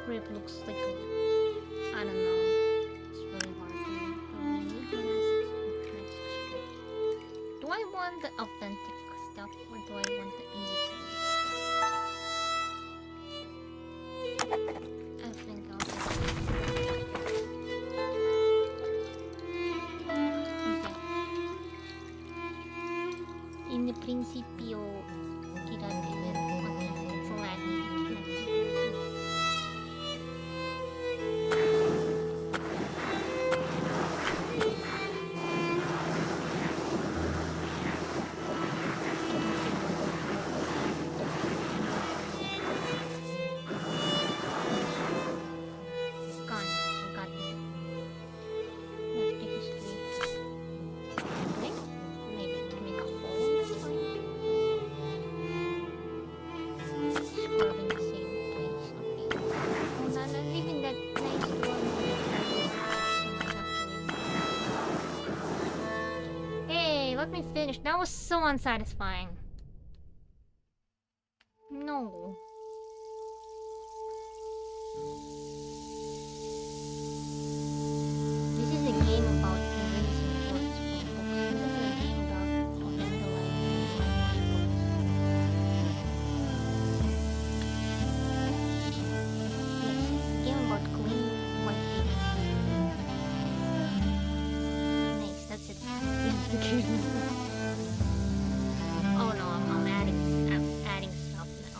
script looks like I don't know. It's really hard to read. Do I want the authentic stuff or do I want the easy to read stuff? I think I'll just... Okay. In the principio iradimen. Okay, it's Latin. Let me finish. That was so unsatisfying. No. This is a game about erasing words from books. This is a game about vandalizing my books. Yes, a game about cleaning white pages. Nice, that's it. Oh no, I'm adding stuff now.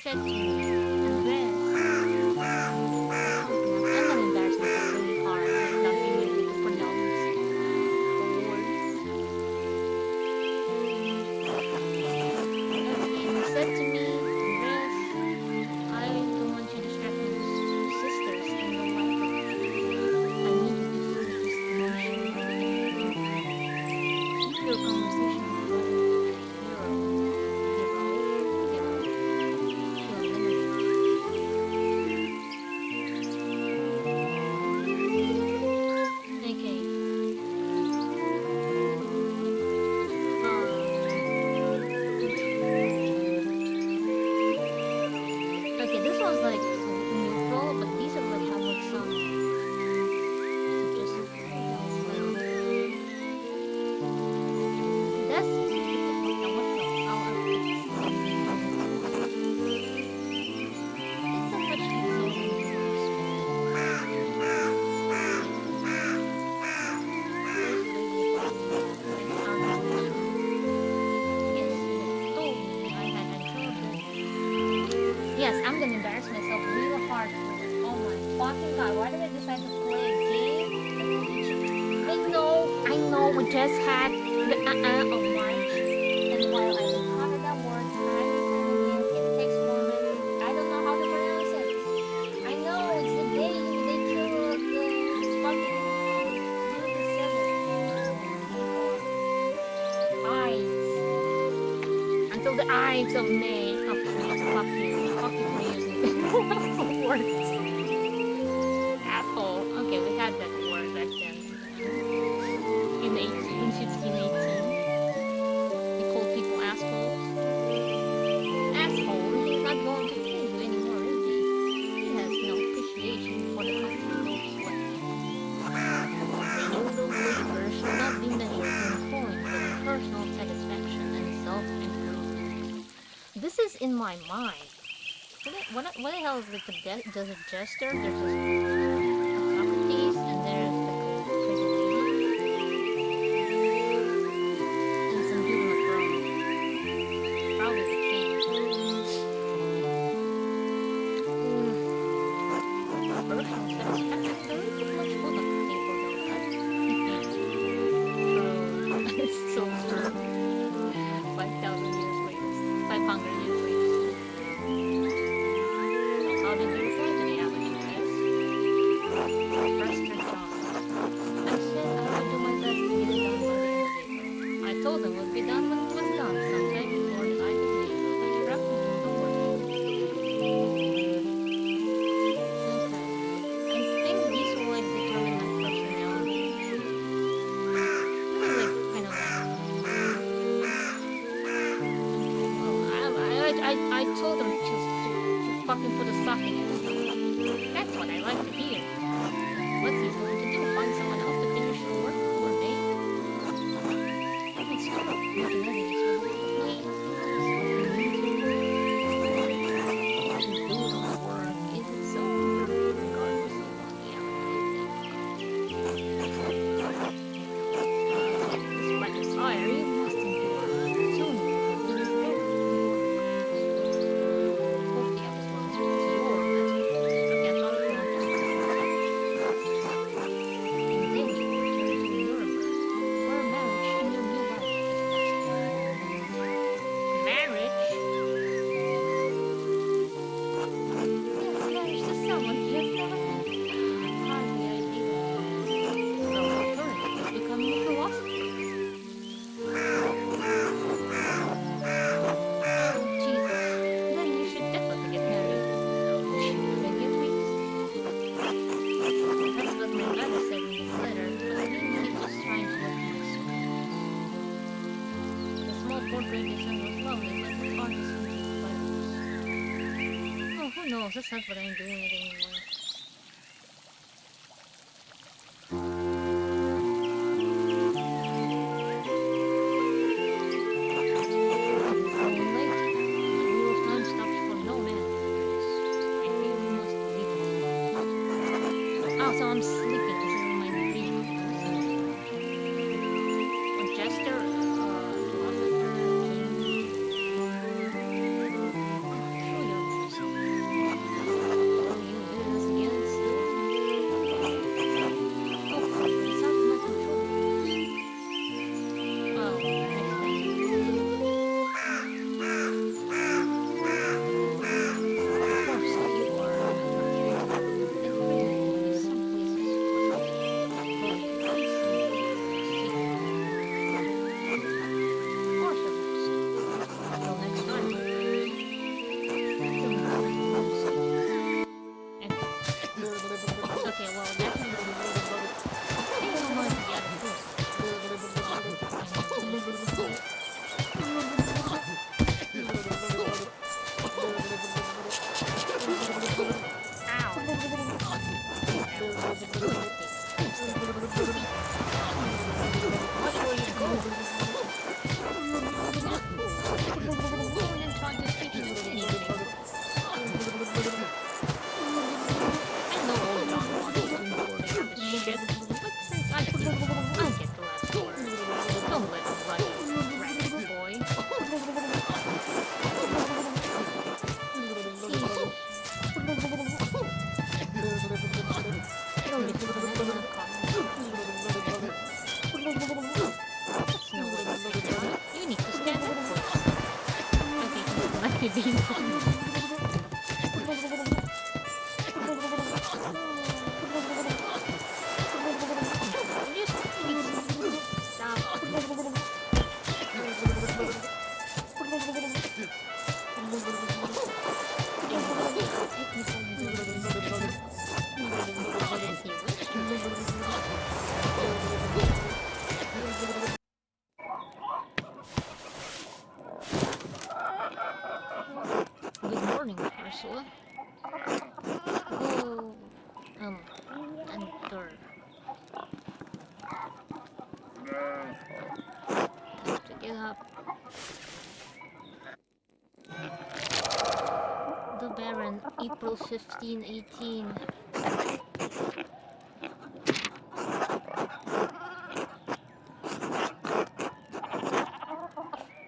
Said to me, Andres, I'm gonna embarrass myself really hard by not being able to pronounce the words. He said to me, Andres, I don't want you distracting your sisters in your life. I need you to focus emotionally. Your conversation with I'm gonna embarrass myself real hard. Oh my fucking god, why did I decide to play a game? I know, we just had the of March, and while I recover that word time and time again, it takes moments. I don't know how to pronounce it. I know, it's the day they killed the fucking Ides. Until the Ides of May. Oh, please, fuck you. Fuck you for using words. Asshole. Okay, we had that word back then. In 1618. They called people assholes. Asshole, he's not going to kill you anymore, is he? He has this is in my mind. What the hell is like does a jester? There's a Socrates and there's the crazy lady and some dude on the throne. Probably the king. Personal satisfaction. There isn't much food on the table though. It's so true. 5,000 years later. 500 years later. How did you reply to the avalanche, yes? Prester John. I said I would do my best to get it done by the end of April. I told them it would be done when it was done, sometime before the night of April. But you wrapped me in the work. I think these will like determine my personality. This is like kind of I told them to fucking put a sock in it. That's what I like to hear. What's he going to do? Find someone else to finish your work for me? It's true. Nothing evidence will do with me. To do the work isn't so important regardless of what the Despite your sire, you must endure. Soon you will lose there. Hope the episode is your masterpiece. Okay, I thought it was and then you will return to Nuremberg, where marriage and your new life is best. Marriage? Yes, marriage to someone you have never met. Hardly ideal. No alternative is becoming a philosopher. Oh, Jesus. Then you should definitely get married. Should you beg your please? That's what my mother said in his letter, but I didn't keep just trying to look nice. The small portrait they sent was lovely, but the artist was just letters. Oh, who knows? That's not what I'm doing it anymore. So I'm sleeping. This is my dream. A jester, philosopher, king. Through your majesty. Will you do this again soon? Hopefully, but it's out of my control. Oh, next thing. Of course, you are. Okay, well, that's thank you so much. Yeah, shit, but since I put it, I get the last word. Don't let him run, rabbit boy. Don't listen to that That's no way to say it. You need to stand up for yourself. Okay, let me be Good morning, Ursula. Oh, enter. Time to get up. parent, April 15, 18.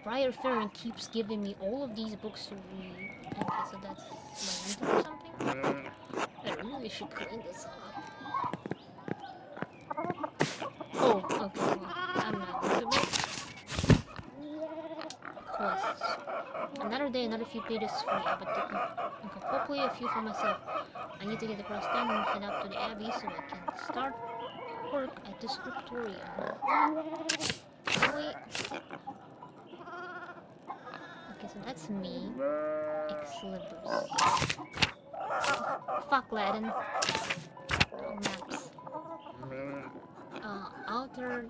Briar Ferrin keeps giving me all of these books to read. Okay, so that's my mentor or something? I really should clean this up. Oh, okay, well, I'm not going to make quests. Another day, another few pages for the abbot to okay, hopefully a few for myself. I need to get across town and head up to the abbey so I can start work at the scriptorium. Wait. Okay, so that's me. Ex-libris. Fuck Latin. Oh, maps. Outer...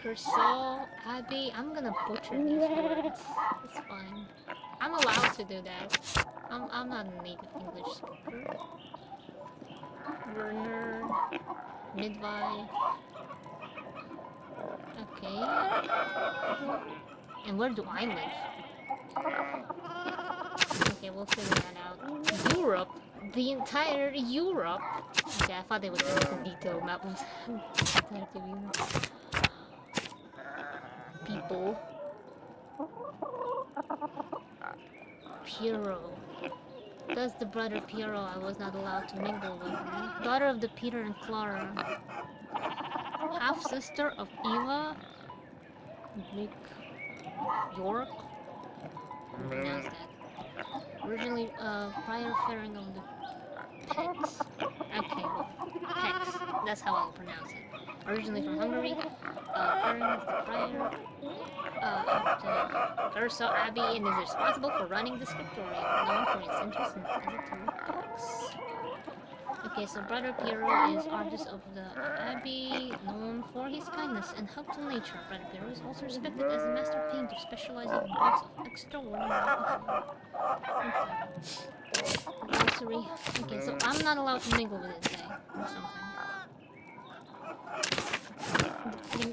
Curso, Abbey. I'm gonna butcher these words. It's fine. I'm allowed to do that. I'm not a native English speaker. Werner, midwife. Okay. And where do I live? Okay, we'll figure that out. Europe? The entire Europe? Okay, I thought they would make a detailed map of the entirety of Europe. People. Piero. That's the brother Piero I was not allowed to mingle with, right? Daughter of the Peter and Clara. Half-sister of Eva. Greek. York. Pronounce that. Originally, prior fairing of the Pex. Okay, well, Pex. That's how I'll pronounce it. Originally from Hungary. Fairing of the prior of the Urso Abbey and is responsible for running the scriptorium, known for its interest in esoteric books. Okay, so Brother Piero is artist of the Abbey, known for his kindness and help to nature. Brother Piero is also respected as a master painter, specializing in works of extraordinary. Okay. Glossary. Okay, so I'm not allowed to mingle with this guy or something.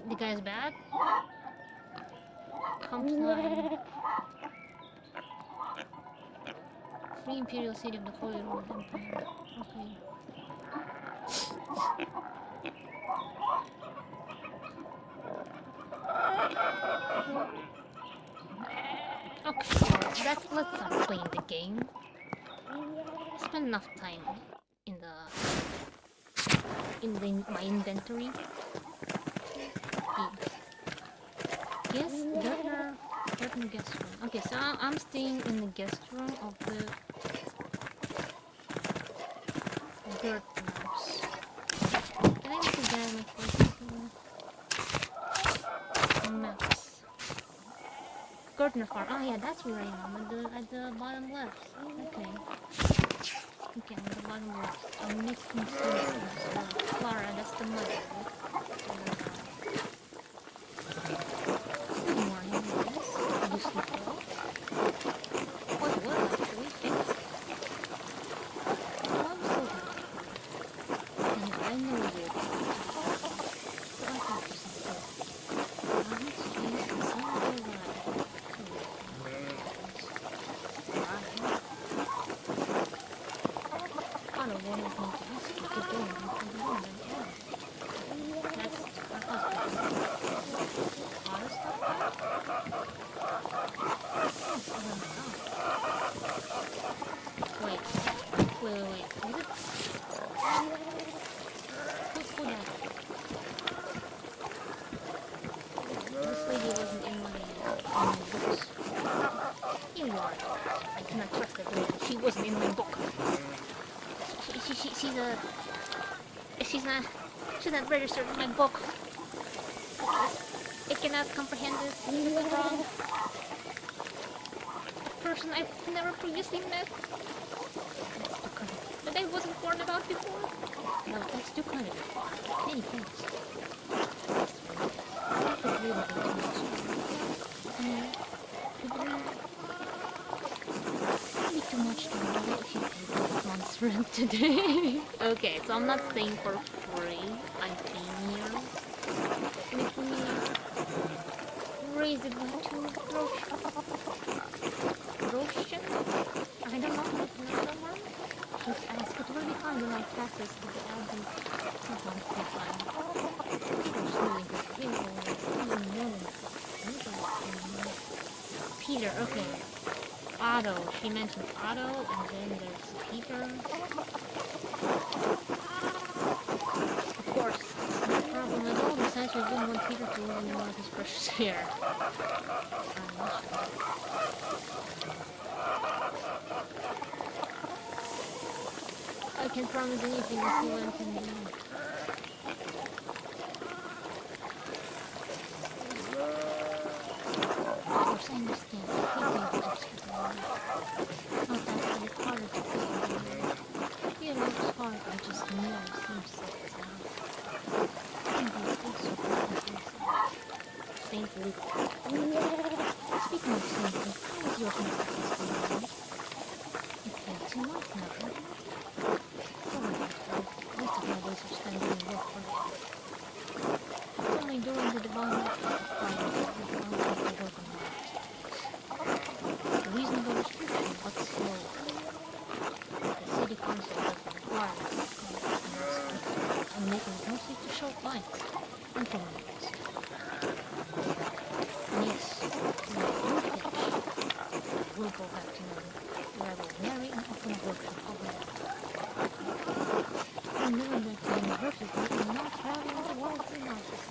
The guy's bad? Compline. Free Imperial City of the Holy Roman Empire. Okay. Okay, let's start playing the game. I spent enough time in my inventory. Yes, Gardner guest room. Okay, so I'm staying in the guest room of the Gardners. Can I look at my first maps? Gardner Farm. Oh yeah, that's where I am. At the bottom left. Okay. Okay, at the bottom left. I'm mixing sentences. Clara, that's the mother. She's not registered in my book. It cannot comprehend this. It's wrong. A person I've never previously met. But I wasn't warned about before. No, that's too kind of you. Many thanks. Maybe too much to know if you pay month's rent today. Okay, so I'm not staying for free. I'm paying here. Making me raised by two Russian? I don't know how to pronounce that one. Just ask. It will be fun when I practice with the album. Not one to fun. Peter, okay. Otto. She mentioned Otto, and then there's Peter. Of course, no problem at all. Besides, we didn't want Peter to lose any more of his precious hair. I can't promise anything until I can do. Of course, I understand. I hate being touched with the water. Not actually harder to feel. You know, it's hard. I just know it seems so sad. Saint Luke. Speaking of Saint Luke, how is your practice going? It's been 2 months now. Most of my days are spent doing work for you. Only during the divine reasonable restriction, but slow. The city council doesn't require it. And making it mostly to show clients and communities. And yes, in the group pitch, the group will have to know where I will marry and open a workshop over there. And knowing that the university is not traveling the world in houses.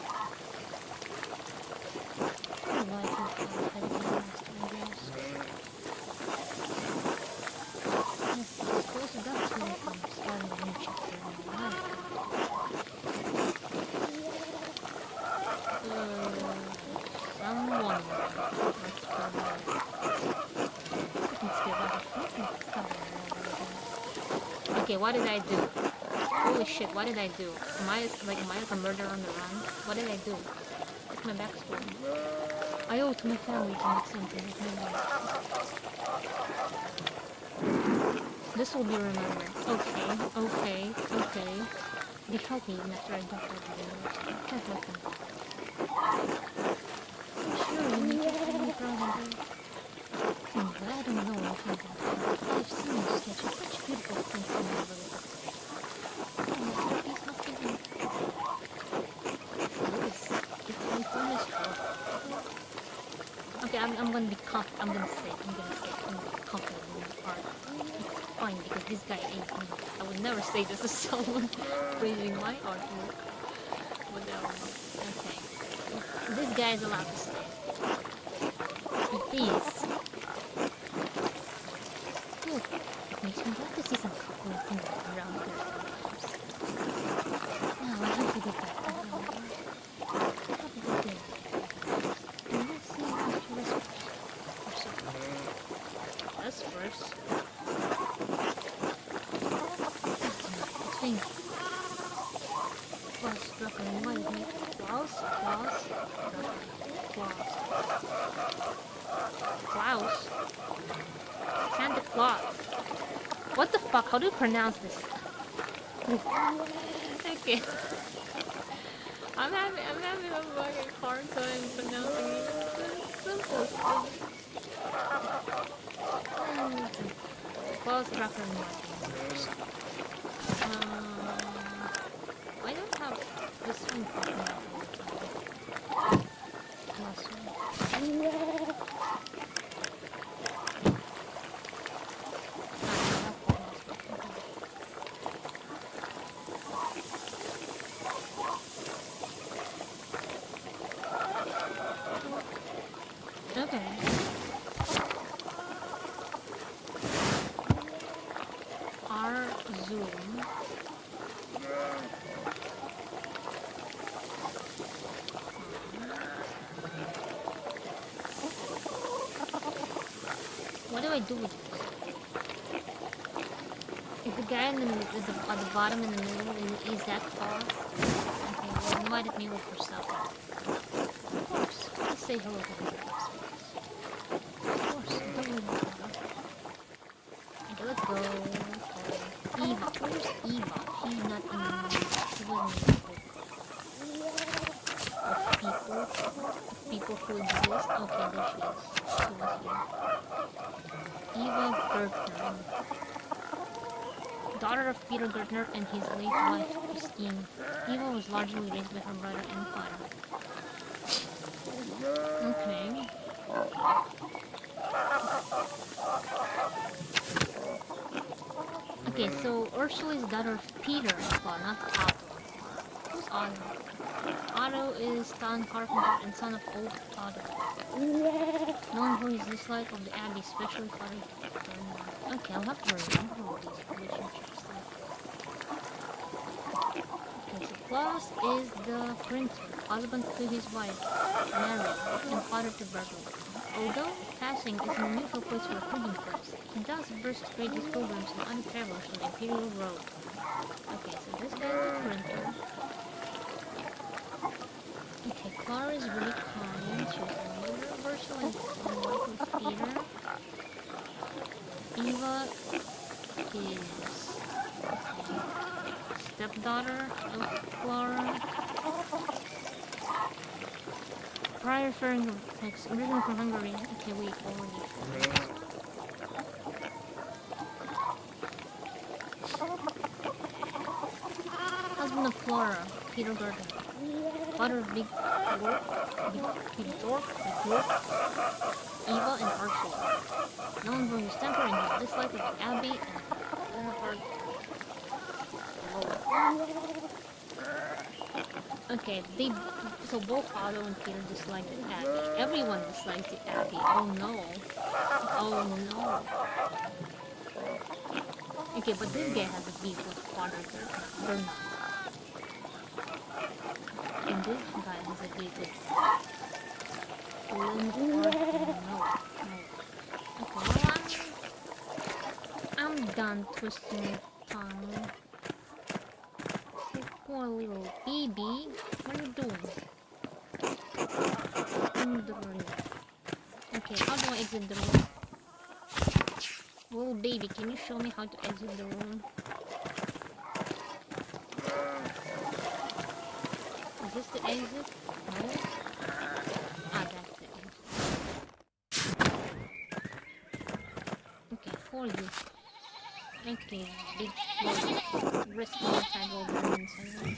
I like it for the last 2 years. Yes, I suppose that's where I'm starting a new chapter in my life. Someone. Let's go there. Okay, what did I do? Holy shit, what did I do? Am I like a murderer on the run? What did I do? It's my backstory. I owe it to my family to make something with my life. This will be remembered. Okay. They help me even after I don't like the universe. I can't let them go. Sure, you make it really proud of you. But I don't know anything about them. I've seen you sketch such beautiful things in my life. Masterpiece must be good. Yes, it's my finished work. Okay, I'm gonna be confident. I'm gonna say I'm confident in my art. It's fine because this guy ain't me. I would never say this to someone praising my artwork. Whatever. Okay. This guy is allowed to stay. It is. Good. It makes me glad to see some couples around here. Now I have to get back to the work. Have a good day. And we'll see you after this first. That's first. Thank you. Claus struck and reminded me. Klaus? Santa Claus. What the fuck? How do you pronounce this? Okay. I'm having a fucking hard time pronouncing it. It's simple. Klaus struck and reminded me. I don't have this one popping up all the time. Last one. Okay. Our Zoom. What do I do with this? Is the guy in the at the bottom in the middle, is that Klaus? Okay, well, invited me over for supper. Of course, let's say hello to the others. Of course, don't leave me alone. Okay, let's go. Eva, where's Eva? She's not in the she wasn't in the book. Of people who would be list. Okay, there she is. She was here. Eva Gertner, daughter of Peter Gertner and his late wife, Christine. Eva was largely raised by her brother and father. Okay. Okay, so Ursula is the daughter of Peter and Clara, not Otto and Clara. Who's Otto? Otto is talent carpenter and son of old Otto. Known for his dislike of the Abbey, especially Father Bernard. Okay, I'll have to remember all these relationships then. Okay, so Klaus is the printer, husband to his wife, Mary, and father to Bertolt. Although passing is an unusual place for a printing press, he does burst to trade his pilgrims and other travelers on the Imperial Road. Okay, so this guy's the printer. Okay, Clara is really kind. She's the mother of Ursula and wife of Peter. Eva is stepdaughter of Clara. Prior referring originally from Hungary. Okay, we already husband of Clara, Peter Gordon. Father of Big Dork, Eva, and Ursula. Known for his temper and his dislike of the Abbey and Bernhard. Okay, so both Otto and Peter dislike the Abbey. Everyone dislikes the Abbey. Oh no. Oh no. Okay, but this guy has a beef with Father Bernard. And this guy has a beef with no. Okay, well, I'm done twisting your tongue. Poor little baby. What are you doing? In the room. Okay, how do I exit the room? Little baby, can you show me how to exit the room? Is this the exit? No? Ah, that's the exit. Okay, for you. Okay, big risky tadpole burns.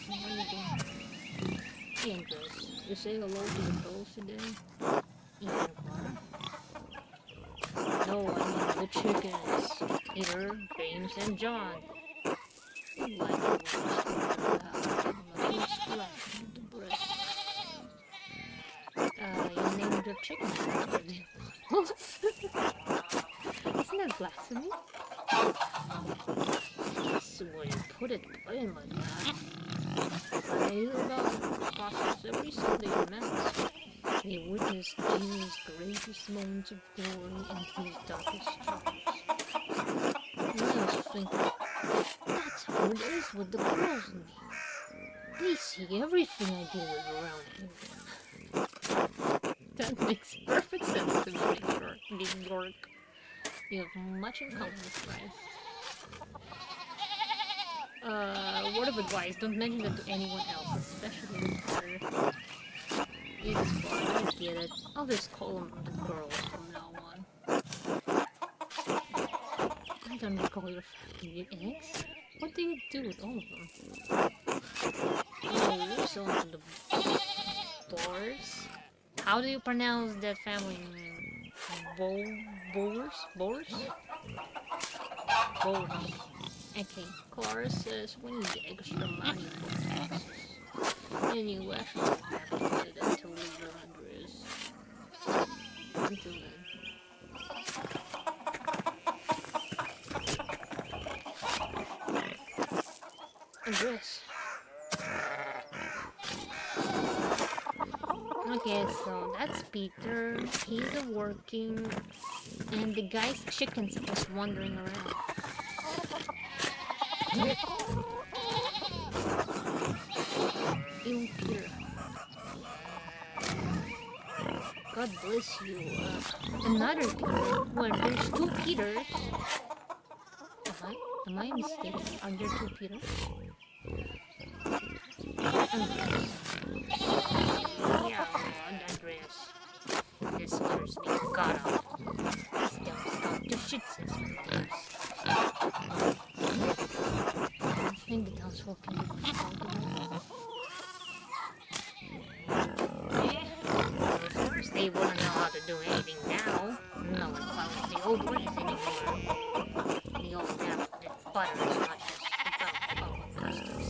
What are you doing? Hey, Andres, you say hello to the girls today? Yeah, Clara. No, I mean the chickens. Peter, James, and John. You like the ones who splashing the breast. You named your chickens after them. Isn't that blasphemy? So when you put it plain like that, I hear about the process every Sunday in Mass. They witness Jesus' greatest moments of glory and his darkest struggles. And I was thinking, that's how it is with the girls in here. They see everything I deal with around here. That makes perfect sense to me, Big York. You have much in common with life. Word of advice, don't mention that to anyone else, especially with her. It's fine, I get it. I'll just call them the girls from now on. I don't recall your family eggs. What do you do with all of them? Oh, you're so into the Boers? How do you pronounce that family name? Boers? Boers? Boers. Okay, Clara says we need extra money for taxes. And you actually have to do that to legal Andres. Until then. Andres. Okay, so that's Peter. He's working. And the guy's chickens are just wandering around. Ew, Peter. God bless you. Another Peter. Well, there's two Peters. Am I mistaken? Are there two Peters? Andres. Yeah, Andres. ears being cut off. This dumb stuff. The shit says my ears. I think the townsfolk can be responsible. Of course, they wouldn't know how to do anything now. No one follows the old ways anymore. The old habit that butter is not just about our customs.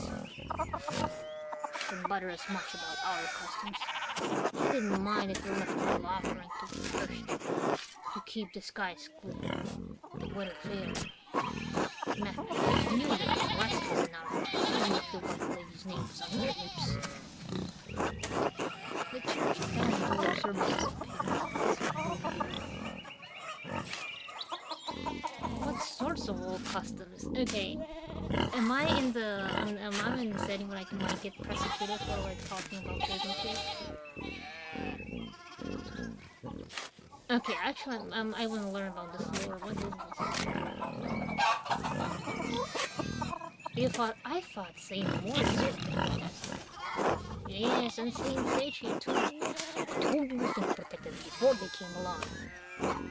But butter is much about our customs. I didn't mind if we left a little offering to the first to keep the skies clear. But when it failed, Methodist knew there was lessons in our lives, even if the white lady's name was on their lips. The church found the sermons What sorts of old customs? Okay, am I in the setting where I can get prosecuted for like talking about businesses? Okay, actually, I want to learn about this lore. What is this? I thought Saint Morris. Yes, and Saint Seichi too. Told you things protected before they came along.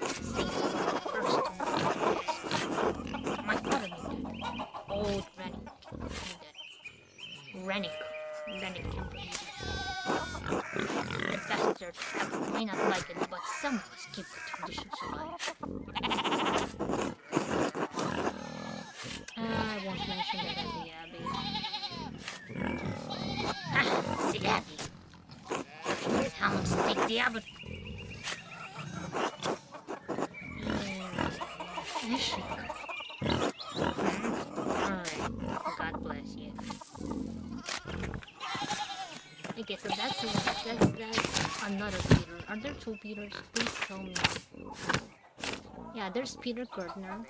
Saints were the first to know. My father knew that. Old Rennick knew that. Rennick Temple knew that. The bastards may not like it, but some of us keep the traditions alive. I won't mention that at the Abbey. Ah, the Abbey. These hounds take the Abbey. Alright, God bless you. Okay, so that's another Peter. Are there two Peters? Please tell me. Yeah, there's Peter Gardner.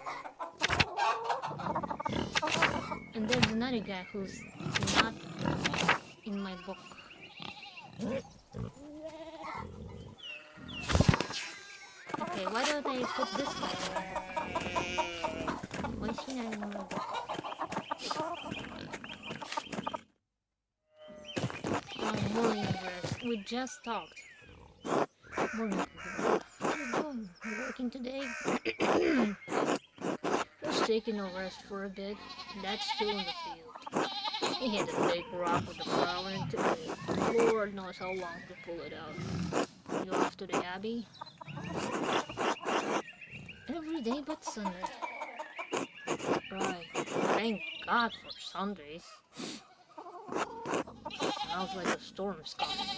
And there's another guy who's not in my book. Okay, why don't I put this guy in? Why is he not in my book? Morning rest. We just talked. Morning. How are you doing? You working today? Just taking a rest for a bit. That's still in the field. He hit a big rock with the plow and took it. Lord knows how long to pull it out. You off to the Abbey? Every day but Sunday. Right. Thank God for Sundays. Smells like a storm's coming,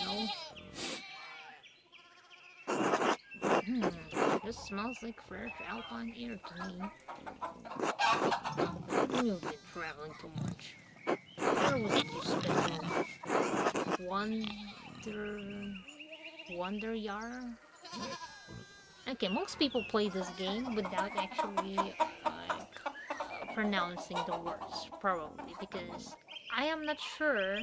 you know? This smells like fresh alpine air to me. You've been traveling too much. Where was it you spent Wonder Yara? Okay, most people play this game without actually pronouncing the words, probably, because I am not sure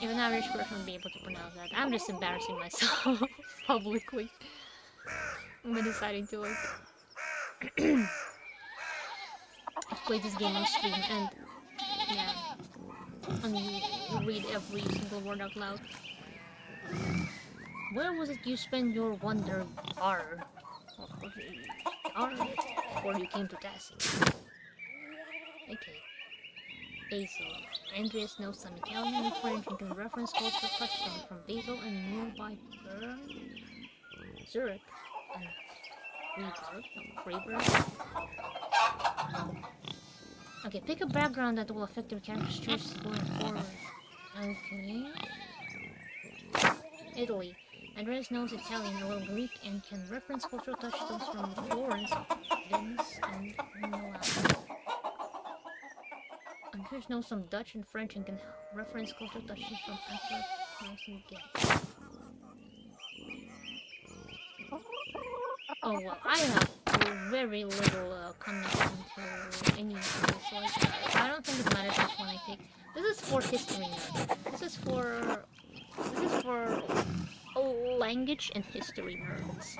if an average person would be able to pronounce that. I'm just embarrassing myself publicly by deciding to like play this game on stream and yeah, and read every single word out loud. Where was it you spent your wonder hour before you came to Tassie? Okay. Basil. Andreas knows some Italian and French and can reference culture touchstone from Basel and nearby Bern, Zurich, and Freiburg. Okay, pick a background that will affect your character's choices going forward. Okay. Italy. Andreas knows Italian, a little Greek, and can reference cultural touchstones from Florence, Venice, and Milan. Andreas knows some Dutch and French and can reference cultural touchstones from Antwerp, Nice, and Ghent. Oh well, I have very little connection to any of this, so I don't think it matters which one I take. This is for history nerds. This is for language and history nerds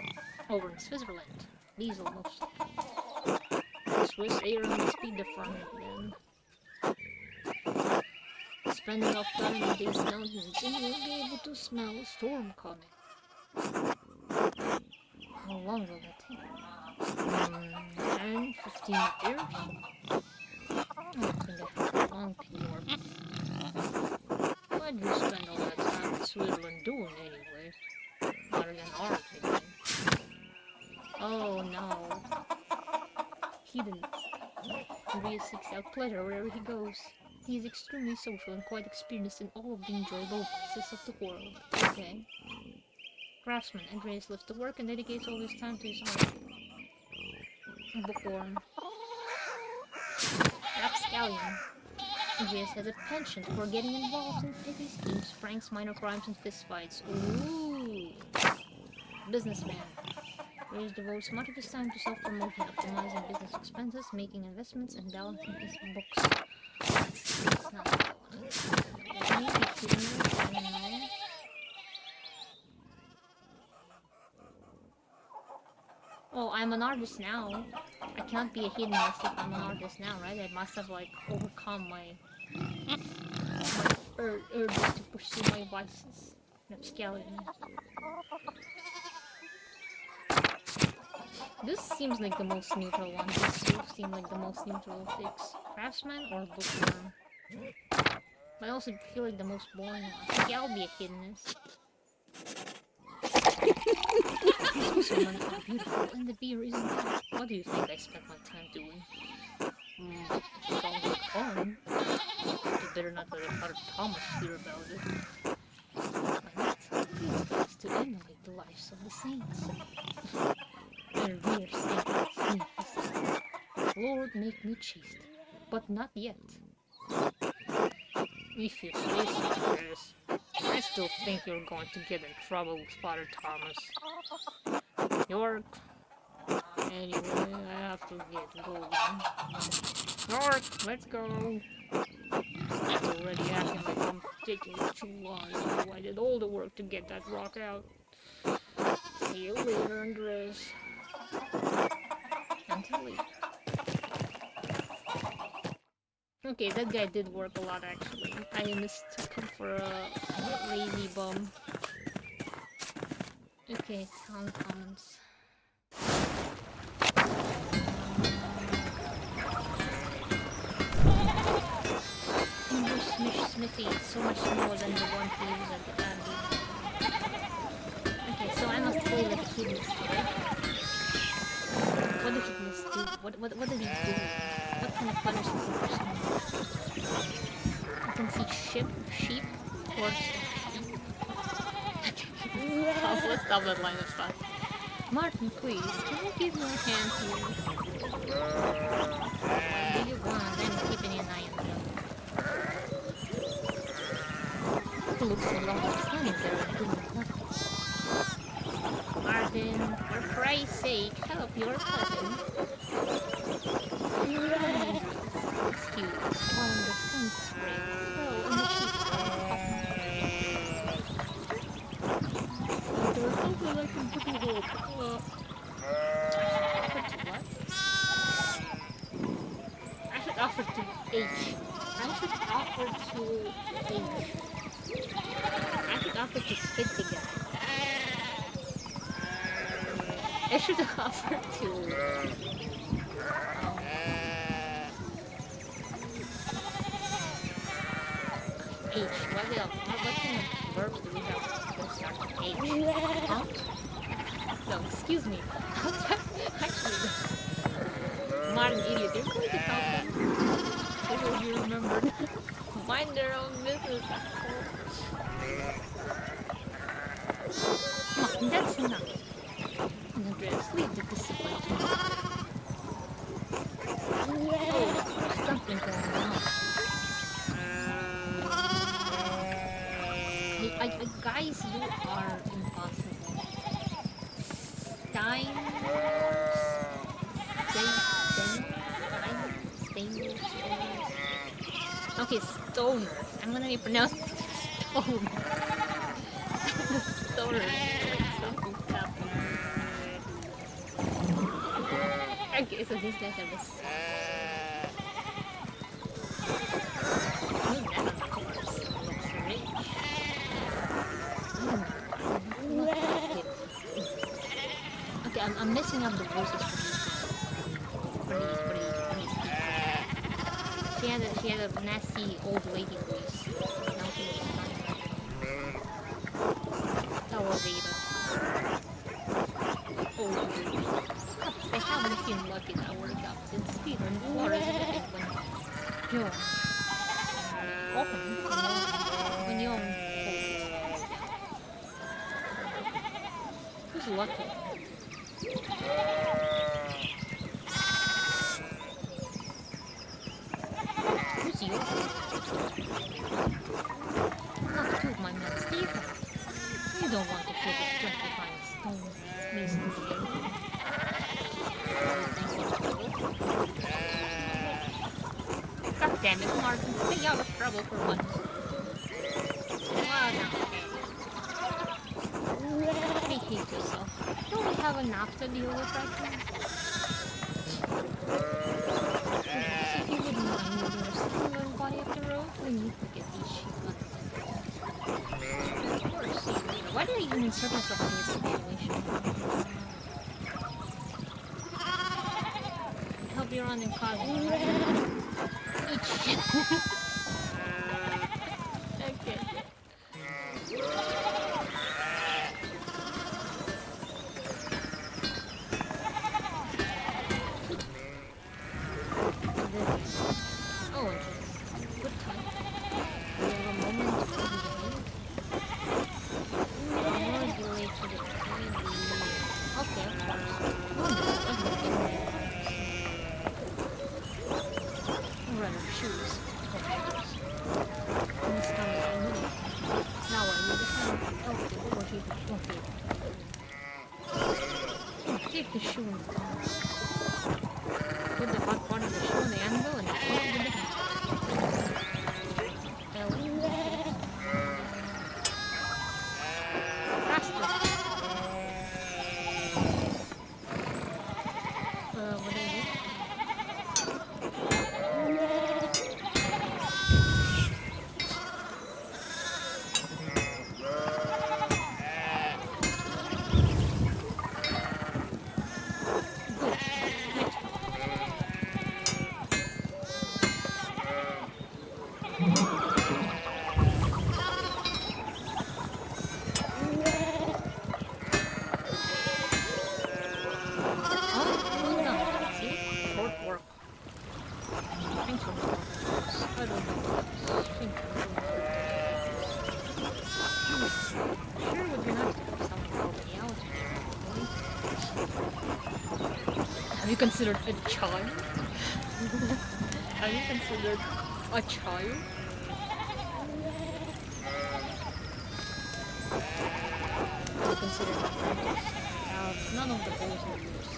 over in Switzerland. These almost Swiss air must be different than spending enough time in these mountains and you'll be able to smell a storm coming. long will that take? 10, 15 years? I don't think I have a long warp. What do you spend all that time in Switzerland doing anyway? Other than art, again. Oh no. Heathens. Andreas seeks out pleasure wherever he goes. He is extremely social and quite experienced in all of the enjoyable vices of the world. Okay. Craftsman. Andreas lives to work and dedicates all his time to his art. Bookworm. Rapscallion. Andreas has a penchant for getting involved in petty schemes, pranks, minor crimes, and fistfights. Ooh. Businessman. Andreas devotes much of his time to self-promotion, optimizing business expenses, making investments, and balancing his books. That's not what I wanted. Can you be kidding me? I don't know. Oh, I'm an artist now. I cannot be a hedonist if I'm an artist now, right? I must have, like, overcome my urges to pursue my vices. Rapscallion. This seems like the most neutral one. These two seem like the most neutral picks. Craftsman or Bookworm? I also feel like the most boring one. I think I'll be a hedonist. These women are beautiful and the beer isn't bad. What do you think I spent my time doing? Sounds like fun. You better not let Father Thomas hear about it. But these guys to emulate the lives of the saints. Their mere saints. Lord, make me chaste. But not yet. If you say so, Chris. I still think you're going to get in trouble with Father Thomas. York. Anyway, I have to get going. York, let's go. It's already acting like I'm taking too long. I did all the work to get that rock out. See you later, Andres. Until later. Okay, that guy did work a lot actually. I mistook him for a lazy bum. Okay, town commons. English smithy is so much more than the one he used at the abbey. Okay, so I must play like a hedonist, right? What did hedonists do? What did he do? What kind of punishment did he receive? You can see sheep, horse, and sheep. Oh, let's stop that line of stuff. Martin, please, can you give me a hand here? What do you want? I'm keeping an eye on them. It looks so long and standing there and doing nothing. Martin, for Christ's sake, help your cousin. Excuse me, while the sun sprays. Oh, and the sheep. There's something I can do. I should offer to H. I should offer to H. I should offer to hit the guy. I should offer to H. What else? What kind of verbs do we have that start with H? Huh? No, excuse me. Actually, Martin, idiot, you're going to help them. I will be remembered. Mind their own business. Martin, that's enough. Andreas, leave the discipline to me. Oh, there's something going on. Guys, you are impossible. Okay, Stoner. I'm gonna be pronounced Stoner. Stoner. Like something's happening. Okay, so these guys have this. Okay, See, I'm messing up the voices for these people. She had a nasty old lady voice. Now she was fine. That was Ada. Old lady. They haven't seen lucky that worked out since Peter and Forrest when Yo. Open when you own who's lucky? Who's you? Not two of my men, Steve. You don't want to kill this 25 stone mason again. God damn it, Martin. Stay out of trouble for once. Wow, now. Behave yourself. Don't we have enough to deal with right now? If you wouldn't mind moving your singular body up the road, we need to get these sheep up. Of course, why did I even insert myself in this situation? Help you run in cars. Eat shit. Okay. Oh, good time. We have a moment to behave. More delay to the train. Okay, of course. Rather shoes. This time I need it. Now I need the hand. Okay, take the shoe in the car. Put the hot part of the shoe on the anvil and pull it with the hand. Faster. What is it? Have you considered a child? Have you considered a child? Have you considered an apprentice? None of the boys are yours.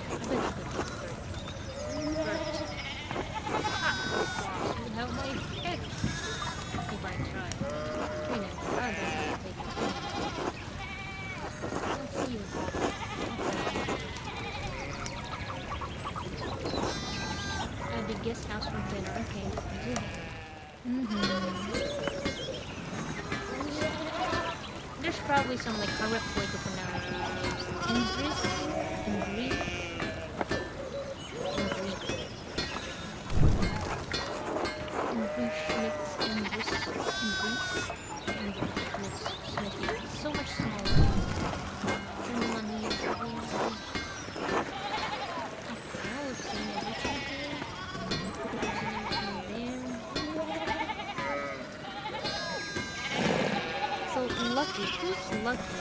I bet you could get hurt. You have my head. If I try. You know, I don't take it. Let's see you. The guest house for dinner. Okay. There's probably some like correct way to pronounce it. Indris, Indri, It's so much smaller. Turn them on the lucky. Who's lucky?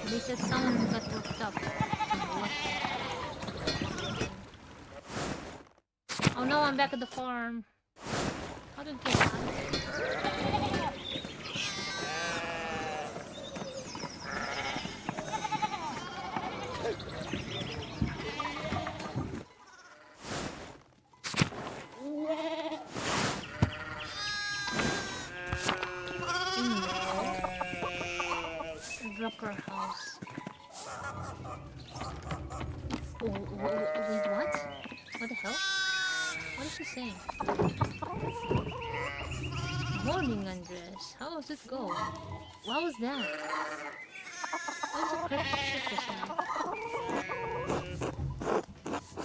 They said someone got hooked up. Lucky. Oh no, I'm back at the farm. How did it get out? Drucker house. Oh, wait, what? What the hell? What is he saying? Morning, Andres. How does it go? What was that? That was a cryptic ship this time.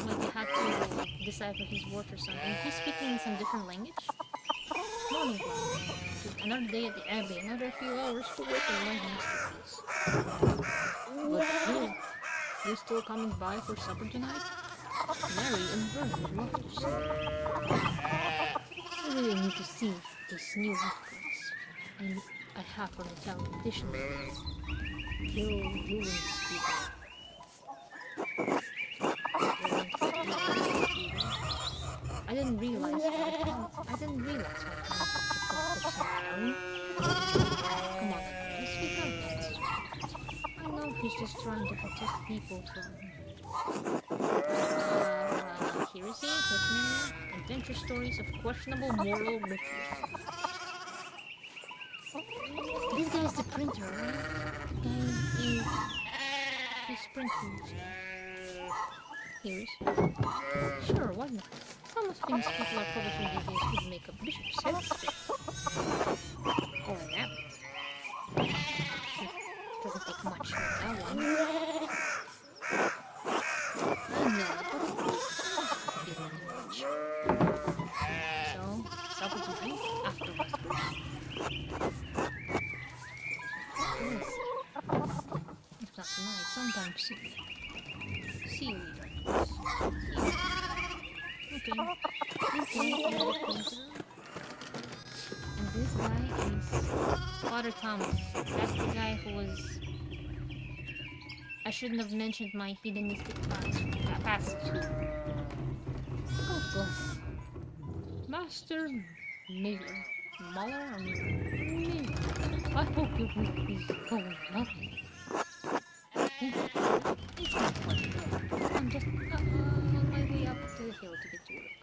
Like I had to like decipher his words or something. He's speaking in some different language. Morning clock. Another day at the Abbey. Another few hours to work on my masterpiece. But you, you still coming by for supper tonight? Mary and Vernon would love to see you. I really need to see this new reference. And I have an Italian dictionary. Kill Julian Speaker. I didn't realize how kind of dictionary. Come on, Chris, we can't let this. I know he's just trying to protect people from heresy, Pentiment, adventure stories of questionable moral ritual. This guy's the printer, right? The guy is... he's printing. Here is. Sure, why not? Some of things people are publishing these days would make a bishop's head spin. Or that. Doesn't take much for that one. I know, but it doesn't much. So, supper to drink after vespers. Yes. If not tonight, sometime soon. Seaweed. Okay. And this guy is Father Thomas. That's the guy who was... I shouldn't have mentioned my hedonistic past too. God bless. Master Miller. Muller or Miller? I hope your week is going well. Thank you. It's not quite well. I'm just on my way up to the hill to get to work.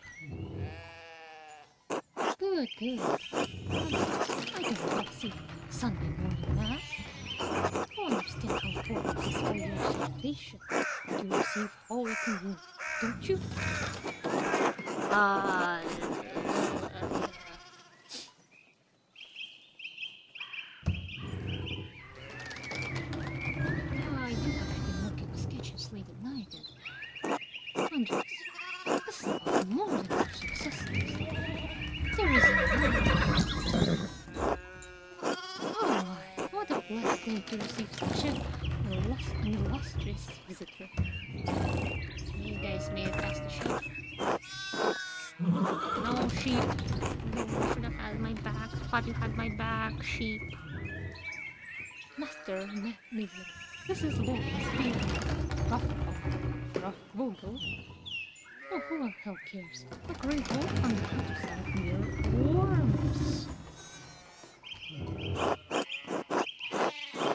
Good, good. I don't like seeing Sunday morning mass. I understand how important it is for your salvation to receive Holy Communion, don't you? Yeah, I do have been working sketches late at night and hundreds. This is about more than our successes. There isn't oh my, what a blessed thing to receive such an illustrious visitor. You guys made it past the sheep. No, sheep. You should have had my back. Thought you had my back, sheep. Master Miller, this is Lord Rough Vogel. Oh, who the hell cares? A great wolf on the countryside near Worms.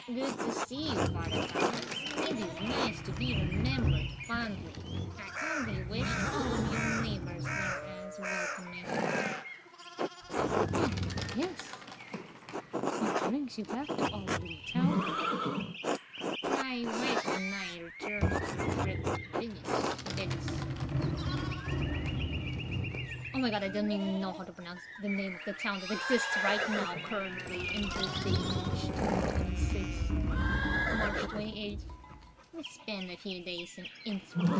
Good to see you, Father Thomas. It is nice to be remembered fondly. I only wish all of your neighbors were as welcoming. Yes. What brings you back to our little town? I wish when I return to Venice. Oh my god, I don't even know how to pronounce the name of the town that exists right now, currently, in this day, March 2026. March 28th. We spend a few days in Innsbruck and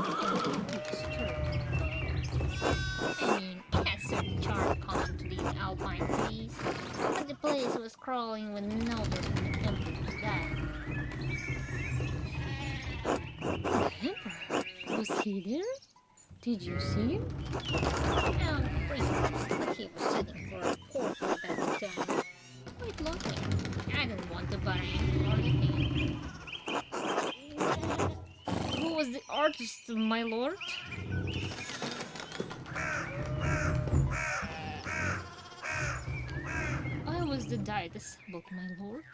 I mean, it has certain charm common to these alpine cities, but the place was crawling with nobles and the emperor to die. The emperor? Was he there? Did you see him? No, briefly, but he was sitting for a port at the time. Quite lonely. I didn't want to buy him or anything. Who was the artist, my lord? I was the die assembled, my lord.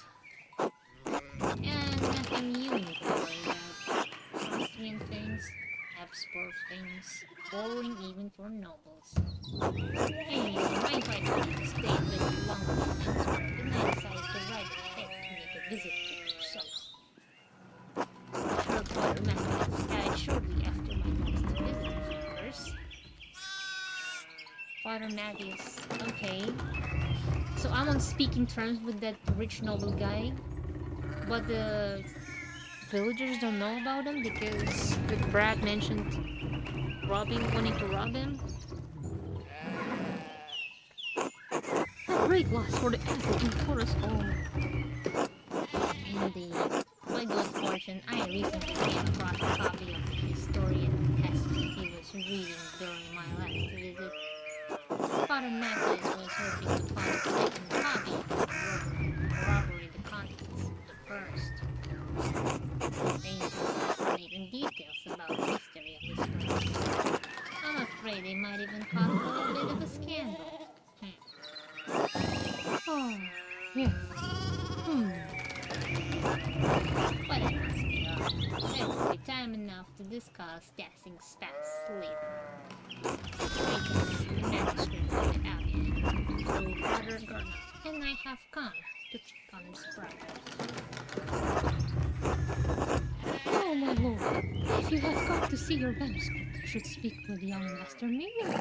And nothing unique about Austrian things, Habsburg things, boring even for nobles. Anyway, my wife stayed with longer than Innsbruck, and I decided to ride ahead to make a visit to herself. Her father Matthias died shortly after my last visit of yours. Father Matthias, okay. So I'm on speaking terms with that rich noble guy, but the villagers don't know about him because the brat mentioned wanting to rob him. A great loss for the apple and for us all. Indeed. By good fortune, I recently came across a copy of the historian test he was reading during my last visit. Father Matthews was hoping to find a second copy and corroborate the contents of the first. Contains some fascinating details about the history of this place. I'm afraid they might even cause a little bit of a scandal. Oh, yes. But it must be all. There will be time enough to discuss dashing stats later. Taking the manuscript from the abbey through Father Gardner, and I have come to check on his progress. Oh, my lord, if you have come to see your manuscript, you should speak with young Master Miller.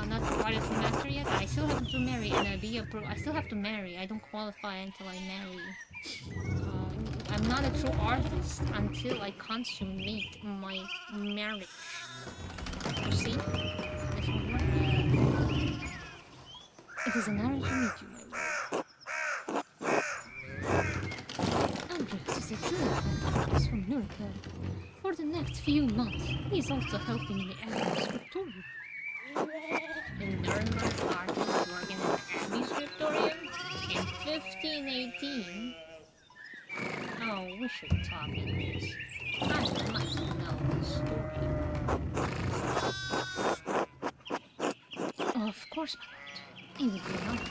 Not quite a master yet. I still have to marry and be approved. I still have to marry. I don't qualify until I marry. I'm not a true artist until I consummate my marriage. You see? This one work. It is an honor to meet you, my lord. Andres is a true artist from Nuremberg. For the next few months, he's also helping the Abbey Scriptorium. In Nuremberg, artists working in the Abbey Scriptorium in 1518. Oh, we should talk English. I must know the story. Of course, my lord. It would be an honor.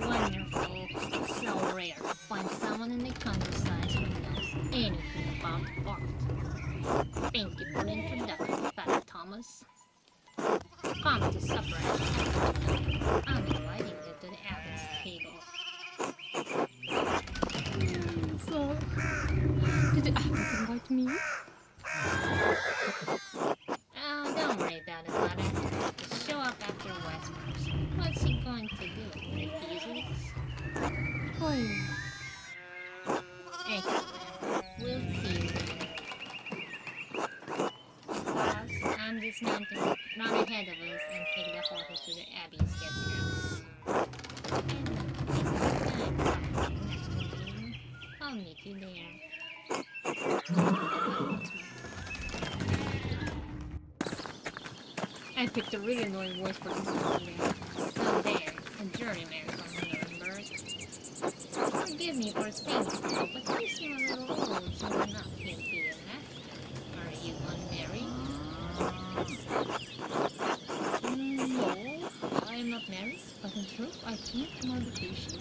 Wonderful. It's so rare to find someone in the countryside who knows anything about art. Thank you for the introduction, Father Thomas. Come to supper at the I'm inviting you to the Abbey's table. So, did the Abbey invite me? Oh, don't worry about it, Father. Just show up after Vespers. What's he going to do? Refuses? Oh. Excellent. We'll see you then. Boss, I'm dismounting. Run ahead of us and take the horses to the Abbey's guest house. And I'll meet you there. I picked a really annoying voice for this one. So there, a journeyman from Nuremberg. Forgive me for saying so, but you seem a little old to not think be a master. Are you unmarried? No, I am not married, but in truth I came to my vocation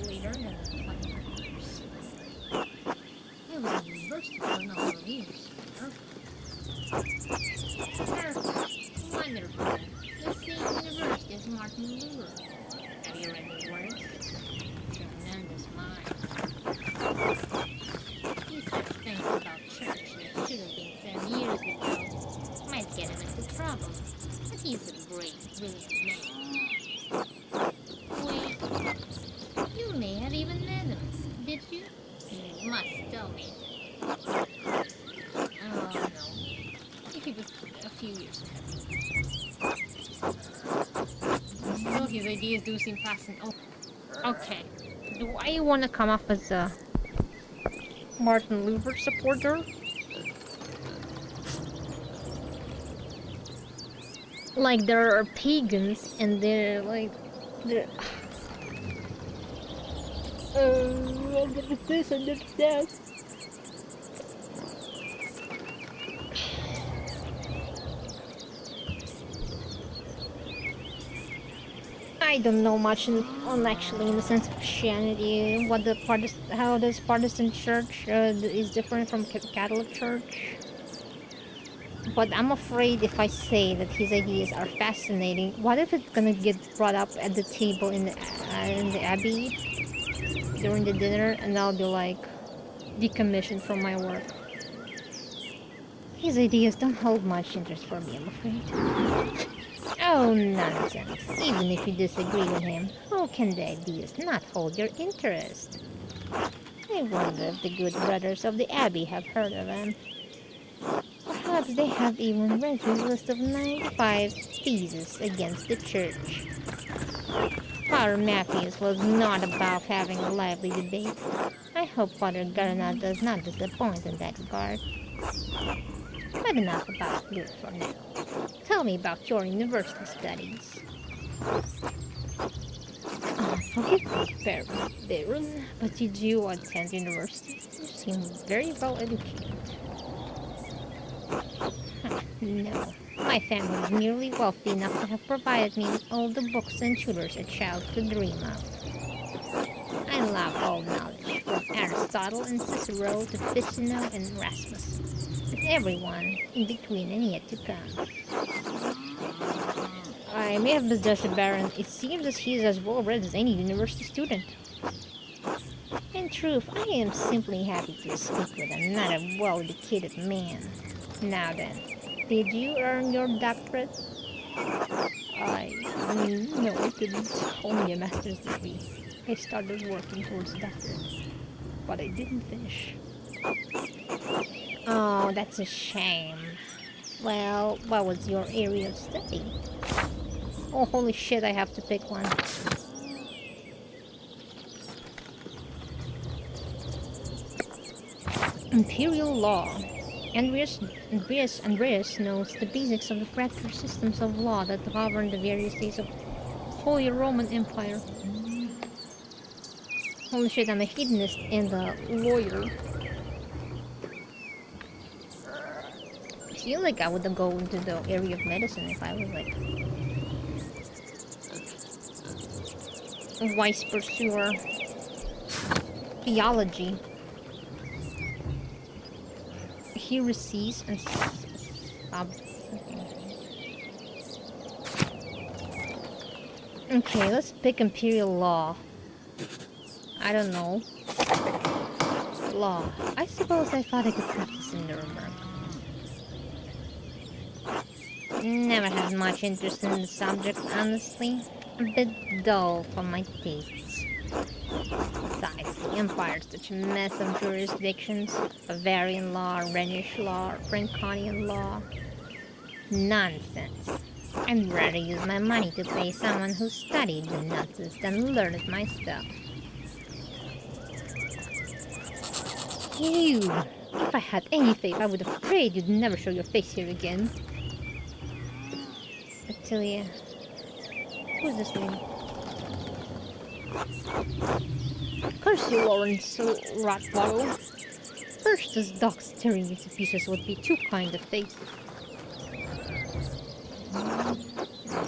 later than 20 years. I was in university for a number of years. Wonderful. The same university as Martin Luther. Have you read his works? Tremendous mind. He says things about church that should have been said years ago. Might get him into trouble. But he's a brave, brilliant man. Wait, you may have even met him, did you? You must tell me. Oh no. He was a few years ahead. So his ideas do seem fascinating. Oh, okay. Do I want to come off as a Martin Luther supporter? Like there are pagans and they're like they're this and that. I don't know much on actually in the sense of Christianity. What the how does Protestant Church is different from Catholic Church? But I'm afraid if I say that his ideas are fascinating, what if it's gonna get brought up at the table in the Abbey during the dinner, and I'll be like decommissioned from my work? His ideas don't hold much interest for me, I'm afraid. Oh, nonsense. Even if you disagree with him, how can the ideas not hold your interest? I wonder if the good brothers of the Abbey have heard of him. Perhaps they have even read his list of 95 theses against the church. Father Matthews was not above having a lively debate. I hope Father Garnett does not disappoint in that regard. But enough about Luke for now. Tell me about your university studies. Forgive me, Baron, but did you attend university? You seem very well educated. No, my family is merely wealthy enough to have provided me with all the books and tutors a child could dream of. I love all knowledge, from Aristotle and Cicero to Ficino and Erasmus, and everyone in between and yet to come. I may have misjudged the Baron. It seems as he is as well read as any university student. In truth, I am simply happy to speak with another well-educated man. Now then, did you earn your doctorate? No, I didn't. Only a master's degree. I started working towards a doctorate, but I didn't finish. Oh, that's a shame. Well, what was your area of study? Oh, holy shit, I have to pick one. Imperial law. Andreas knows the basics of the fractured systems of law that govern the various states of Holy Roman Empire. Holy shit, I'm a hedonist and a lawyer. I feel like I would go into the area of medicine if I was like a wise pursuer. Theology. Heresies and okay, let's pick imperial law. I don't know. Law. I suppose I thought I could practice in Nuremberg. Never had much interest in the subject, honestly. A bit dull for my tastes. Besides, the empire is such a mess of jurisdictions. Bavarian law, Rhenish law, Franconian law. Nonsense. I'd rather use my money to pay someone who studied the nonsense than learn it myself. You! If I had any faith, I would have prayed you'd never show your face here again. Attilia. Who's this lady? Curse you, Lawrence Ratbottle. First, those dogs tearing you to pieces would be too kind of fate.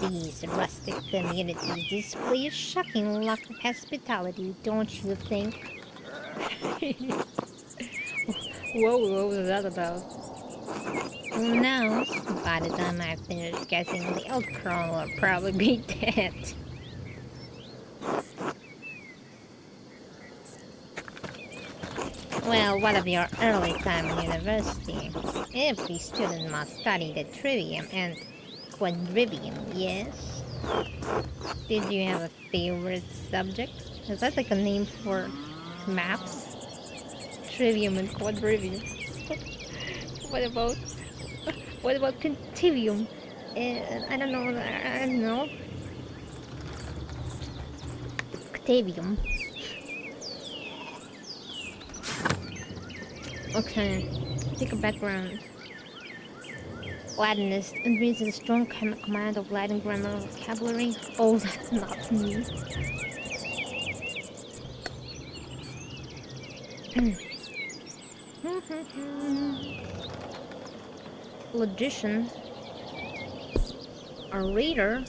These rustic communities display a shocking lack of hospitality, don't you think? Whoa, what was that about? Who knows? By the time I finish guessing, the old crone will probably be dead. Well, what of your early time in university? Every student must study the trivium and quadrivium, yes? Did you have a favorite subject? Is that like a name for maps? Trivium and quadrivium. What about quintivium? I don't know. Octavium. Okay, pick a background. Latinist and reads a strong command of Latin grammar and vocabulary. Oh, that's not me. Logician. A reader.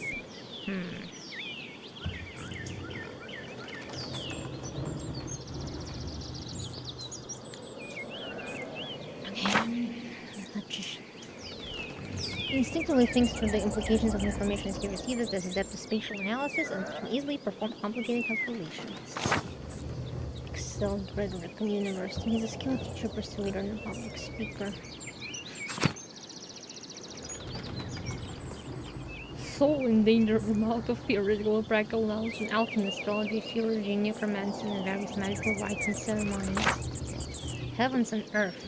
Instinctively thinks through the implications of information he receives, does adept to spatial analysis, and can easily perform complicated calculations. Excelled rhetoric in university. He's a skilled teacher, persuader, and public speaker. soul in danger from out of theoretical practical knowledge in alchemy, astrology, theology, necromancy, and various magical rites and ceremonies. Heavens and earth.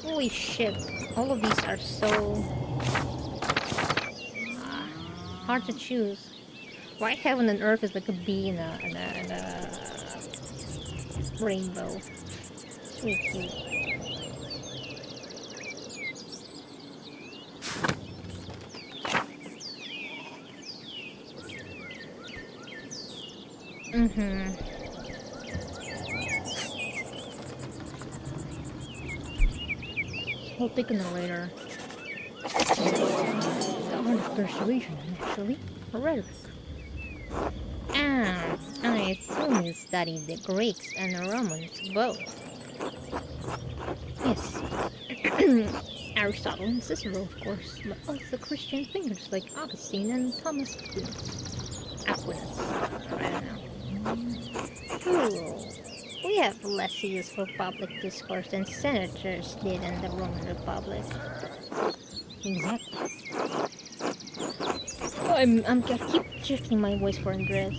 Holy shit. All of these are so hard to choose. Why heaven and earth is like a bee in a rainbow. It's really cute. I'll pick a narrator. The art of persuasion, actually. Rhetoric. I assume you studied the Greeks and the Romans both. Yes. Aristotle and Cicero, of course, but also Christian thinkers like Augustine and Thomas Aquinas. I don't know. Cool. We have less use for public discourse than senators did in the Roman Republic. Exactly. Oh, I keep shifting my voice for Andres.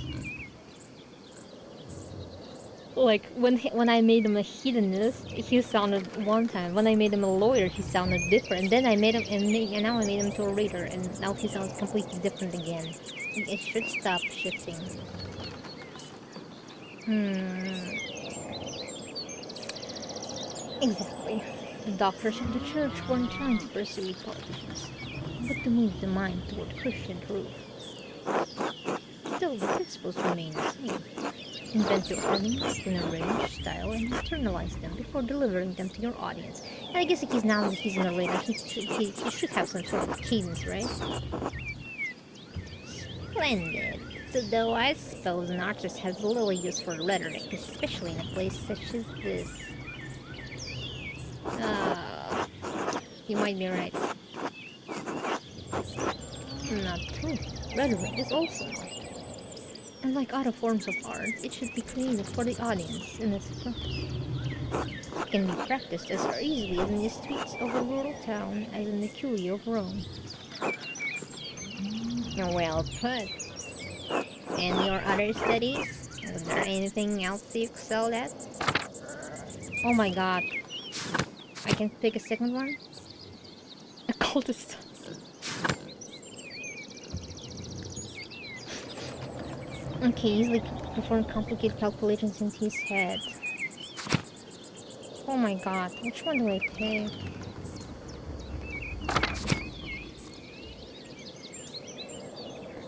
Like when I made him a hedonist, he sounded one time. When I made him a lawyer, he sounded different. And then I made him and now I made him to a reader, and now he sounds completely different again. It should stop shifting. Exactly. The doctors of the church weren't trying to persuade politicians, but to move the mind toward Christian truth. Still, the principles remain the same. Invent your arguments in a range, style, and internalize them before delivering them to your audience. And I guess if he's now he's in a radar, he should have some sort of cadence, right? Splendid. So though I suppose an artist has little use for rhetoric, especially in a place such as this. You might be right. Not true. Rhetoric is also art. And like other forms of art, it should be created for the audience in its purpose. It can be practiced as easily as in the streets of a rural town as in the Curia of Rome. Well put. And your other studies? Is there anything else you excelled at? Oh my god. I can pick a second one? Occultist. Okay, he's like perform complicated calculations in his head. Oh my god, which one do I pick?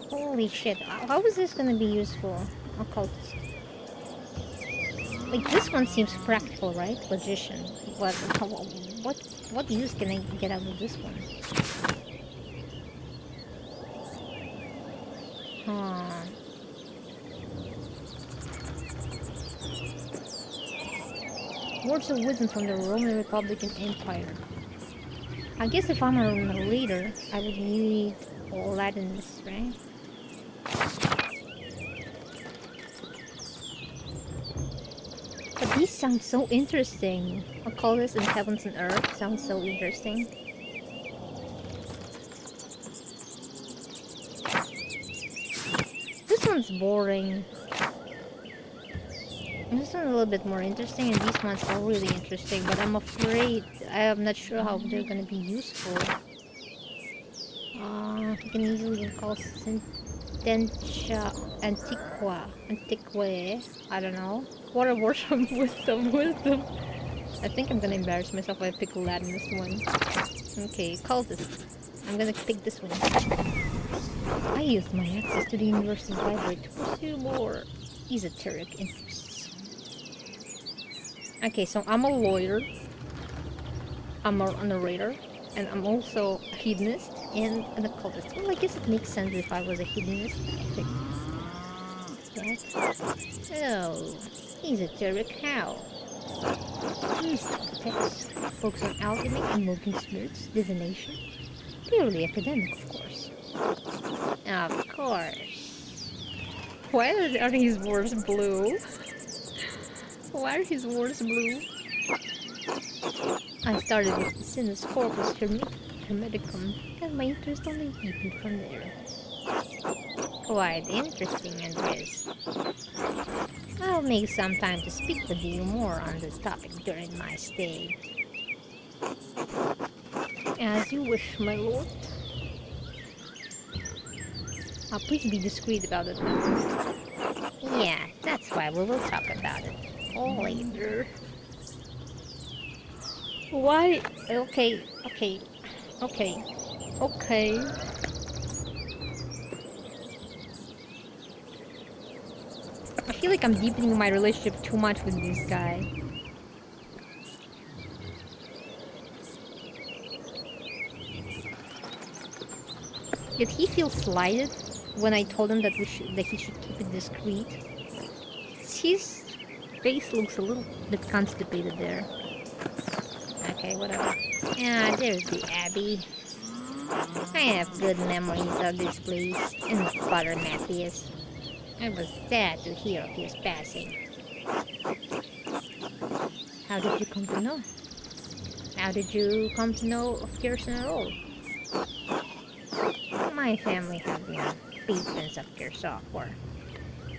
Holy shit, how is this gonna be useful? Occultist. Like, this one seems practical, right? Logician. What use can I get out of this one? Words of wisdom from the Roman Republican Empire. I guess if I'm a reader, I would need Latinist, right? But these sound so interesting. Occultist and Heavens and Earth sounds so interesting. This one's boring. This one's a little bit more interesting, and these ones are really interesting, but I'm afraid I'm not sure how they're gonna be useful. You can easily call Sententia Antiqua, I don't know. What a word from wisdom. I think I'm gonna embarrass myself if I pick Latinist one. Okay, cultist. I'm gonna pick this one. I used my access to the university's library to pursue more esoteric interests. Okay, so I'm a lawyer, I'm a narrator, and I'm also a hedonist and an occultist. Well, I guess it makes sense if I was a hedonist. Oh, esoteric how? Text focus on alchemy, invoking spirits, divination. Purely academic, of course. Of course. Why are his words blue? Why are his words blue? I started with the Sinus Corpus Medicum, and my interest only deepened from there. Quite interesting, Andres. I'll make some time to speak with you more on this topic during my stay. As you wish, my lord. Please be discreet about it now. Yeah, that's why we will talk about it later. Why? Okay, okay, okay, okay. I feel like I'm deepening my relationship too much with this guy. Did he feel slighted when I told him that he should keep it discreet? His face looks a little bit constipated there. Okay, whatever. Yeah, there's the Abbey. I have good memories of this place and of Father Matthias. I was sad to hear of his passing. How did you come to know? How did you come to know of Kirsten at all? My family have been patrons of Kirsten for,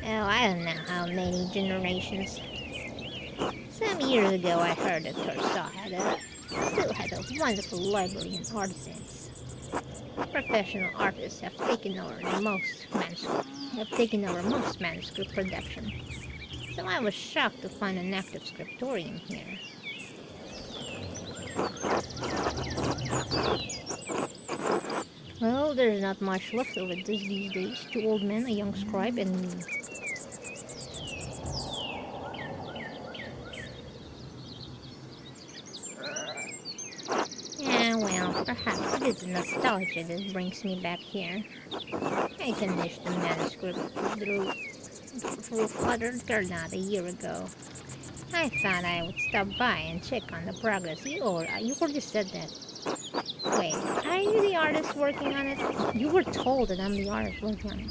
oh, I don't know how many generations. Some years ago I heard that Kirsten still had a wonderful library and artisans. Professional artists have taken over most manuscript production. So I was shocked to find an active scriptorium here. Well, there's not much left of it these days. Two old men, a young scribe, and me. Yeah, well, perhaps it is nostalgia that brings me back here. I finished the manuscript through Father Gernot a year ago. I thought I would stop by and check on the progress. You already said that. Wait, are you the artist working on it? You were told that I'm the artist working on it.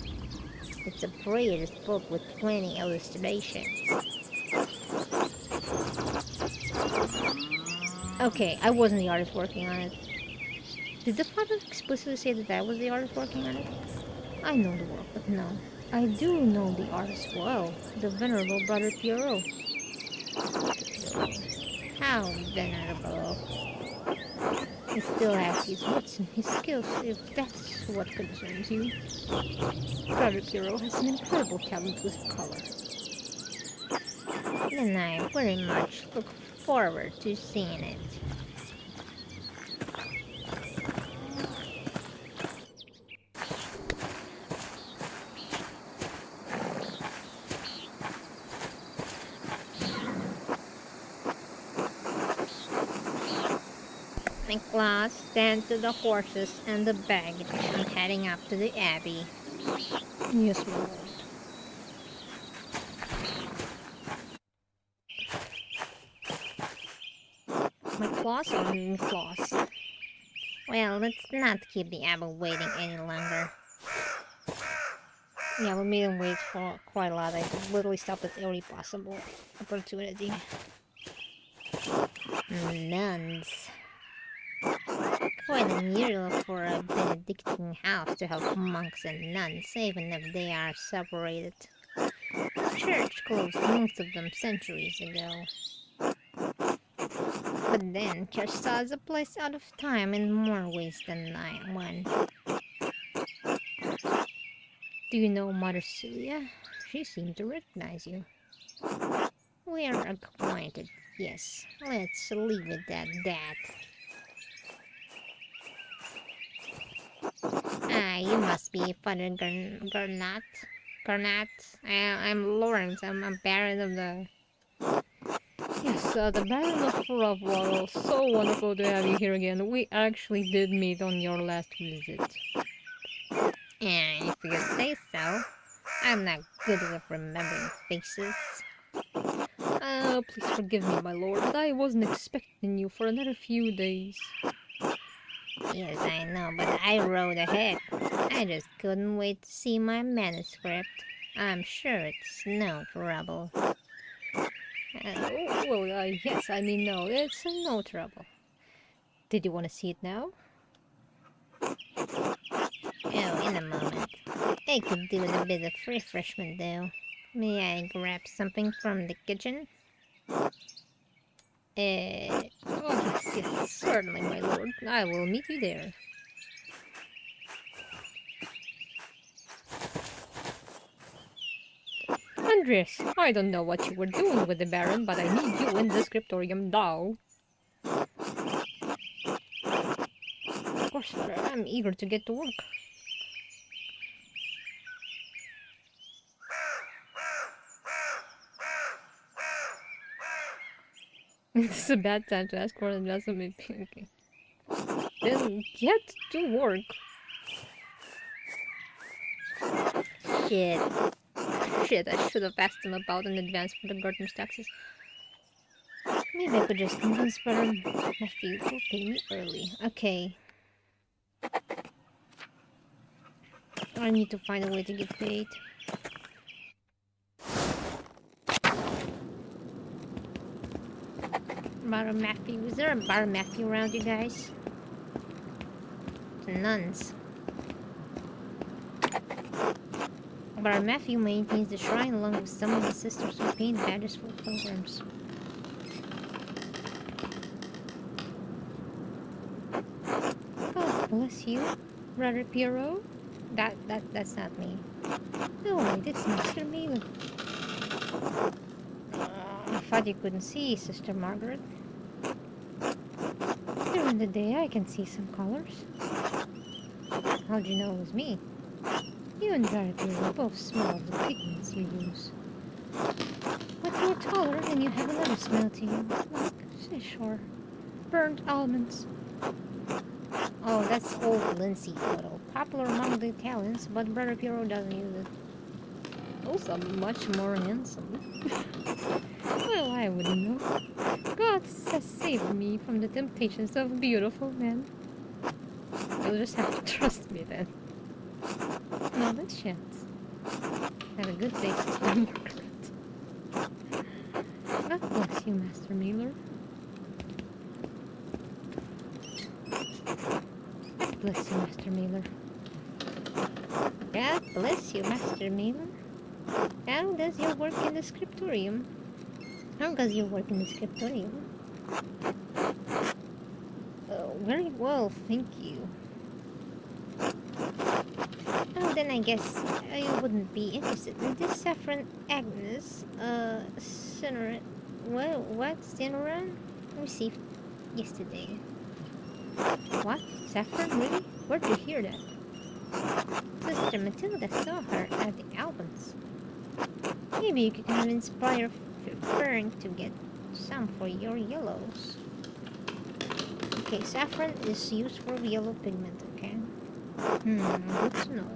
It's a brilliant book with 20 illustrations. Okay, I wasn't the artist working on it. Did the father explicitly say that I was the artist working on it? I know the work, but no. I do know the artist well, the venerable Brother Pierrot. How venerable? He still has his wits and his skills, if that's what concerns you. Brother Pierrot has an incredible talent with color. And I very much look forward to seeing it. Nicholas, stand to the horses and the baggage. I'm heading up to the Abbey. Yes, my lord. My claws or my claws? Well, let's not keep the Abbey waiting any longer. Yeah, we made him wait for quite a lot. I literally stopped at every possible opportunity. Nuns. Quite unusual for a Benedictine house to have monks and nuns, even if they are separated. The church closed most of them centuries ago. But then, Kirsta is a place out of time in more ways than one. Do you know Mother Celia? She seemed to recognize you. We are acquainted, yes. Let's leave it at that. Ah, you must be Father Garnat. Garnat? I'm Lawrence. I'm a Baron of the... Yes, the Baron of Ravwall. So wonderful to have you here again. We actually did meet on your last visit. And if you say so, I'm not good with remembering faces. Please forgive me, my lord, but I wasn't expecting you for another few days. Yes, I know, but I rode ahead. I just couldn't wait to see my manuscript. I'm sure it's no trouble. Yes, I mean, no, it's no trouble. Did you want to see it now? Oh, in a moment. I could do with a bit of refreshment though. May I grab something from the kitchen? Oh yes, certainly, my lord. I will meet you there. Andres, I don't know what you were doing with the Baron, but I need you in the scriptorium now. Of course, father, I'm eager to get to work. This is a bad time to ask for a glass of milk. Okay. Then get to work. Shit. Shit, I should have asked him about in advance for the gardener's taxes. Maybe I could just convince Baron Matthew to pay me early. Okay. I need to find a way to get paid. Baron Matthew. Is there a Baron Matthew around you guys? The nuns. Baron Matthew maintains the shrine along with some of the sisters who paint badges for pilgrims. God bless you, Brother Piero. That's not me. No, wait, it's Mr. Milo. I thought you couldn't see, Sister Margaret. During the day, I can see some colors. How'd you know it was me? You and Brother Piero both smell of the pigments you use. But you're taller and you have another smell to you, like fish or burnt almonds. Oh, that's old linseed oil, popular among the Italians, but Brother Piero doesn't use it. Also, much more handsome. Well, I wouldn't know. God has saved me from the temptations of beautiful men. You'll just have to trust me then. No, that's chance. Have a good day, Sister Margaret. God bless you, Master Miller. God bless you, Master Miller. God bless you, Master Miller. How does your work in the scriptorium? How does your work in the scriptorium? Oh, very well, thank you. Oh, then I guess you wouldn't be interested in this saffron Agnes, Cinnamon. Well, what? Cinnamon? Received yesterday. What? Saffron? Really? Where'd you hear that? Sister Matilda saw her at the albums. Maybe you could convince Prior Fern to get some for your yellows. Okay, saffron is used for yellow pigment, okay? Good to know.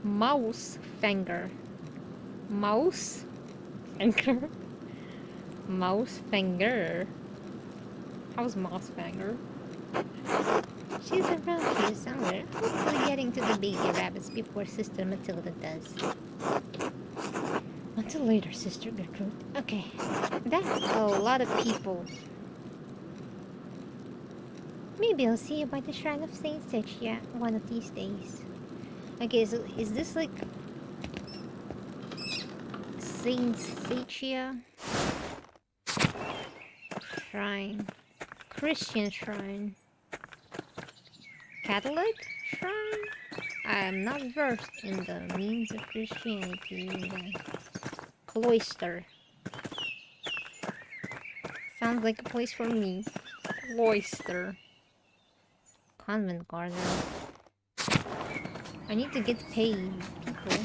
Mouse finger. Mouse finger? Mouse finger. How's mouse finger? She's around here somewhere, hopefully getting to the baby rabbits before Sister Matilda does. Until later, Sister Gertrude. Okay, that's a lot of people. Maybe I'll see you by the Shrine of Saint Sechia one of these days. Okay, so is this like Saint Sechia Shrine? Christian Shrine? Catholic Shrine? I am not versed in the means of Christianity in the cloister. Sounds like a place for me. Cloister. Convent garden. I need to get paid, people.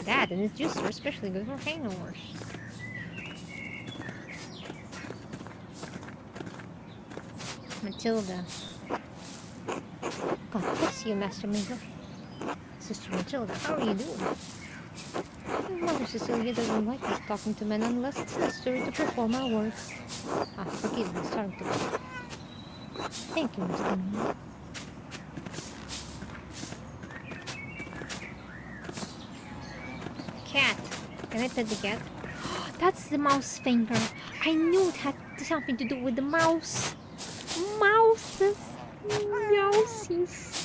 That and its juices are especially good for hangovers. Matilda. God bless you, Master Miller. Sister Matilda, how are you doing? Mother Cecilia doesn't like us talking to men unless it's necessary to perform our work. Ah, forgive me, sorry to go. Thank you, Mr. Miller. Cat. Can I pet the cat? That's the mouse finger. I knew it had something to do with the mouse. Mouses. Meowsies.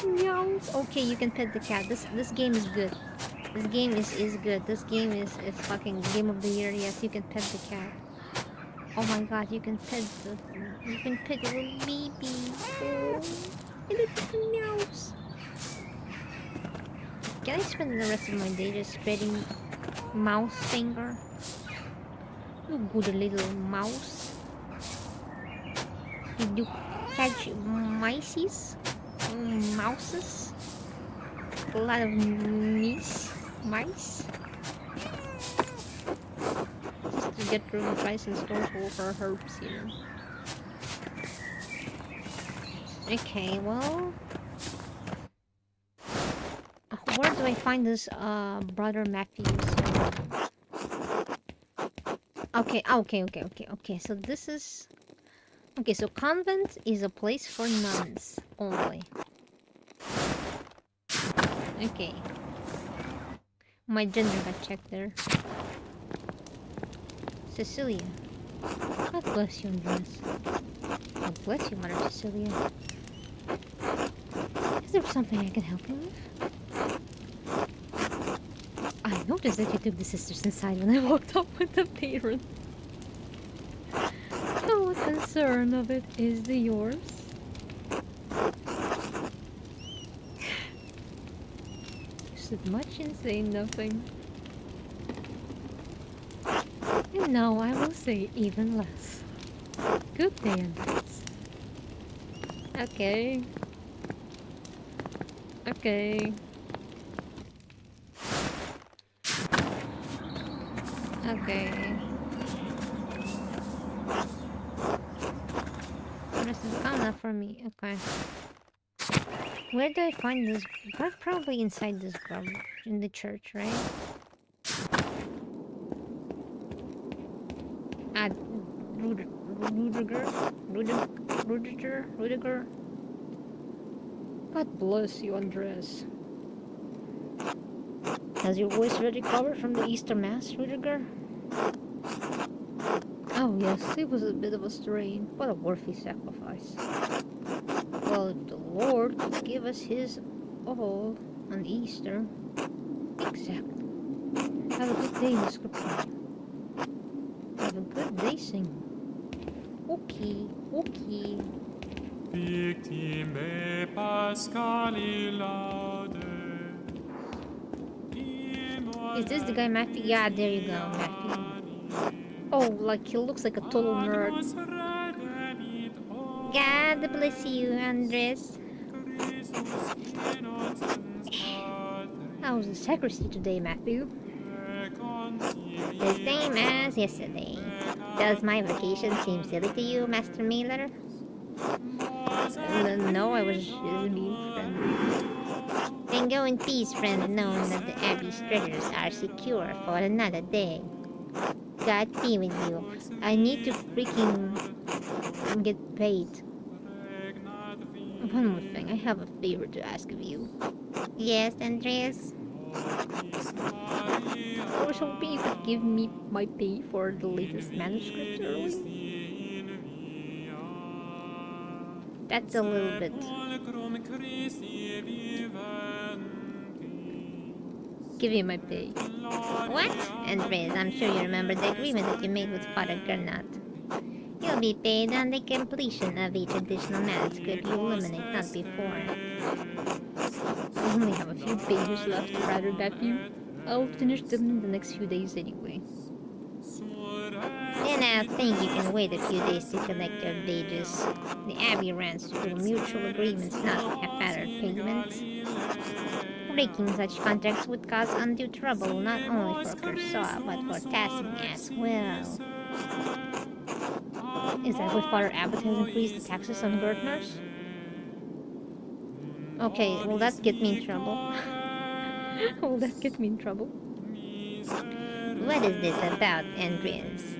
Meows. Okay, you can pet the cat. This game is good. This game is good. This game is fucking game of the year. Yes, you can pet the cat. Oh my god, you can pet your little baby. Oh, and it meows. Can I spend the rest of my day just petting mouse finger? You good little mouse. Did you catch mices? Mouses? A lot of mice? Just to get rid of rice and stores for herbs here. Okay, well... where do I find this, Brother Matthews? Okay, so this is... Okay, so convent is a place for nuns only. Okay. My gender got checked there. Cecilia. God bless you, Andreas. God bless you, Mother Cecilia. Is there something I can help you with? I noticed that you took the sisters inside when I walked up with the parent. So what concern of it is the yours? You said much and say nothing. And now I will say even less. Good day, Andres. Okay. Okay. Okay. This is found that for me. Okay. Where do I find this? Probably inside this grub in the church, right? Ah, Rudiger. God bless you, Andres. Has your voice recovered from the Easter Mass, Rudiger? Oh yes, it was a bit of a strain, but a worthy sacrifice. Well, if the Lord could give us His all on Easter. Exactly. Have a good day, Miss Scripture. Have a good day, singing. Okay. Victime Pascali laude. Is this the guy, Matthew? Yeah, there you go, Matthew. Oh, like he looks like a total nerd. God bless you, Andres. How's the sacristy today, Matthew? The same as yesterday. Does my vacation seem silly to you, Master Miller? No, I was just being friendly. Then go in peace, friend, knowing that the Abbey's treasures are secure for another day. God be with you. I need to freaking get paid. One more thing, I have a favor to ask of you. Yes, Andreas? I was hoping you could give me my pay for the latest manuscript early. That's a little bit. Give me my pay. What? Andres, I'm sure you remember the agreement that you made with Father Gernot. You'll be paid on the completion of each additional manuscript you eliminate, not before. I only have a few pages left, Brother Matthew. I'll finish them in the next few days anyway. Then I think you can wait a few days to collect your pages. The Abbey runs through mutual agreements not to have haphazard payments. Breaking such contracts would cause undue trouble not only for Cursaw, but for Tassin as well. Is that why Father Abbott has increased the taxes on gardeners? Okay, will that get me in trouble? Will that get me in trouble? What is this about, Andreas?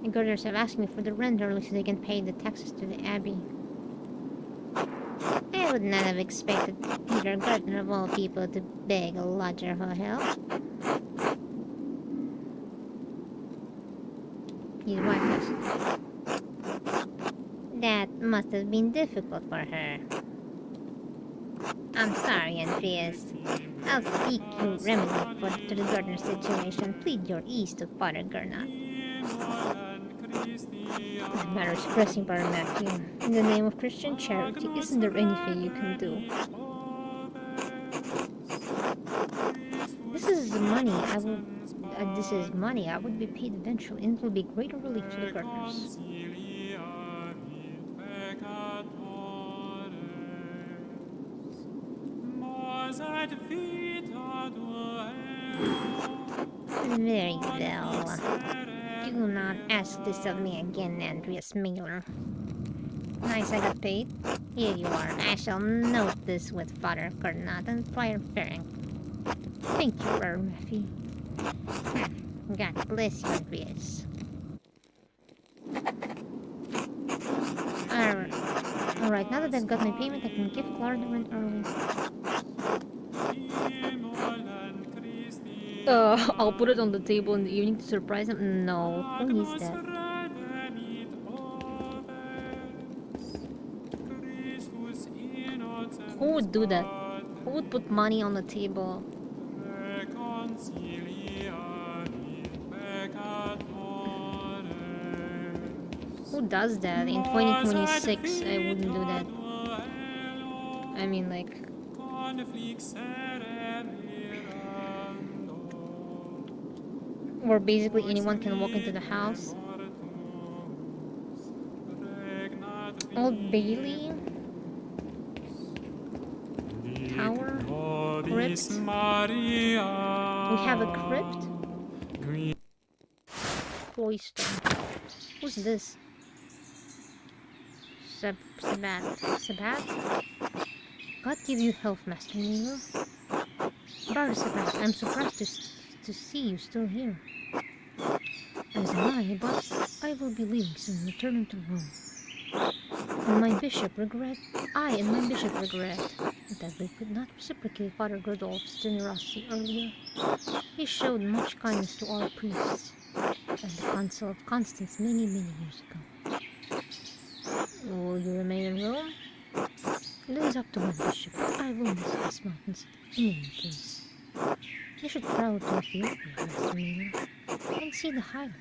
The gardeners have asked me for the rent early so they can pay the taxes to the abbey. I would not have expected Peter Gardener of all people to beg a lodger for help. His wife has... That must have been difficult for her. I'm sorry, Andreas. I'll seek you remedy to the gardener situation. Plead your ease to Father Gernot. The matter's pressing, Brother Matthew. In the name of Christian charity, isn't there anything you can do? This is money I would be paid eventually, and it will be greater relief to the gardeners. Very well. Do not ask this of me again, Andreas Miller. Nice I got paid. Here you are. I shall note this with Father Gernot and Friar Ferenc. Thank you, Brother Matthew. God bless you, Andreas. Alright, now that I've got my payment, I can give Clara the rent early. I'll put it on the table in the evening to surprise him. No, who needs that? Who would do that? Who would put money on the table? Who does that? In 2026, I wouldn't do that. I mean, like... Where basically anyone can walk into the house. Old Bailey? Tower? Crypt? We have a crypt? Cloister. Who's this? Sabat? God give you health, Master Nero. Brother Sabat, I'm surprised to see you still here. As am I, but I will be leaving soon, returning to Rome. I and my bishop regret that we could not reciprocate Father Gerdolf's generosity earlier. He showed much kindness to our priests at the Council of Constance many years ago. Will you remain in Rome? It is up to my bishop, but I will miss these mountains in any case. You should travel to Ethiopia, Master Nero, and see the highlands.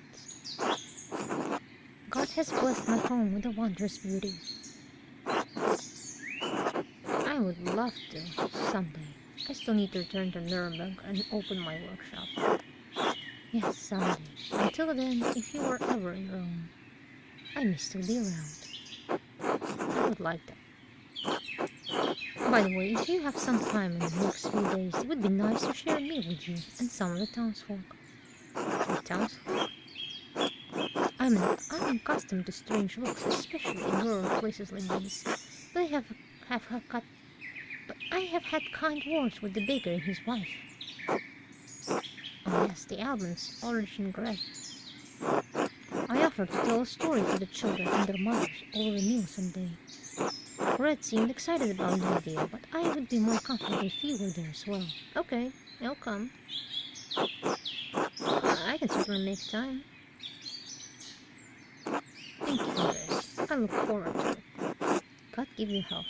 God has blessed my home with a wondrous beauty. I would love to, someday. I still need to return to Nuremberg and open my workshop. Yes, someday. Until then, if you are ever in Rome, I may still be around. I would like that. By the way, if you have some time in the next few days, it would be nice to share a meal with you and some of the townsfolk. The townsfolk? I'm accustomed to strange looks, especially in rural places like these. But I have had kind words with the baker and his wife. Oh yes, the Albans, Ulrich and Gret. I offered to tell a story to the children and their mothers over a meal someday. Red seemed excited about the idea, but I would be more comfortable if you were there as well. Okay, I'll come. I can certainly make time. Thank you, Chris. I look forward to it. God give you health.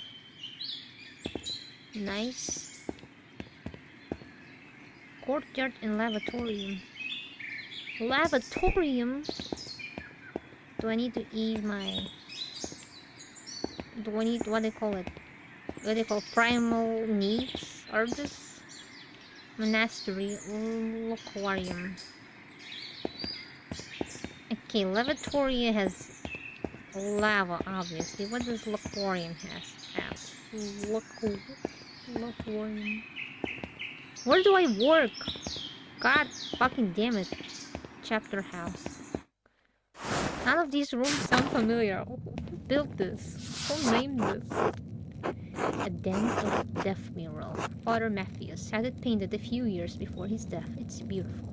Nice. Courtyard and lavatorium. Lavatorium? Do I need to eat my... Do I need... what do they call it? What do they call primal needs? Urges? Monastery. Aquarium. Okay, lavatoria has lava, obviously. What does Laquarium have? Laquarium. Where do I work? God fucking damn it. Chapter house. None of these rooms sound familiar. Who built this? Who named this? A Den of Death mural. Father Matthias had it painted a few years before his death. It's beautiful.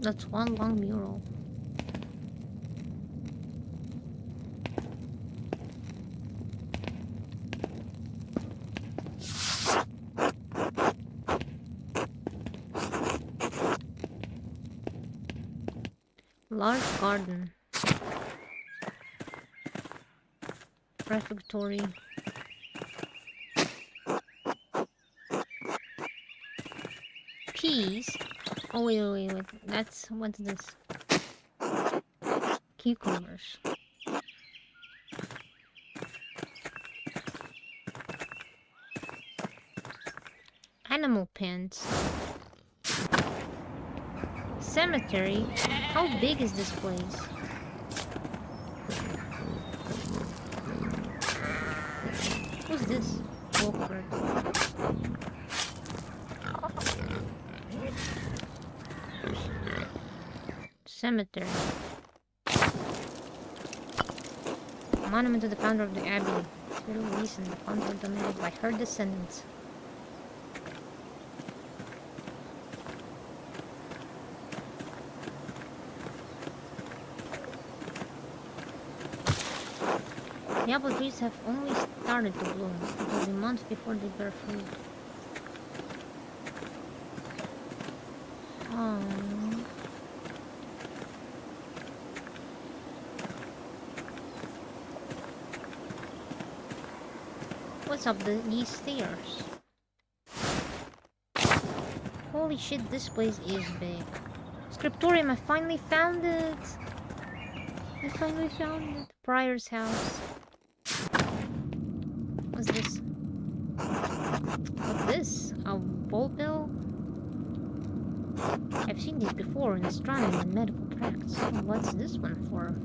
That's one long mural. Large garden. Refectory. Peas? Oh, wait. What's this? Cucumbers. Animal pens. Cemetery? How big is this place? Who's this? Wolfbird. Cemetery. Monument to the founder of the abbey. Little reason the funds were donated by her descendants. The apple trees have only started to bloom. It will be months before they bear fruit. Oh. What's up these stairs? Holy shit, this place is big. Scriptorium, I finally found it! I finally found it. Prior's house. What's this? What's this? A bulbil? I've seen these before in astronomy and medical practice. What's this one for?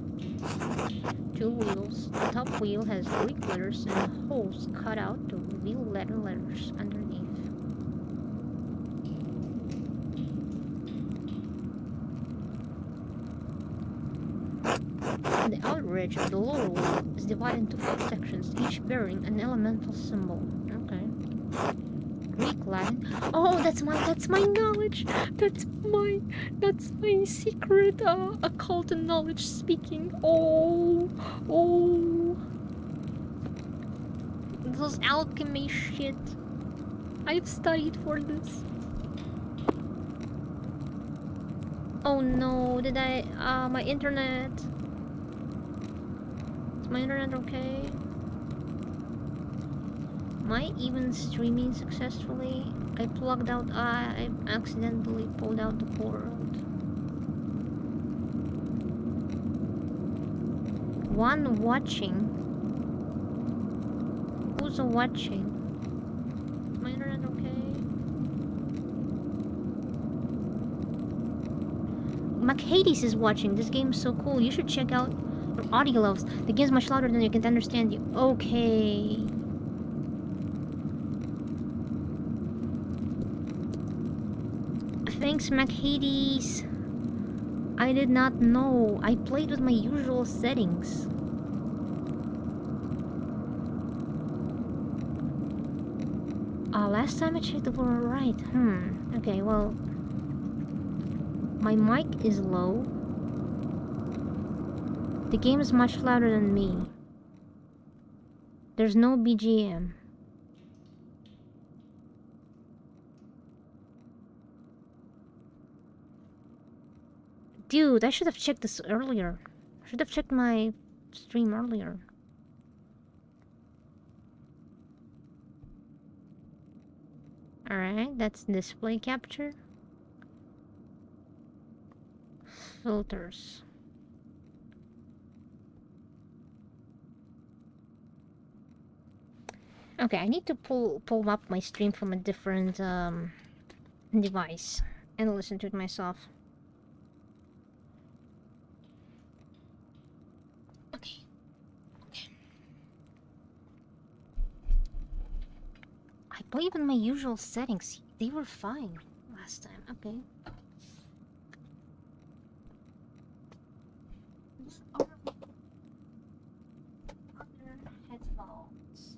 2 wheels. The top wheel has Greek letters and holes cut out to reveal letters underneath. The outer edge of the lower wheel is divided into 4 sections, each bearing an elemental symbol. Okay. Greek, Latin. Oh, that's my knowledge. That's my secret occult knowledge speaking. Oh. Those alchemy shit. I've studied for this. Oh no, did I my internet. Is my internet okay? Am I even streaming successfully? I plugged out, I accidentally pulled out the cord. One watching. Who's watching? Is my internet okay? McHades is watching. This game is so cool. You should check out your audio levels. The game's much louder than you can understand you. Okay. Thanks, McHades. I did not know. I played with my usual settings. Last time I checked, they were alright. Okay, well, my mic is low. The game is much louder than me. There's no BGM. Dude, I should have checked this earlier. I should have checked my stream earlier. Alright, that's display capture. Filters. Okay, I need to pull up my stream from a different device and listen to it myself. Okay. I played with my usual settings. They were fine last time. Okay. Other headphones.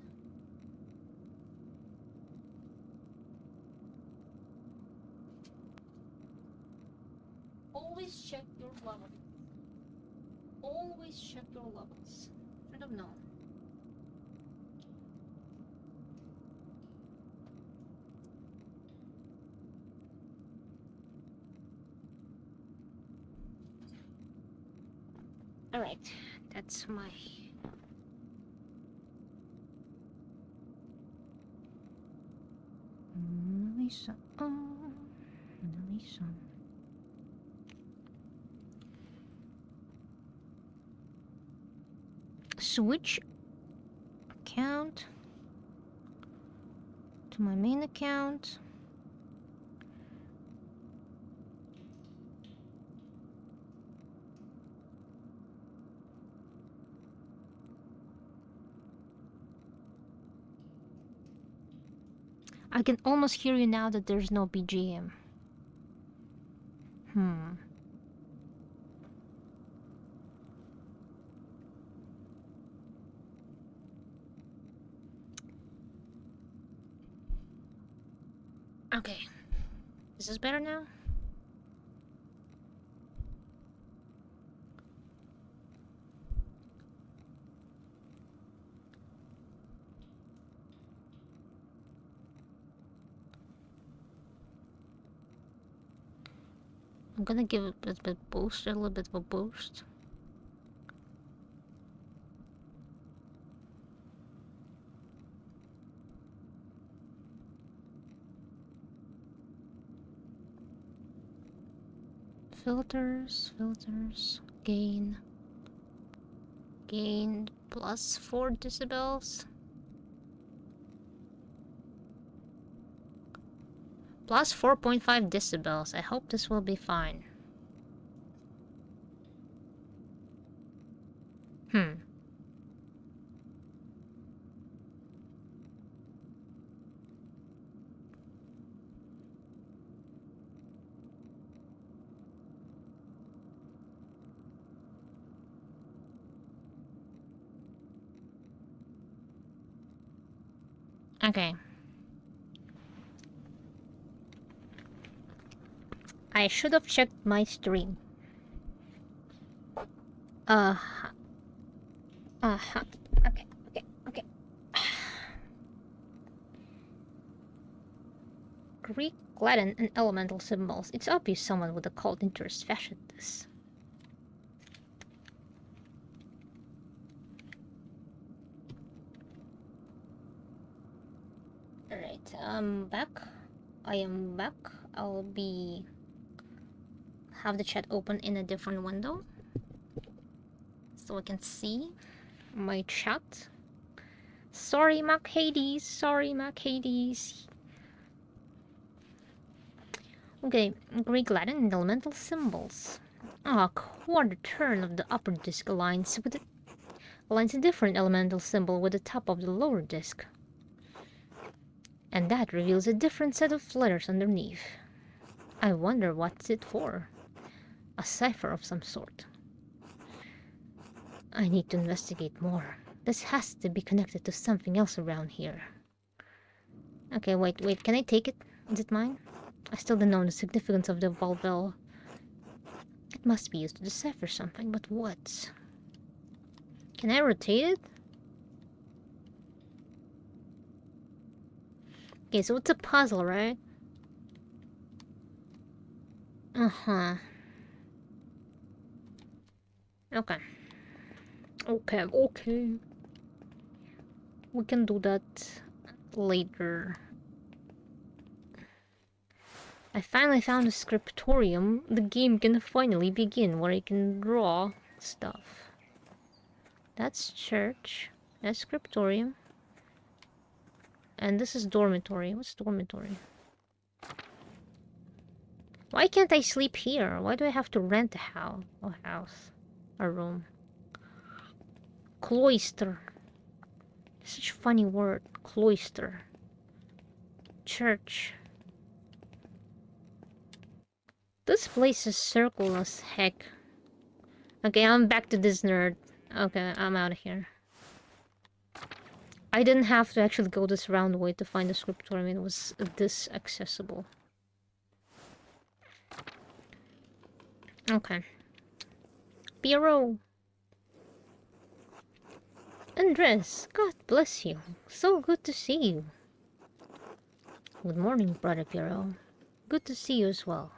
Oh always check your levels. Always check your levels. I don't know. Alright, that's my... Lisa. Oh, Lisa. Switch account to my main account. I can almost hear you now that there's no BGM. Okay. Is this better now? I'm gonna give it a little bit of a boost. Filters, gain plus 4 decibels. Plus 4.5 decibels. I hope this will be fine. Okay. I should have checked my stream. Okay. Greek, Latin, and elemental symbols. It's obvious someone with a cult interest fashioned this. Alright, I'm back. I am back. I'll have the chat open in a different window so I can see my chat. Sorry, Mac Hades. Okay, Greek, Latin, and elemental symbols. A quarter turn of the upper disc aligns a different elemental symbol with the top of the lower disc. And that reveals a different set of letters underneath. I wonder what's it for. A cipher of some sort. I need to investigate more. This has to be connected to something else around here. Okay, wait, can I take it? Is it mine? I still don't know the significance of the Volvel. It must be used to decipher something, but what? Can I rotate it? Okay, so it's a puzzle, right? Uh-huh. Okay. We can do that later. I finally found a scriptorium. The game can finally begin, where I can draw stuff. That's church. That's scriptorium. And this is dormitory. What's dormitory? Why can't I sleep here? Why do I have to rent a house? A room. Cloister. Such a funny word. Cloister. Church. This place is circle as heck. Okay, I'm back to this nerd. Okay, I'm out of here. I didn't have to actually go this round way to find the scriptorium. It was this accessible. Okay. Piero. Andres, God bless you. So good to see you. Good morning, Brother Piero. Good to see you as well.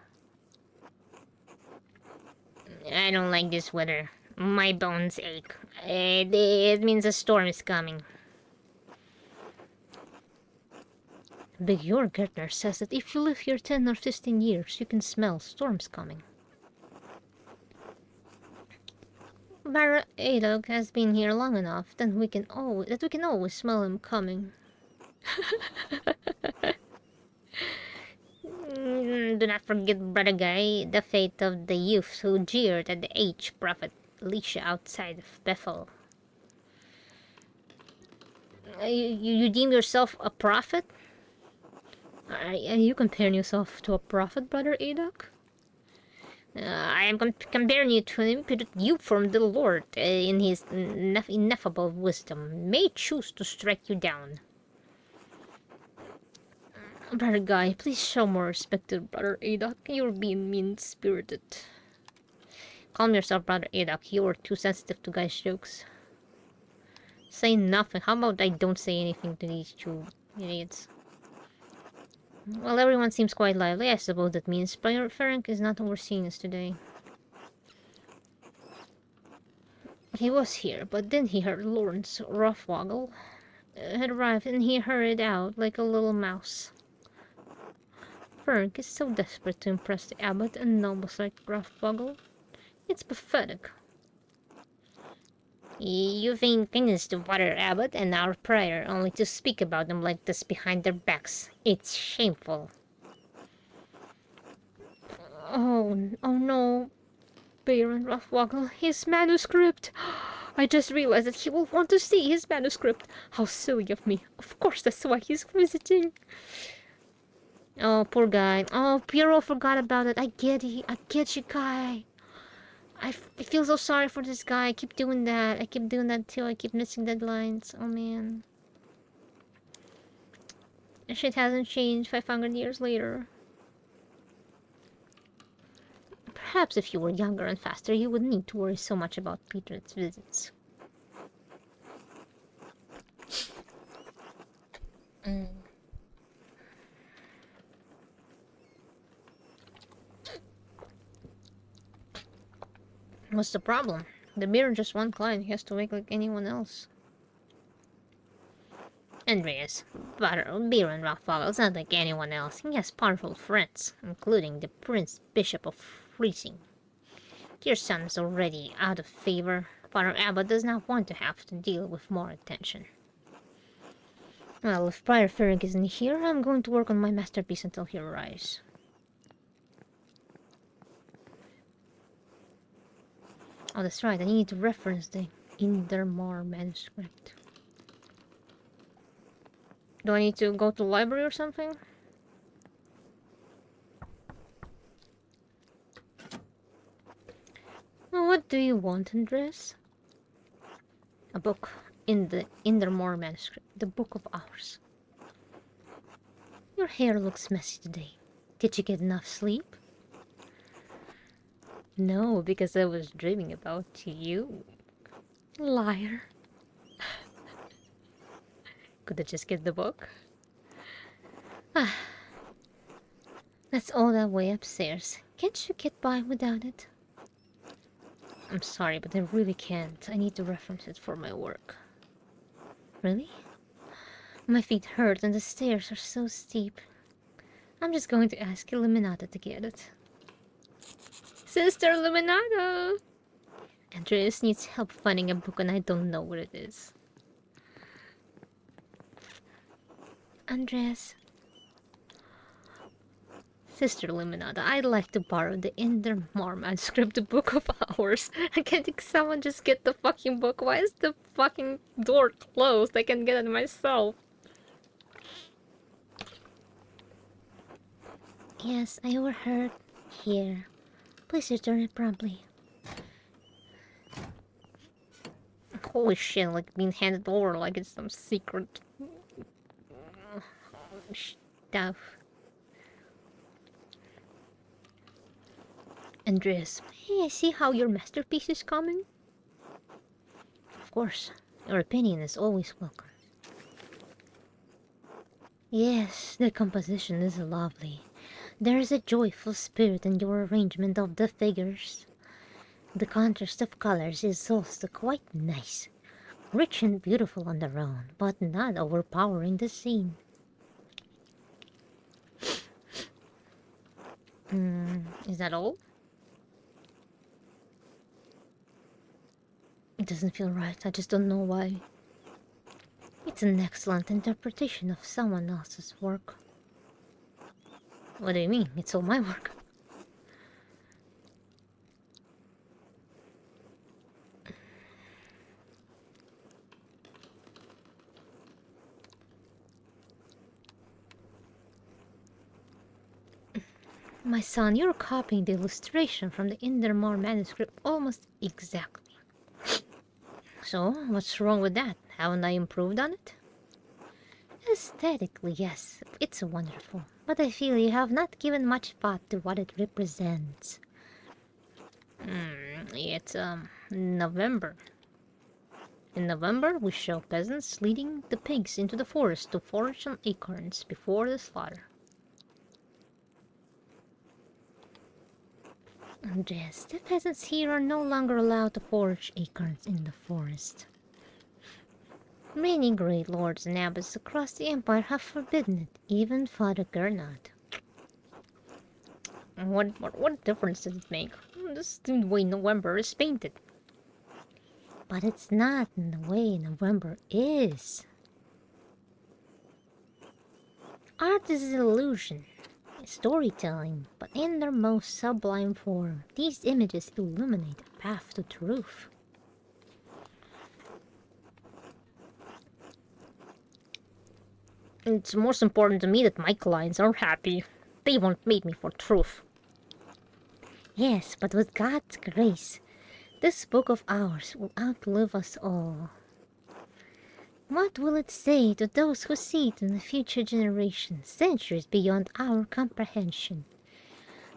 I don't like this weather. My bones ache. It means a storm is coming. Big Jorgardner says that if you live here 10 or 15 years, you can smell storms coming. Barra Adog has been here long enough that we can always smell him coming. Do not forget, brother Guy, the fate of the youth who jeered at the H-Prophet Elisha outside of Bethel. You deem yourself a prophet? Are you comparing yourself to a prophet, brother Adok? I am comparing you to an imputed youth from the Lord in his ineffable wisdom. May choose to strike you down. Brother Guy, please show more respect to Brother Adok. You're being mean-spirited. Calm yourself, Brother Adok. You're too sensitive to Guy's jokes. Say nothing. How about I don't say anything to these two idiots? Well, everyone seems quite lively. I suppose that means Ferenc is not overseeing us today. He was here, but then he heard Lawrence Roughwoggle had arrived and he hurried out like a little mouse. Ferenc is so desperate to impress the abbot and nobles like Roughwoggle. It's pathetic. You vain things to bother Abbot and our prior, only to speak about them like this behind their backs. It's shameful. Oh no, Baron Roughwoggle, his manuscript! I just realized that he will want to see his manuscript. How silly of me. Of course, that's why he's visiting. Oh, poor guy. Oh, Piero forgot about it. I get you, guy. I feel so sorry for this guy. I keep doing that. I keep doing that too. I keep missing deadlines. Oh man. And shit hasn't changed 500 years later. Perhaps if you were younger and faster, you wouldn't need to worry so much about Peter's visits. What's the problem? The beer just one client. He has to wake like anyone else. Andreas, Baron Roughfogle's not like anyone else. He has powerful friends, including the Prince Bishop of Freezing. Your son is already out of favor. Father Abbot does not want to have to deal with more attention. Well, if Prior Ferenc isn't here, I'm going to work on my masterpiece until he arrives. Oh, that's right, I need to reference the Indermar manuscript. Do I need to go to the library or something? Well, what do you want, Andres? A book in the Indermore manuscript, the Book of Hours. Your hair looks messy today. Did you get enough sleep? No, because I was dreaming about you. Liar. Could I just get the book? Ah. That's all that way upstairs. Can't you get by without it? I'm sorry, but I really can't. I need to reference it for my work. Really? My feet hurt and the stairs are so steep. I'm just going to ask Illuminata to get it. Sister Illuminata! Andreas needs help finding a book and I don't know what it is. Andreas. Sister Illuminata, I'd like to borrow the Indermar manuscript, the Book of Hours. Can't someone just get the fucking book? Why is the fucking door closed? I can get it myself. Yes, I overheard. Here. Please return it promptly. Holy shit, like being handed over like it's some secret stuff. Andreas, may I see how your masterpiece is coming? Of course, your opinion is always welcome. Yes, the composition is lovely. There is a joyful spirit in your arrangement of the figures. The contrast of colors is also quite nice. Rich and beautiful on their own, but not overpowering the scene. Is that all? It doesn't feel right, I just don't know why. It's an excellent interpretation of someone else's work. What do you mean? It's all my work. My son, you're copying the illustration from the Indermore manuscript almost exactly. So, what's wrong with that? Haven't I improved on it? Aesthetically, yes, it's wonderful, but I feel you have not given much thought to what it represents. It's, November. In November, we show peasants leading the pigs into the forest to forage on acorns before the slaughter. And yes, the peasants here are no longer allowed to forage acorns in the forest. Many great lords and abbots across the empire have forbidden it, even Father Gernot. What difference does it make? This is the way November is painted. But it's not in the way November is. Art is an illusion, storytelling, but in their most sublime form, these images illuminate a path to truth. It's most important to me that my clients are happy. They won't meet me for truth. Yes, but with God's grace, this book of ours will outlive us all. What will it say to those who see it in the future generations, centuries beyond our comprehension?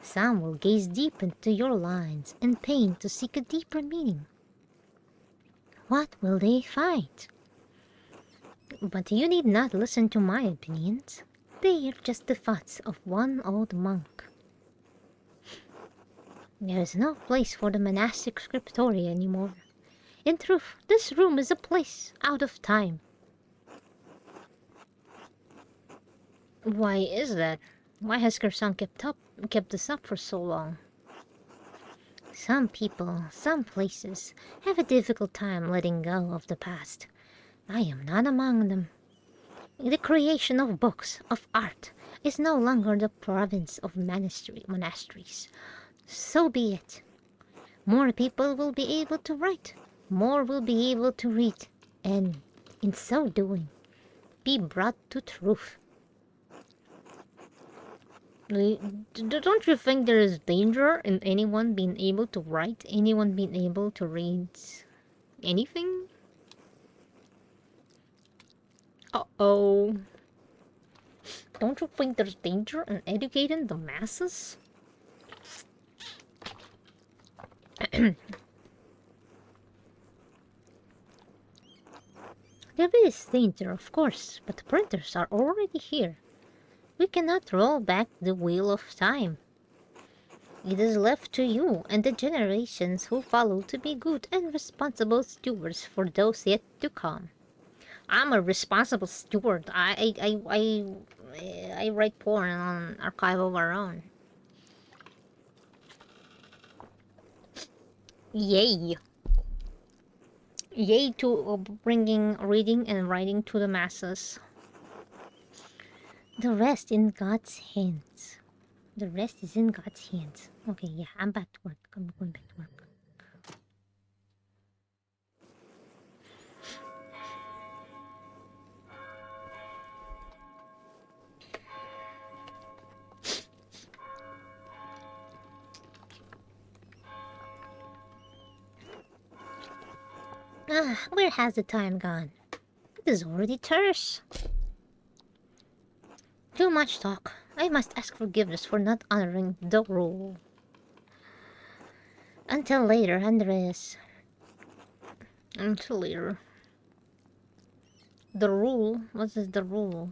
Some will gaze deep into your lines and paint to seek a deeper meaning. What will they find? But you need not listen to my opinions. They are just the thoughts of one old monk. There is no place for the monastic scriptoria anymore. In truth, this room is a place out of time. Why is that? Why has Kersan kept this up for so long? Some people, some places, have a difficult time letting go of the past. I am not among them. The creation of books, of art, is no longer the province of monasteries. So be it. More people will be able to write, more will be able to read, and in so doing, be brought to truth. Don't you think there is danger in anyone being able to write, anyone being able to read anything? Uh-oh. Don't you think there's danger in educating the masses? There is danger, of course, but printers are already here. We cannot roll back the wheel of time. It is left to you and the generations who follow to be good and responsible stewards for those yet to come. I'm a responsible steward. I write porn on Archive of Our Own. Yay! Yay to bringing reading and writing to the masses. The rest in God's hands. The rest is in God's hands. Okay, yeah, I'm back to work. I'm going back to work. Where has the time gone? It is already terse. Too much talk. I must ask forgiveness for not honoring the rule. Until later, Andres. Until later. The rule? What is the rule?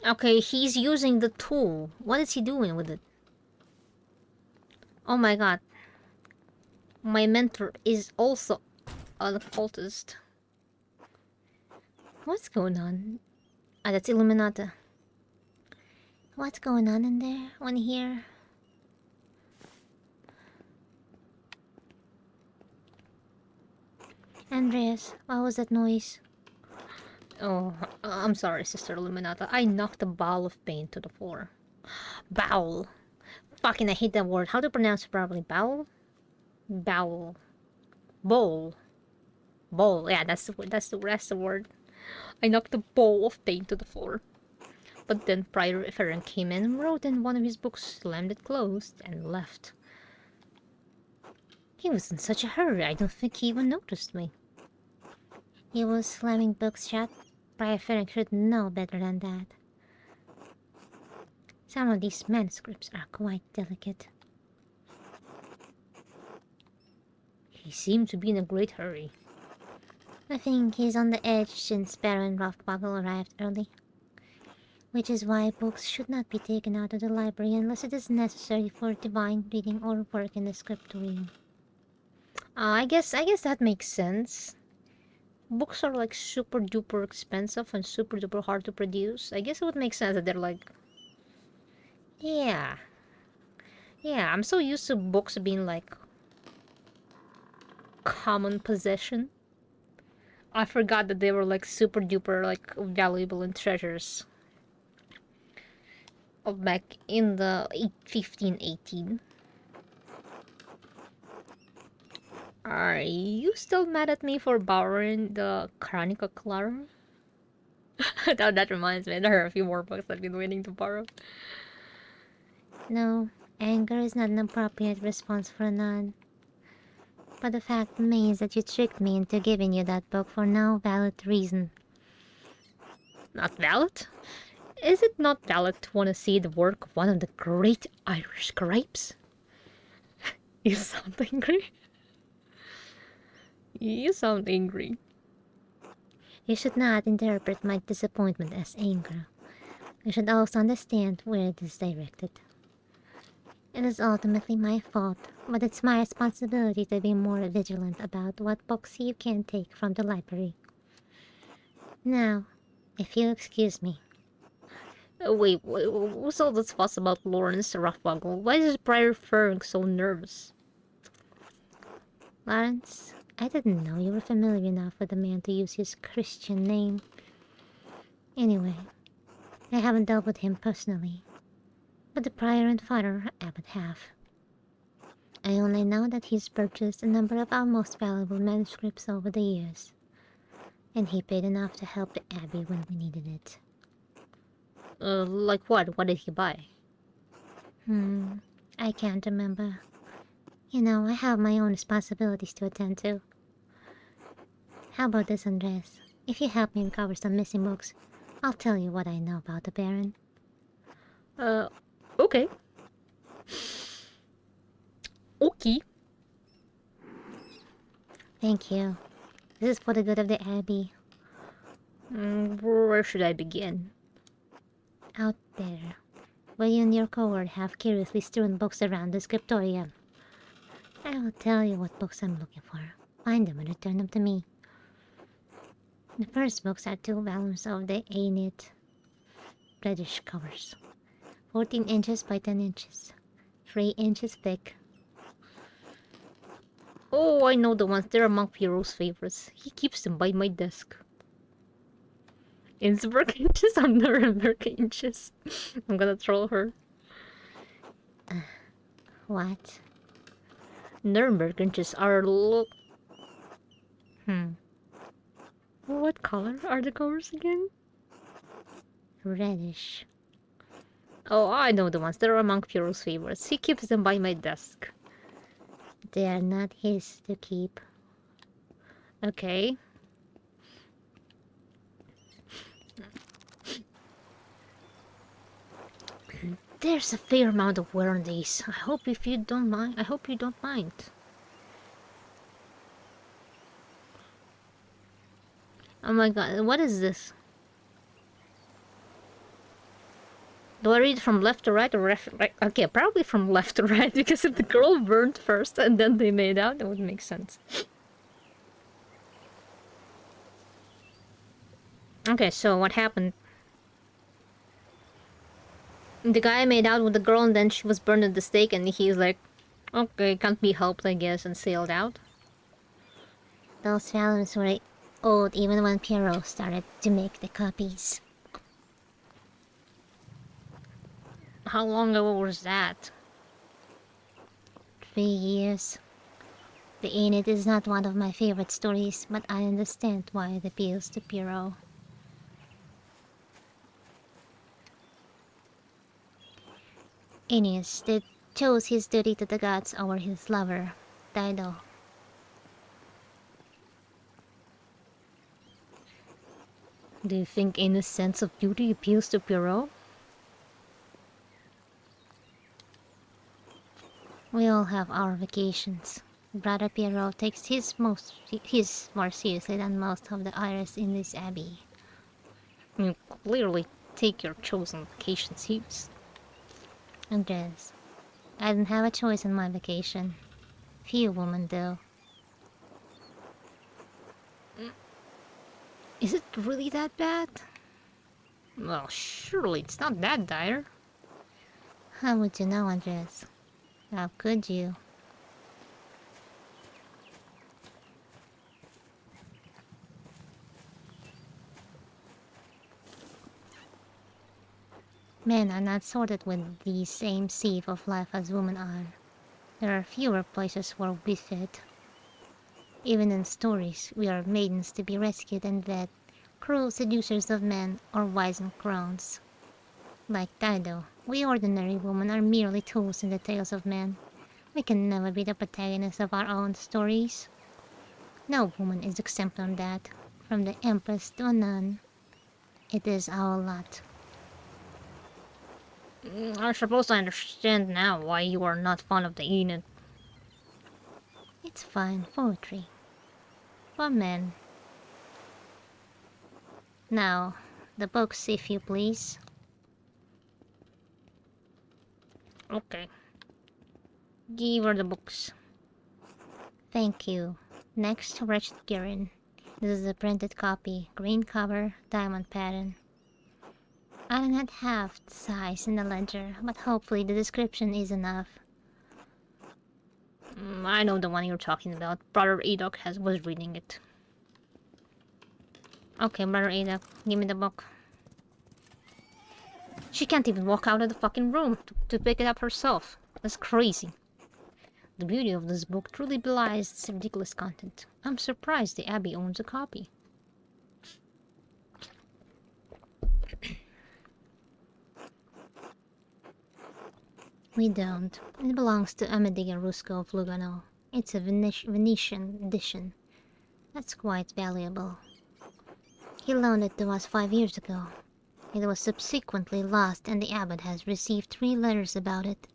Okay, he's using the tool. What is he doing with it? Oh my god. My mentor is also an occultist. What's going on? Ah, that's Illuminata. What's going on in there? When here? Andreas, what was that noise? Oh, I'm sorry, Sister Illuminata. I knocked a ball of paint to the floor. Bowel. Fucking, I hate that word. How to pronounce it properly? Bowel? Bowel. Bowl. Bowl. Yeah, that's the word. That's the word. I knocked a bowl of paint to the floor. But then Prior Efferent came in and wrote in one of his books, slammed it closed, and left. He was in such a hurry, I don't think he even noticed me. He was slamming books shut. Prior Efferent should know better than that. Some of these manuscripts are quite delicate. He seemed to be in a great hurry. I think he's on the edge since Baron Rothbuckle arrived early. Which is why books should not be taken out of the library unless it is necessary for divine reading or work in the scriptorium. I guess that makes sense. Books are like super duper expensive and super duper hard to produce. I guess it would make sense that they're like... Yeah. Yeah, I'm so used to books being like... common possession. I forgot that they were like super duper like valuable and treasures. Of back in the 1518. Are you still mad at me for borrowing the Chronica Clara? That reminds me, there are a few more books I've been waiting to borrow. No, anger is not an appropriate response for a nun. But the fact remains that you tricked me into giving you that book for no valid reason. Not valid? Is it not valid to want to see the work of one of the great Irish scribes? You sound angry. You sound angry. You should not interpret my disappointment as anger. You should also understand where it is directed. It is ultimately my fault, but it's my responsibility to be more vigilant about what books you can take from the library. Now, if you'll excuse me. Wait, what's all this fuss about Lawrence Rothbuckle? Why is Prior Ferg so nervous? Lawrence, I didn't know you were familiar enough with the man to use his Christian name. Anyway, I haven't dealt with him personally, but the prior and father Abbot have. I only know that he's purchased a number of our most valuable manuscripts over the years, and he paid enough to help the Abbey when we needed it. Like what? What did he buy? I can't remember. You know, I have my own responsibilities to attend to. How about this, Andres? If you help me uncover some missing books, I'll tell you what I know about the Baron. Okay. Okay. Thank you. This is for the good of the Abbey. Where should I begin? Out there, where you and your cohort have curiously strewn books around the scriptorium. I will tell you what books I'm looking for. Find them and return them to me. The first books are 2 volumes of the Aenid reddish covers. 14 inches by 10 inches. 3 inches thick. Oh, I know the ones. They're among Pierrot's favorites. He keeps them by my desk. Innsbruck inches or Nuremberg inches? I'm gonna troll her. What? Nuremberg inches are What color are the covers again? Reddish. Oh, I know the ones. They're among Pierrot's favorites. He keeps them by my desk. They are not his to keep. Okay. There's a fair amount of wear on these. I hope you don't mind. Oh my god, what is this? Do I read from left to right or right? Okay, probably from left to right, because if the girl burned first and then they made out, that would make sense. Okay, so what happened? The guy made out with the girl and then she was burned at the stake and he's like, okay, can't be helped, I guess, and sailed out. Those films were old even when Pierrot started to make the copies. How long ago was that? 3 years. The Aeneid is not one of my favorite stories, but I understand why it appeals to Pierrot. Aeneas did chose his duty to the gods over his lover, Dido. Do you think Aeneas' sense of beauty appeals to Pierrot? We all have our vacations. Brother Pierrot takes his more seriously than most of the iris in this abbey. You clearly take your chosen vacation serious. Andres, I didn't have a choice in my vacation. Few women do. Is it really that bad? Well, surely it's not that dire. How would you know, Andres? How could you? Men are not sorted with the same sieve of life as women are. There are fewer places where we fit. Even in stories, we are maidens to be rescued and led, cruel seducers of men, or wizened crones. Like Dido, we ordinary women are merely tools in the tales of men. We can never be the protagonists of our own stories. No woman is exempt from that, from the empress to a nun. It is our lot. I suppose I understand now why you are not fond of the Aeneid. It's fine poetry. For men. Now, the books, if you please. Okay. Give her the books. Thank you. Next, Wretched Kirin. This is a printed copy, green cover, diamond pattern. I do not have the size in the ledger, but hopefully the description is enough. I know the one you're talking about. Brother Edok was reading it. Okay, Brother Edok, give me the book. She can't even walk out of the fucking room to pick it up herself. That's crazy. The beauty of this book truly belies its ridiculous content. I'm surprised the Abbey owns a copy. We don't. It belongs to Amedeo Rusco of Lugano. It's a Venetian edition. That's quite valuable. He loaned it to us 5 years ago. It was subsequently lost and the abbot has received 3 letters about it.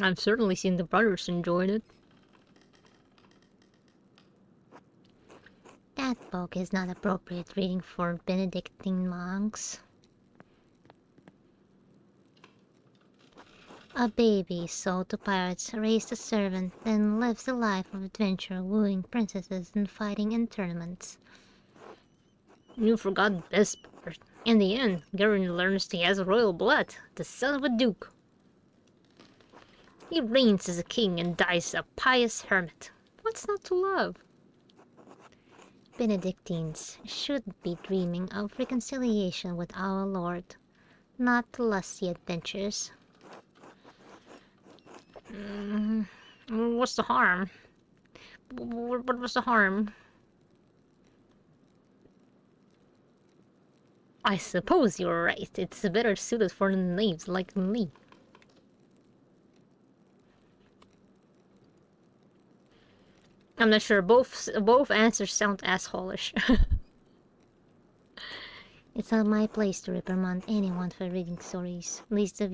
I've certainly seen the brothers enjoying it. That book is not appropriate reading for Benedictine monks. A baby sold to pirates, raised a servant, then lives a life of adventure, wooing princesses and fighting in tournaments. You forgot the best part. In the end, Garin learns he has royal blood, the son of a duke. He reigns as a king and dies a pious hermit. What's not to love? Benedictines should be dreaming of reconciliation with our Lord, not lusty adventures. What's the harm? What was the harm? I suppose you're right. It's better suited for knaves like me. I'm not sure. Both answers sound assholish. It's not my place to reprimand anyone for reading stories. Least of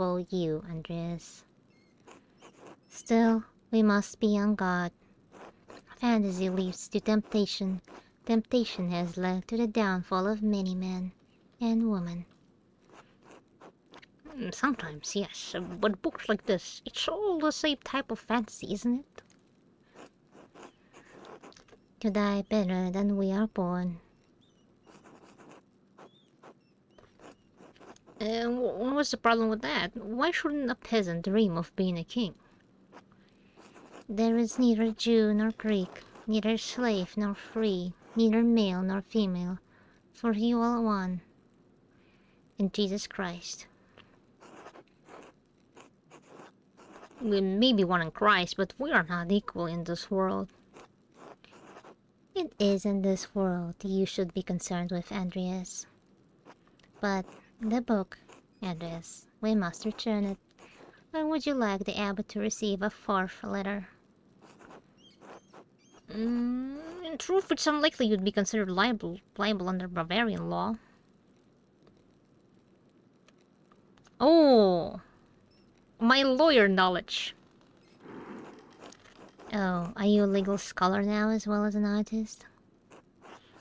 all you, Andreas. Still, we must be on guard. Fantasy leads to temptation. Temptation has led to the downfall of many men and women. Sometimes, yes, but books like this, it's all the same type of fantasy, isn't it? To die better than we are born. What's the problem with that? Why shouldn't a peasant dream of being a king? There is neither Jew nor Greek, neither slave nor free, neither male nor female, for you are one, in Jesus Christ. We may be one in Christ, but we are not equal in this world. It is in this world you should be concerned with, Andreas. But the book, Andreas, we must return it. Or would you like the abbot to receive a fourth letter? In truth, it's unlikely you'd be considered liable under Bavarian law. Oh, my lawyer knowledge. Oh, are you a legal scholar now as well as an artist?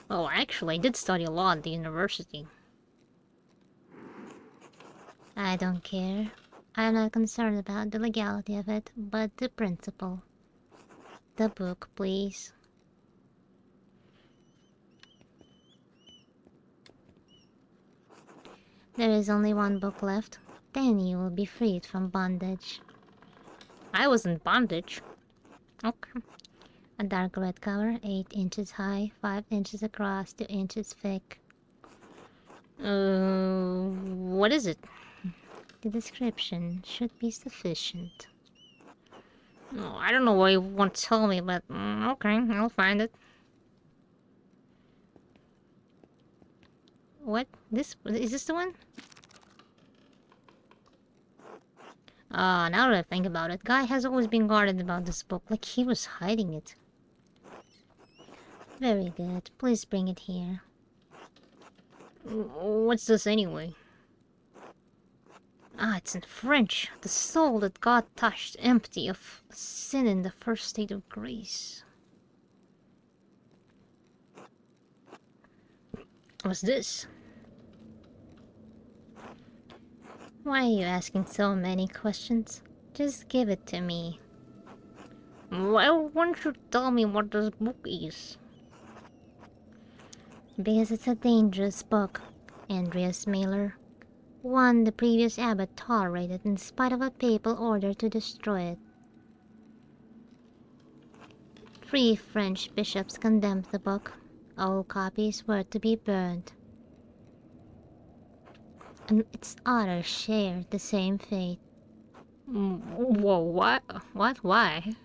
Oh, actually, I did study law at the university. I don't care. I'm not concerned about the legality of it, but the principle. The book, please. There is only one book left. Then you will be freed from bondage. I was in bondage. Okay. A dark red cover, 8 inches high, 5 inches across, 2 inches thick. What is it? The description should be sufficient. Oh, I don't know why you won't tell me, but okay, I'll find it. What? Is this the one? Now that I think about it, Guy has always been guarded about this book, like he was hiding it. Very good. Please bring it here. What's this anyway? Ah, it's in French. The soul that God touched empty of sin in the first state of grace. What's this? Why are you asking so many questions? Just give it to me. Why won't you tell me what this book is? Because it's a dangerous book, Andreas Mailer. One the previous abbot tolerated in spite of a papal order to destroy it. 3 French bishops condemned the book. All copies were to be burned. And its author shared the same fate. Whoa, what? What? Why?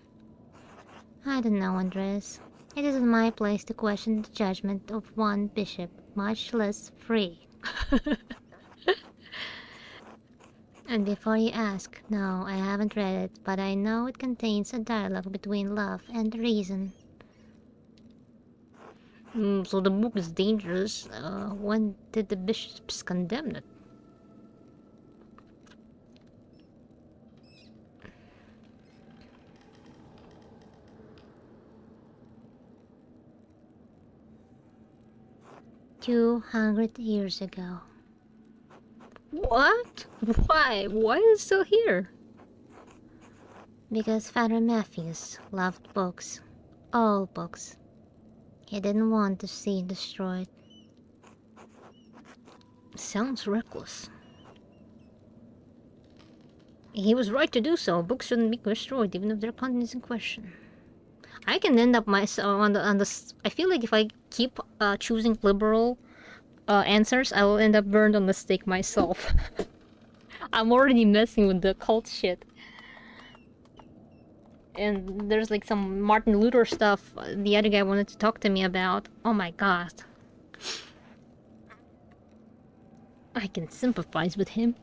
I don't know, Andres. It isn't my place to question the judgment of one bishop, much less 3. And before you ask, no, I haven't read it, but I know it contains a dialogue between love and reason. So the book is dangerous. When did the bishops condemn it? "200 years ago." What? Why? Why is it still here? Because Father Matthews loved books. All books. He didn't want to see it destroyed. Sounds reckless. He was right to do so. Books shouldn't be destroyed, even if their content is in question. I can end up myself on the. I feel like if I keep choosing liberal answers, I will end up burned on the stake myself. I'm already messing with the cult shit. And there's like some Martin Luther stuff the other guy wanted to talk to me about. Oh my god. I can sympathize with him.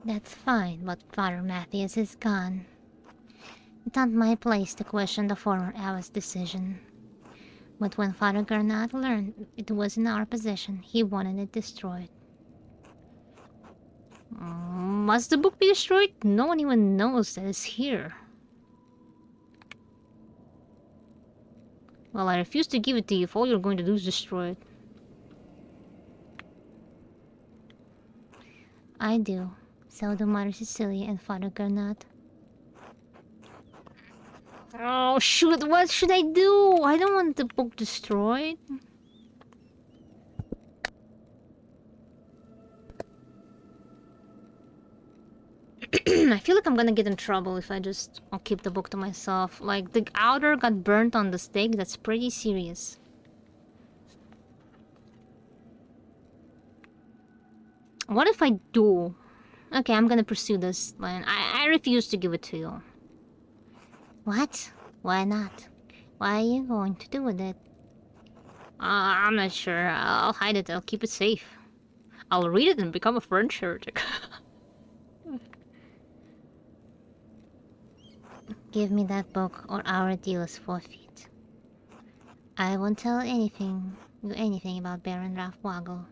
That's fine, but Father Matthews is gone. Not my place to question the former abbot's decision. But when Father Garnat learned it was in our possession, he wanted it destroyed. Must the book be destroyed? No one even knows that it's here. Well, I refuse to give it to you if all you're going to do is destroy it. I do. So do Mother Cecilia and Father Garnat. Oh shoot, what should I do? I don't want the book destroyed. I feel like I'm gonna get in trouble if I'll keep the book to myself. Like, the outer got burnt on the stake, that's pretty serious. What if I do? Okay, I'm gonna pursue this plan. I refuse to give it to you. What? Why not? What are you going to do with it? I'm not sure. I'll hide it. I'll keep it safe. I'll read it and become a French heretic. Give me that book or our deal is forfeit. I won't tell you anything about Baron Rathwagel.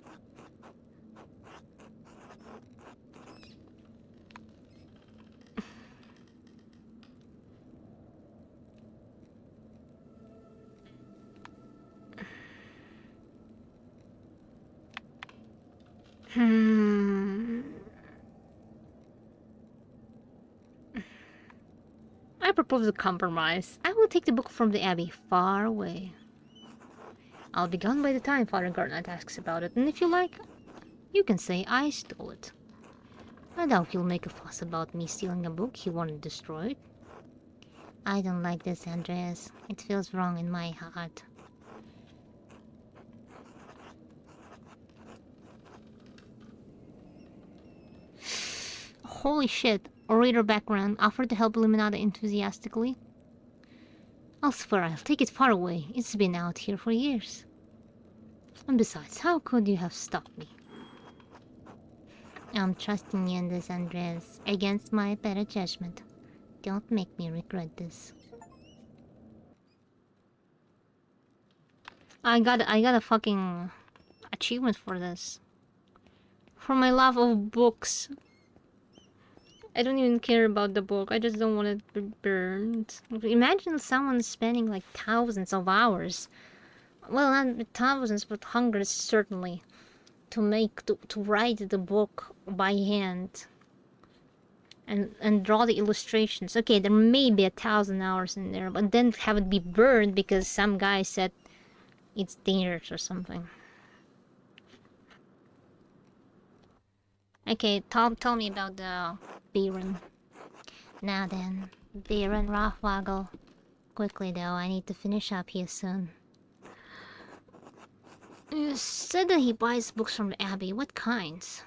I propose a compromise. I will take the book from the Abbey far away. I'll be gone by the time Father Garnett asks about it, and if you like, you can say I stole it. I doubt he'll make a fuss about me stealing a book he wanted destroyed. I don't like this, Andreas. It feels wrong in my heart. Holy shit. Orator background. Offered to help Illuminati enthusiastically. I'll swear I'll take it far away. It's been out here for years. And besides, how could you have stopped me? I'm trusting you in this, Andres. Against my better judgment. Don't make me regret this. I got a fucking achievement for this. For my love of books. I don't even care about the book. I just don't want it to be burned. Imagine someone spending like thousands of hours. Well, not thousands, but hundreds certainly. To write the book by hand. And draw the illustrations. Okay, there may be 1,000 hours in there, but then have it be burned because some guy said it's dangerous or something. Okay, tell me about the Baron. Now then, Baron Rothwagel. Quickly though, I need to finish up here soon. You said that he buys books from the Abbey. What kinds?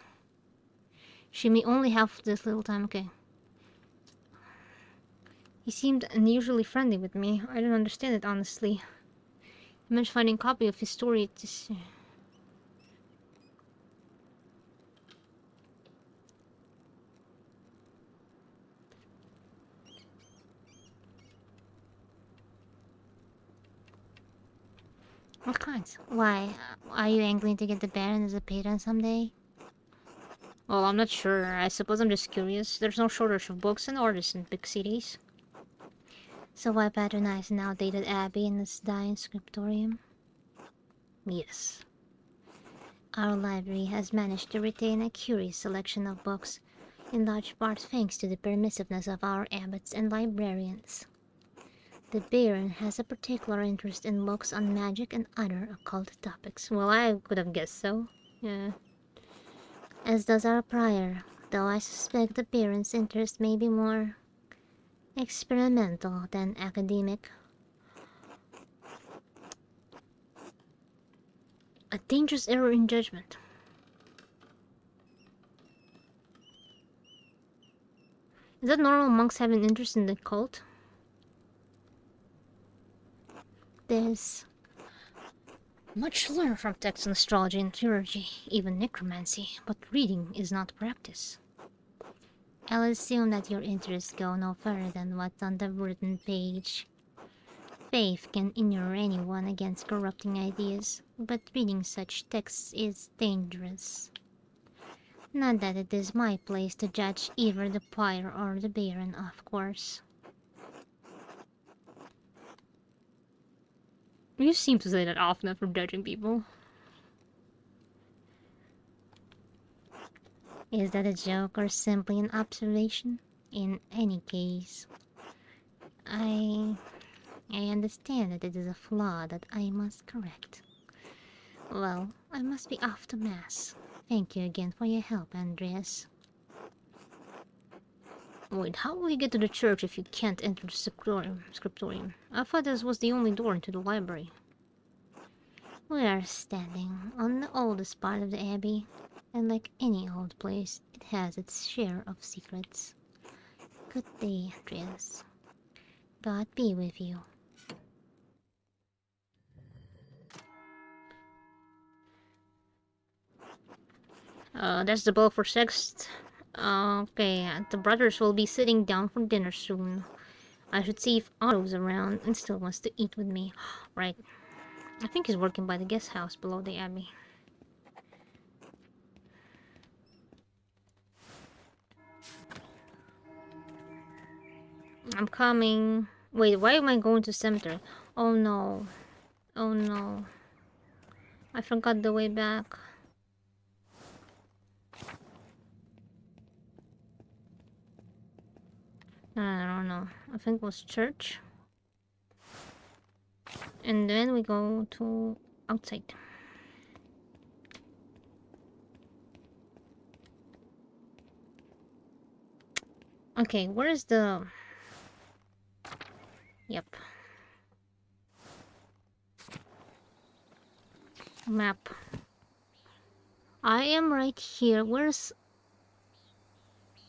She may only have this little time, okay. He seemed unusually friendly with me. I don't understand it, honestly. He mentioned finding a copy of his story to see. What kinds? Why? Are you angling to get the Baron as a patron someday? Well, I'm not sure. I suppose I'm just curious. There's no shortage of books and artists in big cities. So why patronize an outdated abbey in this dying scriptorium? Yes. Our library has managed to retain a curious selection of books, in large part thanks to the permissiveness of our abbots and librarians. The Baron has a particular interest in books on magic and other occult topics. Well, I could have guessed so. Yeah. As does our prior, though I suspect the Baron's interest may be more experimental than academic. A dangerous error in judgment. Is that normal monks have an interest in the cult? There's much to learn from texts on astrology and theurgy, even necromancy, but reading is not practice. I'll assume that your interests go no further than what's on the written page. Faith can inure anyone against corrupting ideas, but reading such texts is dangerous. Not that it is my place to judge either the Pyre or the Baron, of course. You seem to say that often after judging people. Is that a joke or simply an observation? In any case, I understand that it is a flaw that I must correct. Well, I must be off to Mass. Thank you again for your help, Andreas. Wait, how will you get to the church if you can't enter the scriptorium? I thought this was the only door into the library. We are standing on the oldest part of the abbey, and like any old place, it has its share of secrets. Good day, Andreas. God be with you. That's the bell for Sext. Okay, the brothers will be sitting down for dinner soon. I should see if Otto's around and still wants to eat with me. Right. I think he's working by the guest house below the abbey. I'm coming. Wait, why am I going to cemetery? Oh no. Oh no. I forgot the way back. No. I think it was church. And then we go to outside. Okay, where is the... Yep. Map. I am right here. Where's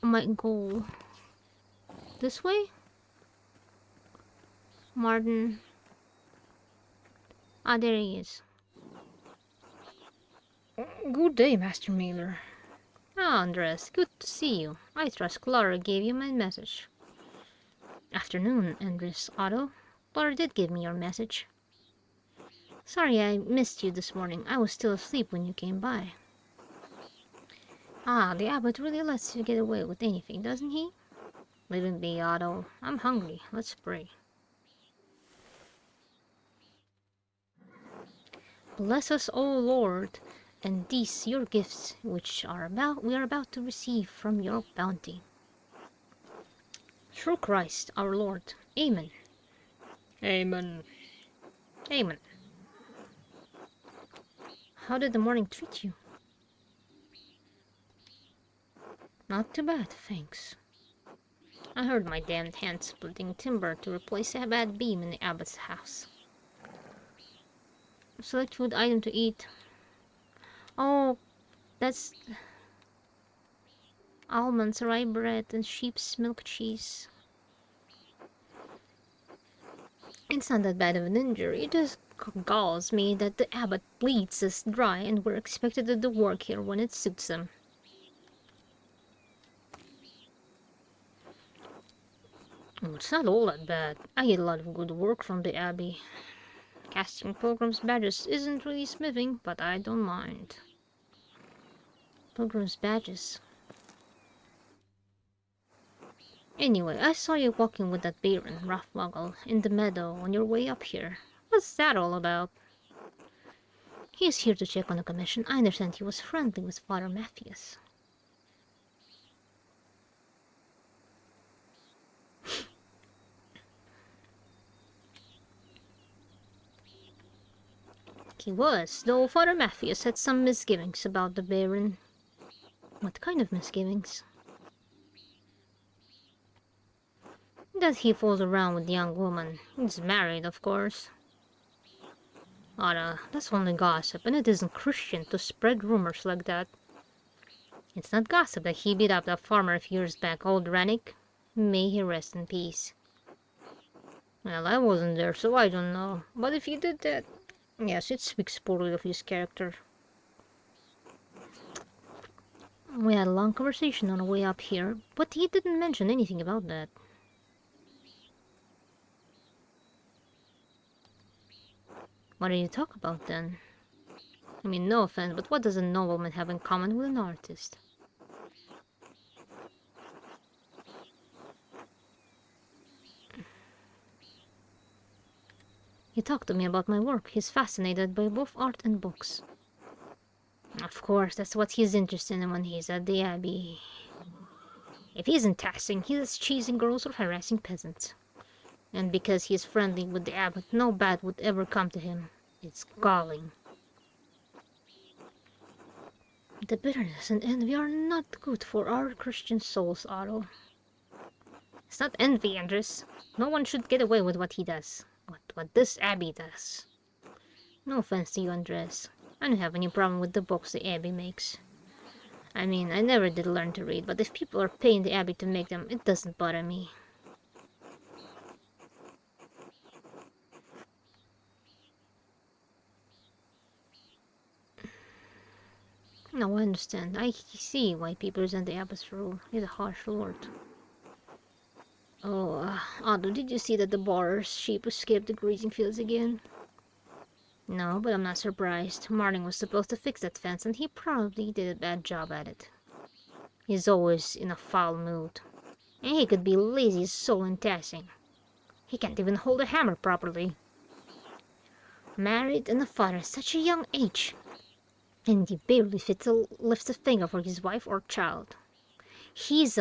my goal? This way? Martin. Ah, there he is. Good day, Master Mailer. Ah, Andres, good to see you. I trust Clara gave you my message. Afternoon, Andres Otto. Clara did give me your message. Sorry I missed you this morning. I was still asleep when you came by. Ah, the abbot really lets you get away with anything, doesn't he? Leave him be, Otto. I'm hungry. Let's pray. Bless us, O Lord, and these your gifts, which we are about to receive from your bounty. Through Christ our Lord. Amen. Amen. Amen. How did the morning treat you? Not too bad, thanks. I heard my damned hand splitting timber to replace a bad beam in the abbot's house. Select food item to eat. Oh, that's almonds, rye bread, and sheep's milk cheese. It's not that bad of an injury. It just galls me that the abbot bleeds us dry and we're expected to do work here when it suits him. Oh, it's not all that bad. I get a lot of good work from the abbey. Casting pilgrim's badges isn't really smithing, but I don't mind. Pilgrim's badges. Anyway, I saw you walking with that Baron, Rathmoggle, in the meadow on your way up here. What's that all about? He's here to check on the commission. I understand he was friendly with Father Matthias. He was, though Father Matthias had some misgivings about the Baron. What kind of misgivings? That he fools around with the young woman. He's married, of course. Anna, that's only gossip, and it isn't Christian to spread rumors like that. It's not gossip that he beat up that farmer a few years back, old Rennick. May he rest in peace. Well, I wasn't there, so I don't know. But if he did that, yes, it speaks poorly of his character. We had a long conversation on the way up here, but he didn't mention anything about that. What did you talk about then? I mean, no offense, but what does a nobleman have in common with an artist? He talked to me about my work. He's fascinated by both art and books. Of course, that's what he's interested in when he's at the Abbey. If he isn't taxing, he's chasing girls or harassing peasants. And because he is friendly with the abbot, no bad would ever come to him. It's galling. The bitterness and envy are not good for our Christian souls, Otto. It's not envy, Andres. No one should get away with what he does. What this Abbey does. No offense to you, Andres. I don't have any problem with the books the Abbey makes. I mean, I never did learn to read, but if people are paying the Abbey to make them, it doesn't bother me. No, I understand. I see why people resent the Abbot's rule. He's a harsh lord. Oh, Otto, did you see that the Boar's sheep escaped the grazing fields again? No, but I'm not surprised. Martin was supposed to fix that fence, and he probably did a bad job at it. He's always in a foul mood. And he could be lazy as soul in tassing. He can't even hold a hammer properly. Married and a father at such a young age. And he barely fits to lift a finger for his wife or child. He's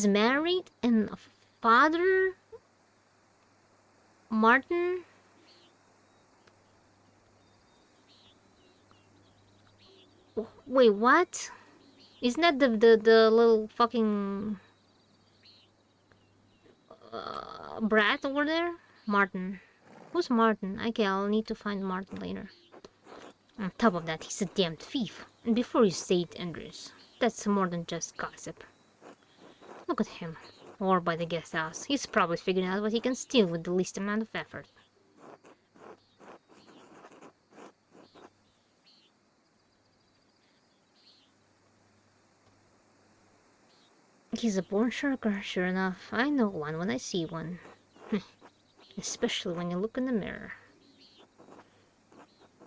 married and a father? Martin? Wait, what? Isn't that the little fucking brat over there? Martin. Who's Martin? Okay, I'll need to find Martin later. On top of that, he's a damned thief. And before you say it, Andres, that's more than just gossip. Look at him. Or by the guest house. He's probably figuring out what he can steal with the least amount of effort. He's a born shirker, sure enough. I know one when I see one. Especially when you look in the mirror.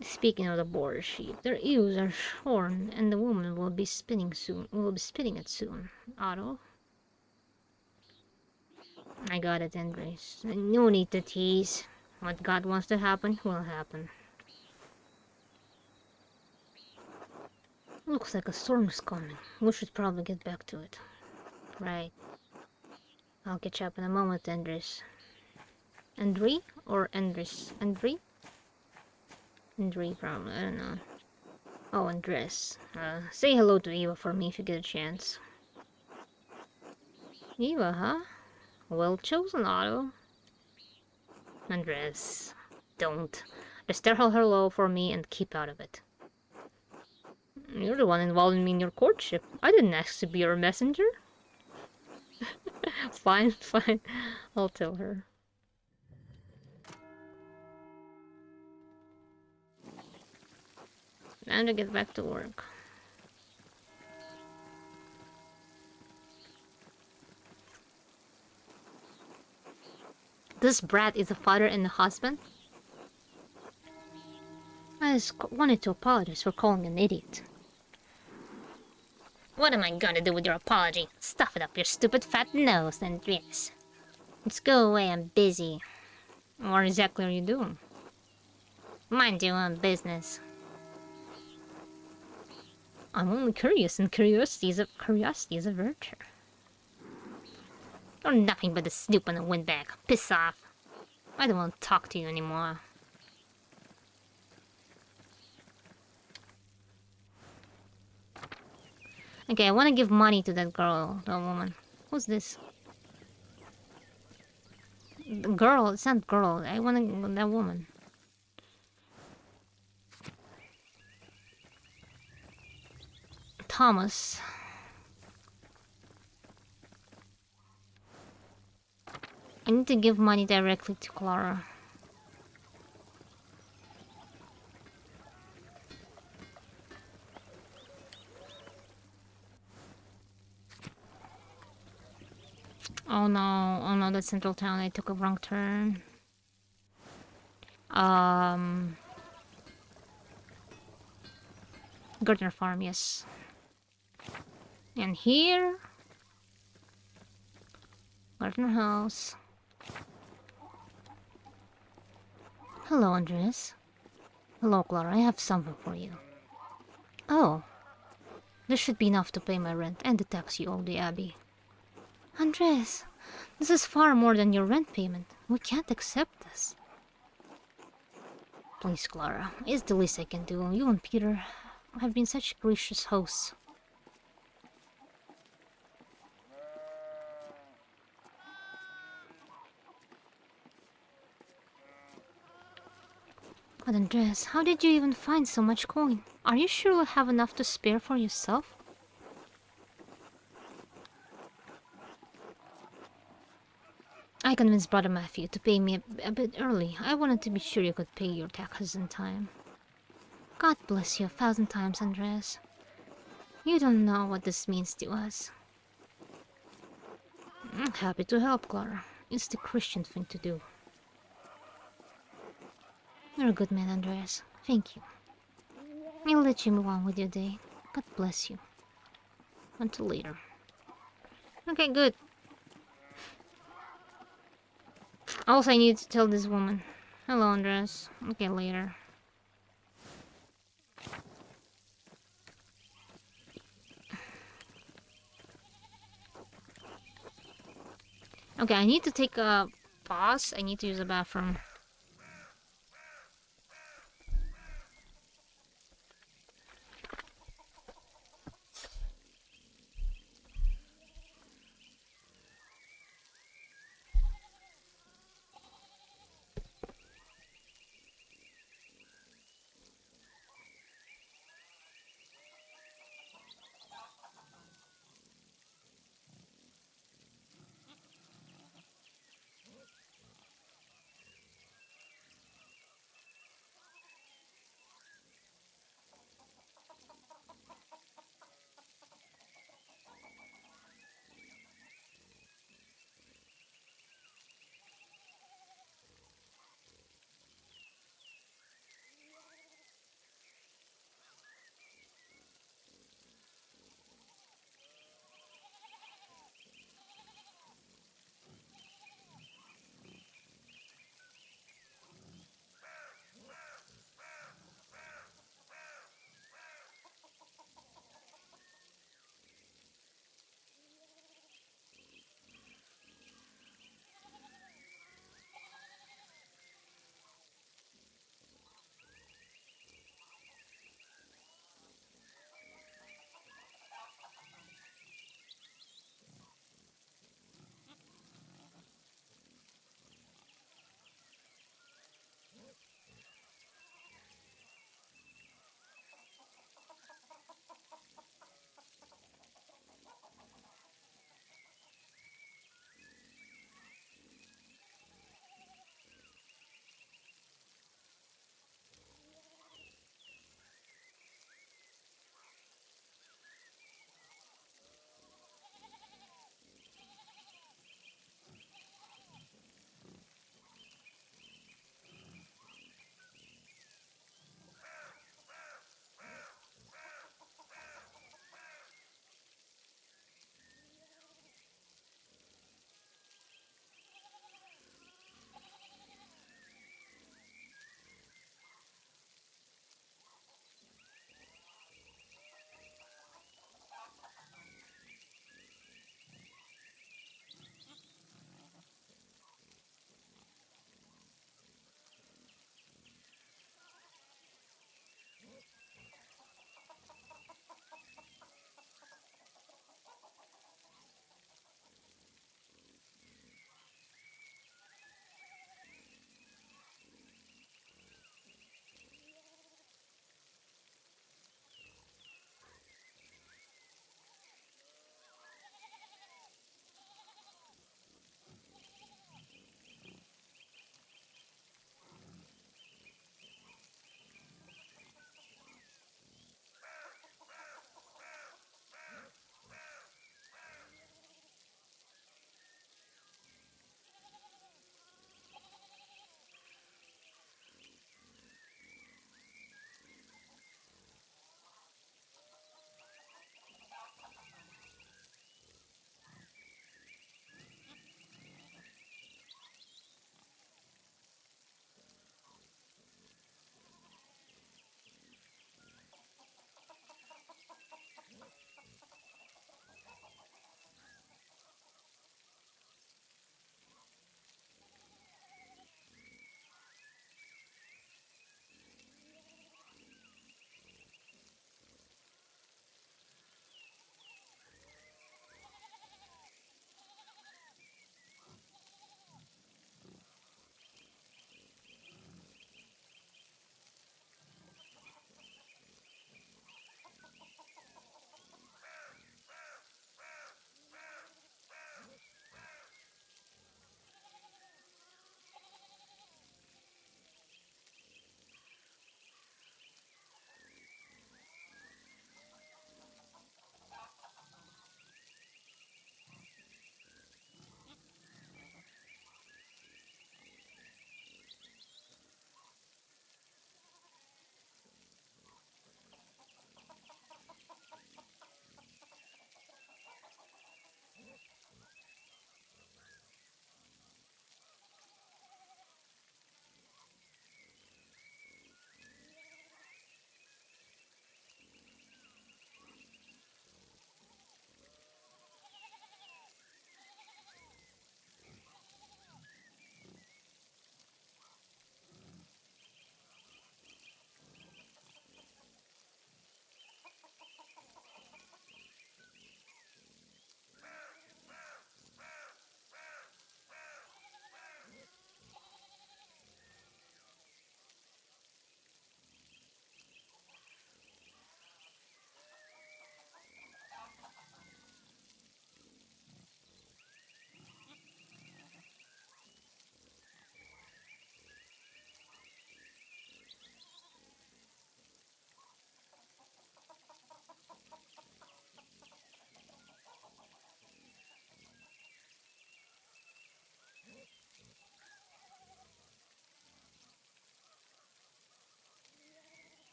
Speaking of the boar sheep, their ears are shorn, and the woman will be spinning it soon. Otto? I got it, Andres. No need to tease. What God wants to happen will happen. Looks like a storm's coming. We should probably get back to it. Right. I'll catch up in a moment, Andres. Andre? Or Andres? Andre? Andre, probably. I don't know. Oh, Andres. Say hello to Eva for me if you get a chance. Eva, huh? Well chosen, Otto. Andres. Don't. Just tell her hello for me and keep out of it. You're the one involving me in your courtship. I didn't ask to be your messenger. Fine, fine. I'll tell her. Time to get back to work. This brat is a father and a husband? I just wanted to apologize for calling an idiot. What am I gonna do with your apology? Stuff it up your stupid fat nose, Andreas. Let's go away, I'm busy. What exactly are you doing? Mind your own business. I'm only curious, and curiosity is a virtue. You're nothing but a snoop and a windbag. Piss off. I don't want to talk to you anymore. Okay, I want to give money to that girl, that woman. Who's this? The girl, it's not girl. I want that woman. Thomas. I need to give money directly to Clara. Oh no, that's Central Town. I took a wrong turn. Gardner Farm, yes. And here, Gardner House. Hello, Andres. Hello, Clara. I have something for you. Oh, this should be enough to pay my rent and the tax you owe the Abbey. Andres, this is far more than your rent payment. We can't accept this. Please, Clara. It's the least I can do. You and Peter have been such gracious hosts. But Andres, how did you even find so much coin? Are you sure you'll have enough to spare for yourself? I convinced Brother Matthew to pay me a bit early. I wanted to be sure you could pay your taxes in time. God bless you 1,000 times, Andres. You don't know what this means to us. I'm happy to help, Clara. It's the Christian thing to do. You're a good man, Andres. Thank you. I'll let you move on with your day. God bless you. Until later. Okay, good. Also, I need to tell this woman. Hello, Andres. Okay, later. Okay, I need to take a pause. I need to use the bathroom.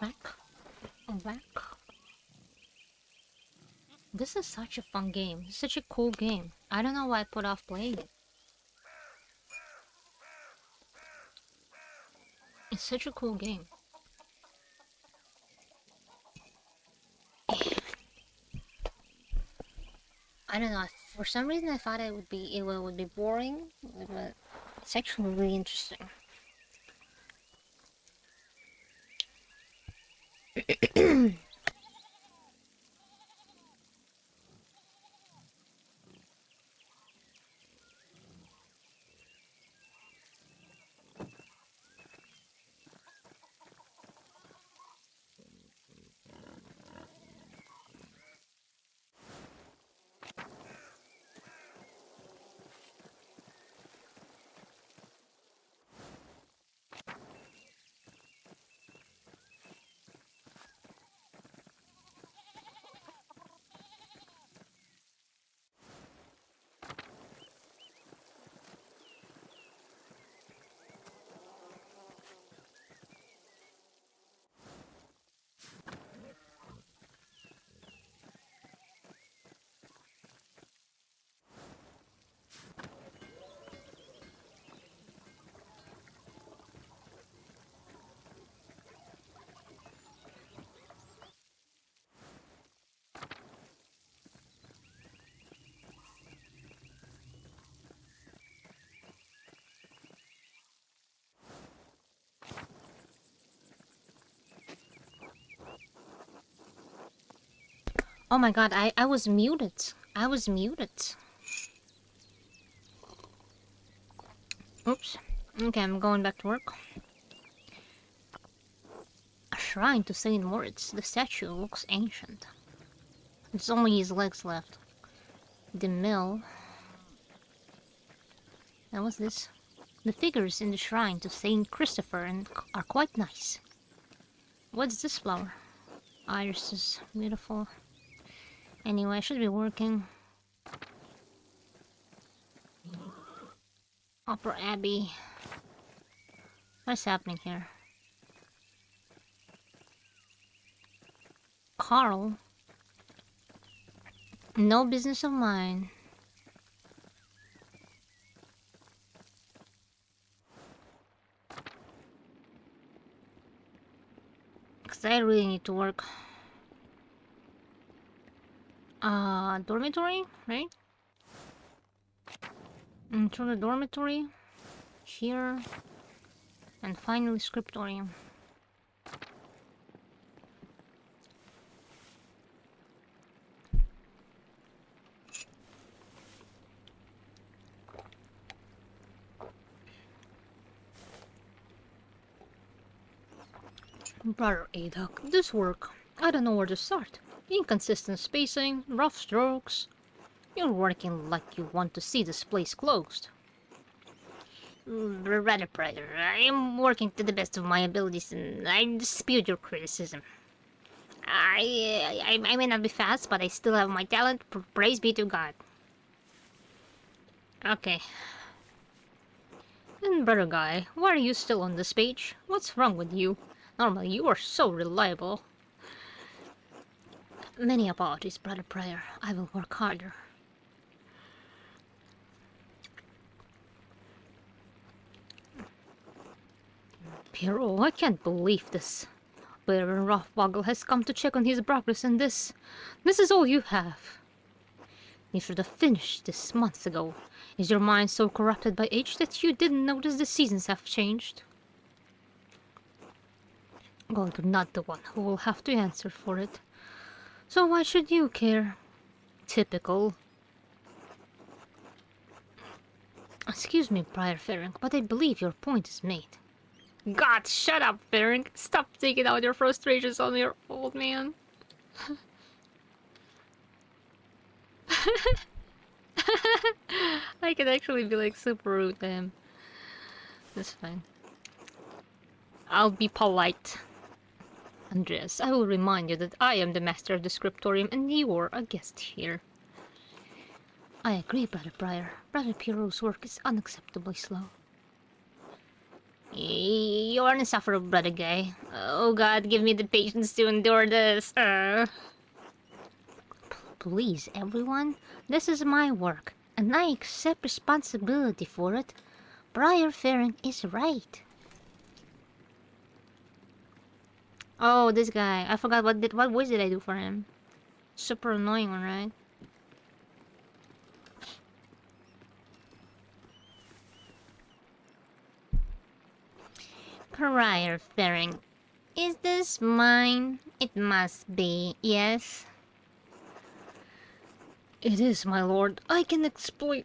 Back. Back. This is such a fun game. Such a cool game. I don't know why I put off playing it. It's such a cool game. I don't know. For some reason, I thought it would be boring, but it's actually really interesting. Oh my god, I was muted. I was muted. Oops. Okay, I'm going back to work. A shrine to Saint Moritz. The statue looks ancient. There's only his legs left. The mill. And what's this? The figures in the shrine to Saint Christopher are quite nice. What's this flower? Iris is beautiful. Anyway, I should be working. Upper Abbey. What's happening here? Carl? No business of mine. Because I really need to work. Dormitory, right? Into the dormitory. Here. And finally scriptorium. Brother Adok, this work, I don't know where to start. Inconsistent spacing, rough strokes. You're working like you want to see this place closed. Rather, brother, I am working to the best of my abilities and I dispute your criticism. I may not be fast, but I still have my talent. Praise be to God. Okay. And brother guy, why are you still on this page? What's wrong with you? Normally you are so reliable. Many apologies, brother Pryor. I will work harder. Piero, I can't believe this. Baron Rothboggle has come to check on his progress and this is all you have. You should have finished this months ago. Is your mind so corrupted by age that you didn't notice the seasons have changed? Well, you're not the one who will have to answer for it. So why should you care? Typical. Excuse me, Prior Ferenc, but I believe your point is made. God, shut up, Ferenc! Stop taking out your frustrations on your old man. I could actually be like super rude to him. That's fine. I'll be polite. Andreas, I will remind you that I am the master of the scriptorium and you are a guest here. I agree, Brother Briar. Brother Pierrot's work is unacceptably slow. You're an insufferable brother guy. Oh god, give me the patience to endure this. Please, everyone, this is my work, and I accept responsibility for it. Briar Farron is right. Oh, this guy. I forgot what voice did I do for him. Super annoying one, right? Briar Farron. Is this mine? It must be, yes. It is, my lord. I can exploit.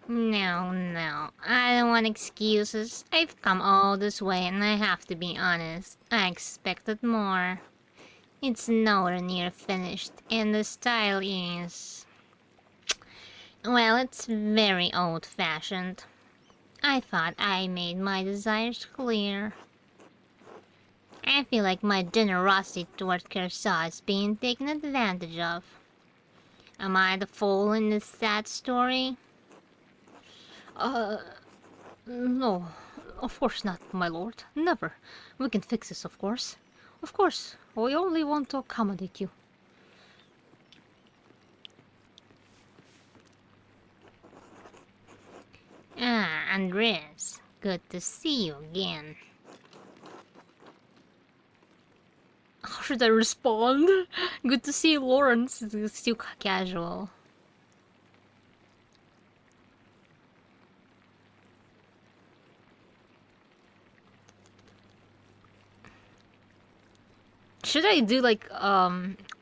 No, I don't want excuses. I've come all this way and I have to be honest. I expected more. It's nowhere near finished, and the style is... well, it's very old-fashioned. I thought I made my desires clear. I feel like my generosity toward Kershaw is being taken advantage of. Am I the fool in this sad story? No. Of course not, my lord. Never. We can fix this, of course. Of course. We only want to accommodate you. Ah, Andres. Good to see you again. How should I respond? Good to see you, Lawrence. It's too casual. Should I do like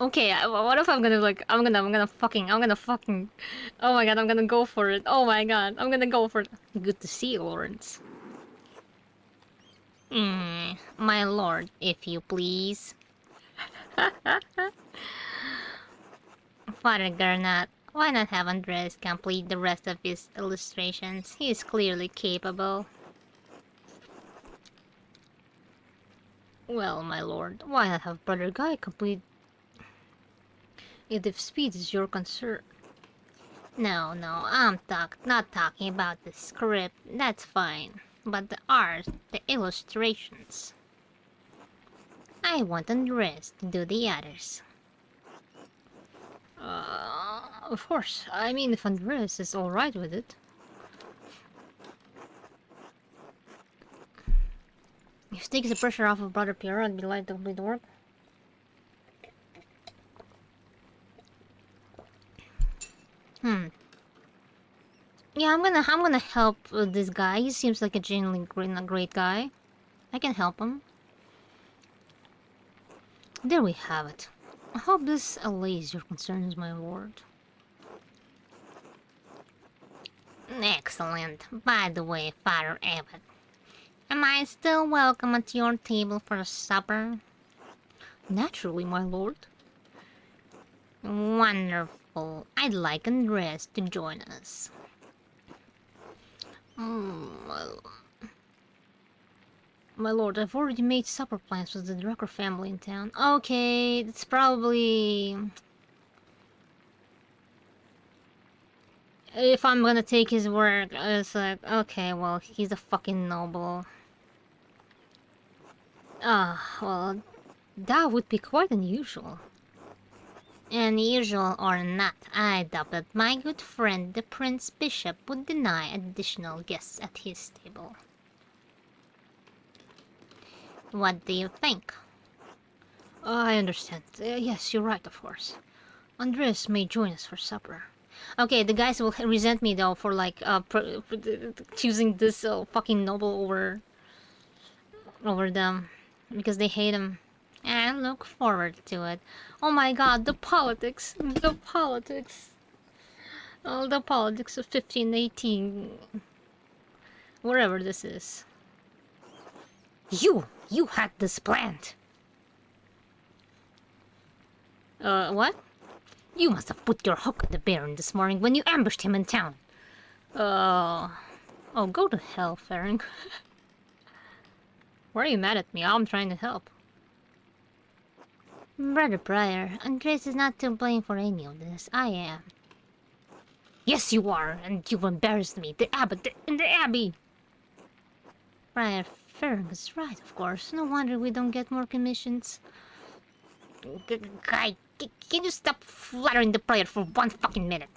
okay, what if I'm gonna like I'm gonna fucking oh my god, I'm gonna go for it. Oh my god, I'm gonna go for it. Good to see you, Lawrence. My lord, if you please. Father Garnett, why not have Andres complete the rest of his illustrations? He is clearly capable. Well, my lord, why not have Brother Guy complete it if speed is your concern? No, I'm not talking about the script, that's fine. But the art, the illustrations. I want Andres to do the others. Of course. I mean, if Andres is alright with it. If it takes the pressure off of Brother Pierre, I'd be glad to complete the work. Yeah, I'm gonna help this guy. He seems like a genuinely great guy. I can help him. There we have it. I hope this allays your concerns, my lord. Excellent. By the way, Father Abbot, am I still welcome at your table for supper? Naturally, my lord. Wonderful. I'd like Andres to join us. My lord, I've already made supper plans with the Drucker family in town. Okay, it's probably... if I'm gonna take his word, it's like, okay, well, he's a fucking noble. Well, that would be quite unusual. Unusual or not, I doubt that my good friend the Prince Bishop would deny additional guests at his table. What do you think? I understand. Yes, you're right, of course. Andres may join us for supper. Okay, the guys will resent me though for like choosing this fucking noble over them because they hate him. I look forward to it. Oh my god, the politics! The politics! Oh, the politics of 1518. Wherever this is. You had this planned. What? You must have put your hook on the Baron this morning when you ambushed him in town. Oh, go to hell, Farron. Why are you mad at me? I'm trying to help. Brother Briar, Andres is not to blame for any of this. I am. Yes, you are, and you've embarrassed me. The abbot in the abbey. Briar Ferg is right, of course. No wonder we don't get more commissions. Guy, can you stop flattering the player for 1 fucking minute?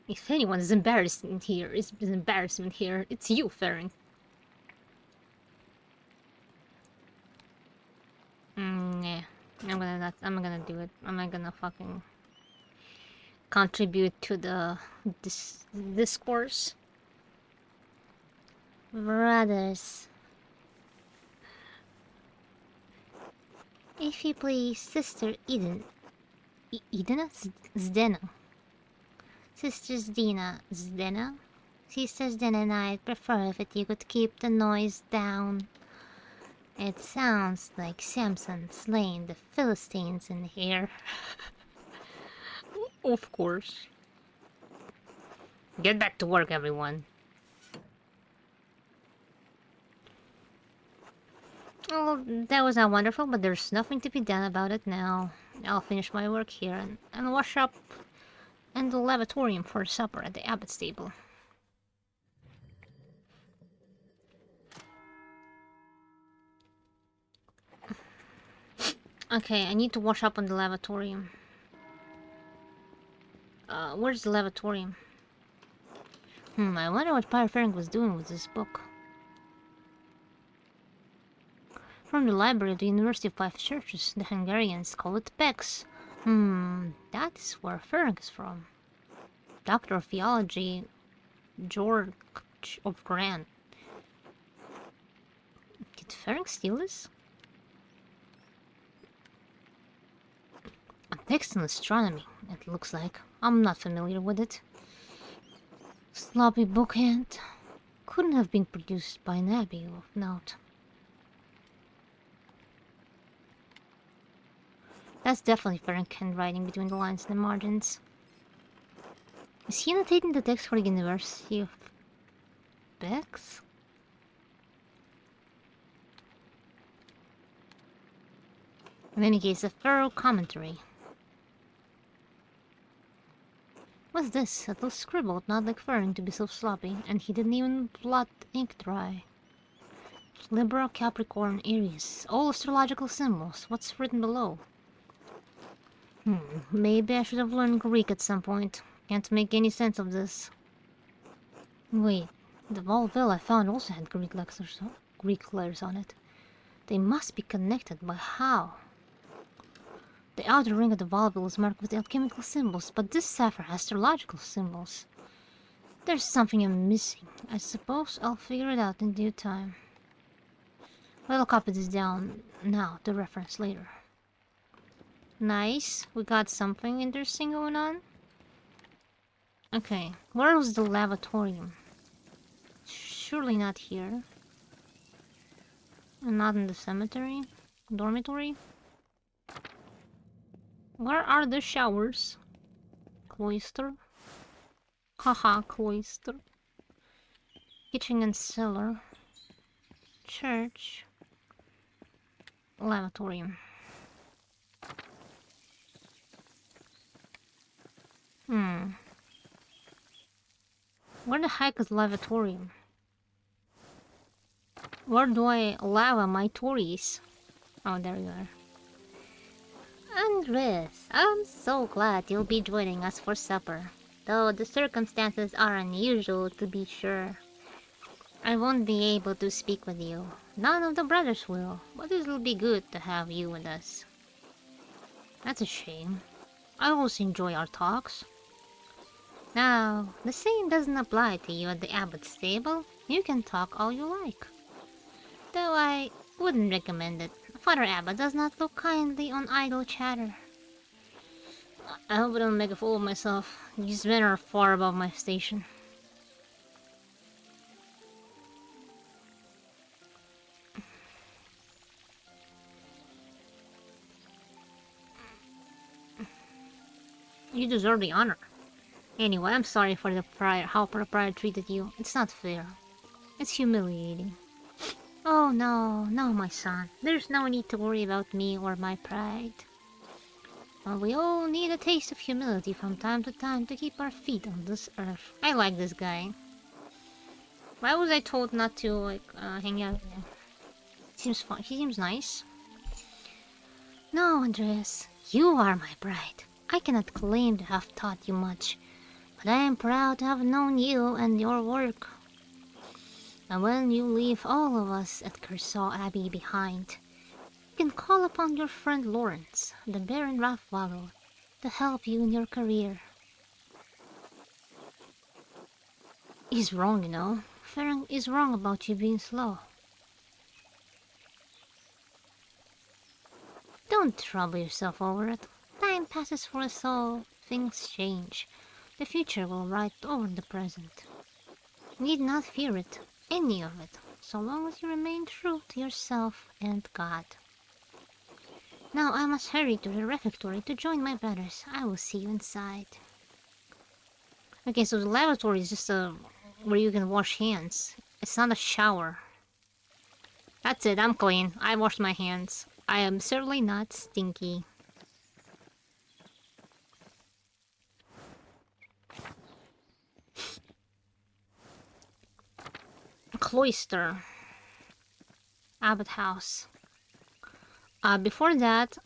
If anyone is embarrassment here, it's you, Farron. Yeah, I'm gonna do it. I'm not gonna fucking contribute to the discourse. Brothers. If you please, Sister Edina? Zdena. Sister Zdena. Zdena? Sister Zdena and I'd prefer if you could keep the noise down. It sounds like Samson slaying the Philistines in here. Of course. Get back to work, everyone. Well, that was not wonderful, but there's nothing to be done about it now. I'll finish my work here and wash up in the lavatorium for supper at the abbot's table. Okay, I need to wash up on the lavatorium. Where's the lavatorium? I wonder what Pyropheric was doing with this book. From the library of the University of Five Churches, the Hungarians call it Bex. That is where Ferenc is from. Doctor of Theology, George of Grant. Did Ferenc steal this? A text in astronomy, it looks like. I'm not familiar with it. Sloppy bookhand. Couldn't have been produced by an abbey of note. That's definitely Ferenc handwriting between the lines and the margins. Is he annotating the text for the University of Bex? In any case, a thorough commentary. What's this? It was scribbled, not like Ferenc to be so sloppy, and he didn't even blot the ink dry. Libra, Capricorn, Aries, all astrological symbols. What's written below? Maybe I should have learned Greek at some point. Can't make any sense of this. Wait, the Volville I found also had Greek letters on it. They must be connected, but how? The outer ring of the Volville is marked with alchemical symbols, but this cipher has astrological symbols. There's something I'm missing. I suppose I'll figure it out in due time. But I'll copy this down now to reference later. Nice, we got something interesting going on. Okay, where was the lavatorium? Surely not here. And not in the cemetery? Dormitory? Where are the showers? Cloister? Haha, cloister. Kitchen and cellar. Church. Lavatorium. Where the heck is lavatorium? Where do I lava my tories? Oh, there you are. Andres, I'm so glad you'll be joining us for supper. Though the circumstances are unusual, to be sure. I won't be able to speak with you. None of the brothers will, but it'll be good to have you with us. That's a shame. I always enjoy our talks. Now, the same doesn't apply to you at the abbot's table. You can talk all you like. Though I wouldn't recommend it. Father Abbot does not look kindly on idle chatter. I hope I don't make a fool of myself. These men are far above my station. You deserve the honor. Anyway, I'm sorry for how the prior treated you. It's not fair. It's humiliating. Oh no, no, my son. There's no need to worry about me or my pride. We all need a taste of humility from time to time to keep our feet on this earth. I like this guy. Why was I told not to, like, hang out with him? Seems fun. He seems nice. No, Andreas. You are my bride. I cannot claim to have taught you much, but I am proud to have known you and your work. And when you leave all of us at Kershaw Abbey behind, you can call upon your friend Lawrence, the Baron Rathwallow, to help you in your career. He's wrong, you know. Ferenc is wrong about you being slow. Don't trouble yourself over it. Time passes for us all. Things change. The future will write over the present. You need not fear it, any of it, so long as you remain true to yourself and God. Now I must hurry to the refectory to join my brothers. I will see you inside. Okay, so the lavatory is just where you can wash hands. It's not a shower. That's it, I'm clean. I washed my hands. I am certainly not stinky. Cloister. Abbot House. Before that...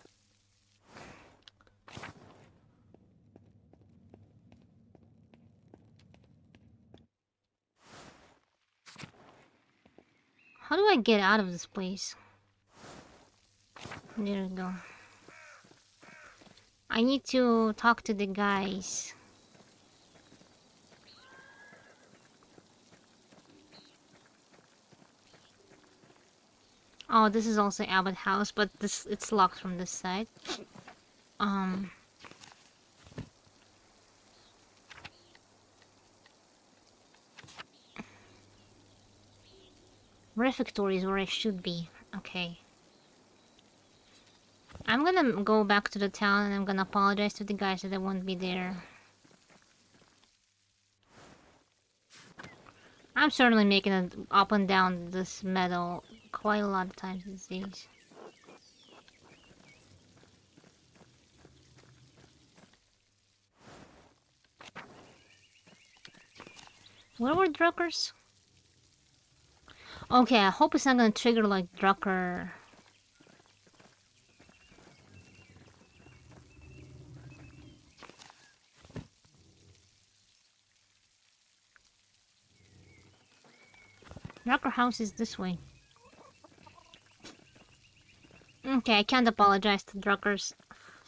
How do I get out of this place? There we go. I need to talk to the guys. Oh, this is also Abbot House, but it's locked from this side. Refectory is where I should be. Okay. I'm gonna go back to the town and I'm gonna apologize to the guys that I won't be there. I'm certainly making it up and down this meadow quite a lot of times these days. Where were Druckers? Okay, I hope it's not gonna trigger like Drucker. Drucker house is this way. Okay, I can't apologize to Druckers.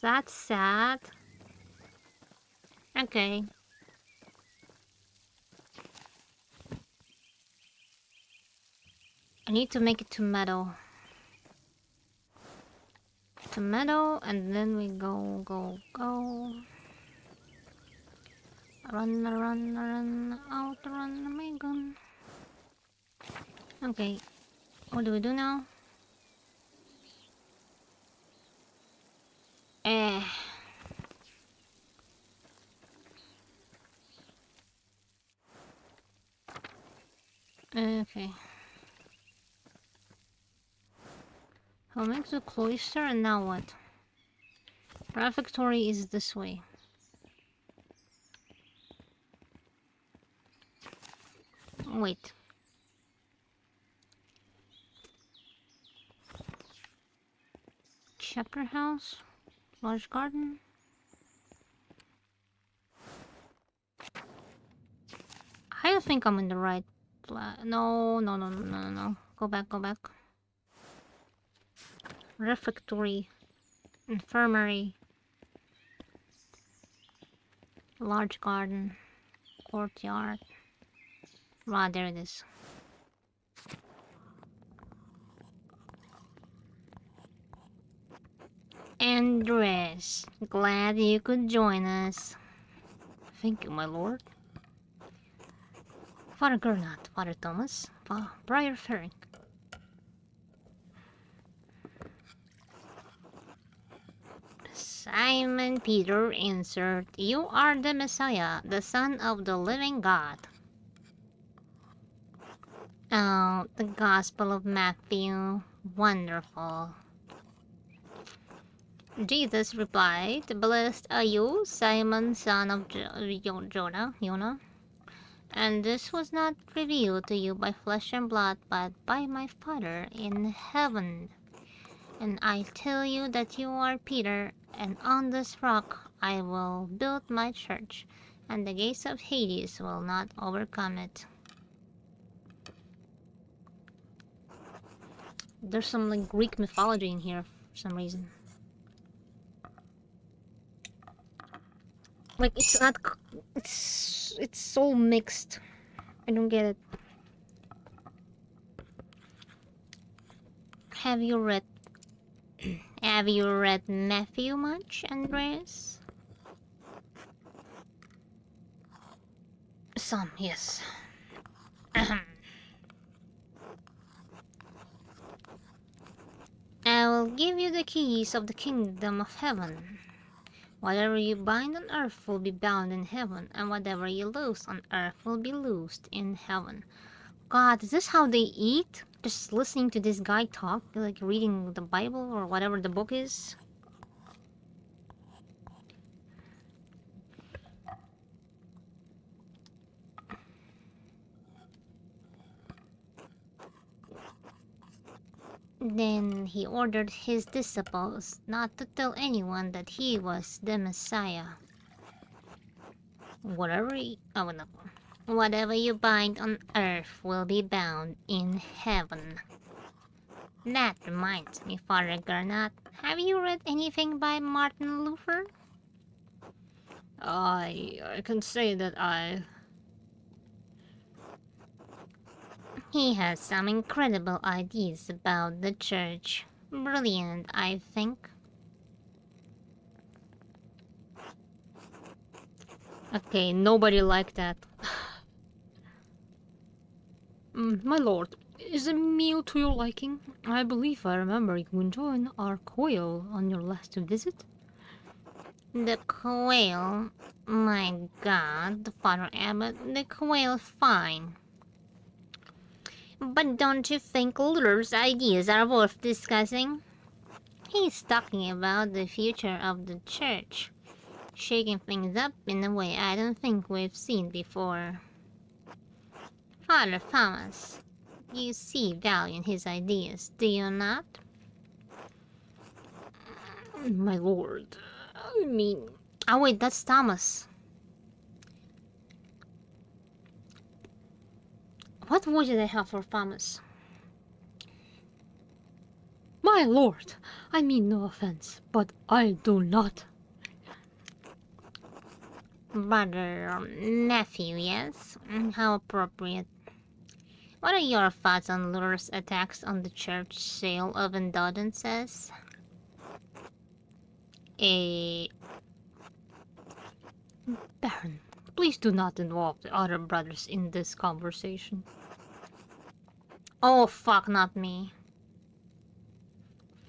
That's sad. Okay. I need to make it to meadow. To meadow, and then we go. Run, outrun my gun. Okay, what do we do now? Okay. I'll make the cloister, and now what? Refectory is this way. Wait. Chapter house? Large garden? I don't think I'm in the right No. Go back. Refectory. Infirmary. Large garden. Courtyard. Ah, there it is. Andres, glad you could join us. Thank you, my lord. Father Gernot, Father Thomas, Briar Ferenc. Simon Peter answered, "You are the Messiah, the Son of the living God." Oh, the Gospel of Matthew. Wonderful. Jesus replied, "Blessed are you, Simon, son of Jonah. And this was not revealed to you by flesh and blood, but by my Father in heaven. And I tell you that you are Peter, and on this rock I will build my church, and the gates of Hades will not overcome it." There's some like Greek mythology in here for some reason. Like it's not. It's so mixed. I don't get it. Have you read? Have you read Matthew much, Andreas? Some, yes. Ahem. I will give you the keys of the kingdom of heaven. Whatever you bind on earth will be bound in heaven, and whatever you loose on earth will be loosed in heaven. God, is this how they eat? Just listening to this guy talk, like reading the Bible or whatever the book is? Then he ordered his disciples not to tell anyone that he was the Messiah. Whatever you bind on earth will be bound in heaven. That reminds me, Father Garnot, have you read anything by Martin Luther? I can say that He has some incredible ideas about the church. Brilliant, I think. Okay, nobody liked that. My lord, is a meal to your liking? I believe I remember you enjoying our quail on your last visit. The quail? My god, Father Abbot, the quail's fine. But don't you think Luther's ideas are worth discussing? He's talking about the future of the church, shaking things up in a way I don't think we've seen before. Father Thomas, you see value in his ideas, do you not? My lord, I mean... Oh wait, that's Thomas. What voice did I have for Thomas? My lord, I mean no offense, but I do not. Brother Matthew, yes? How appropriate. What are your thoughts on Luther's attacks on the church sale of indulgences? Baron, please do not involve the other brothers in this conversation. Oh fuck, not me.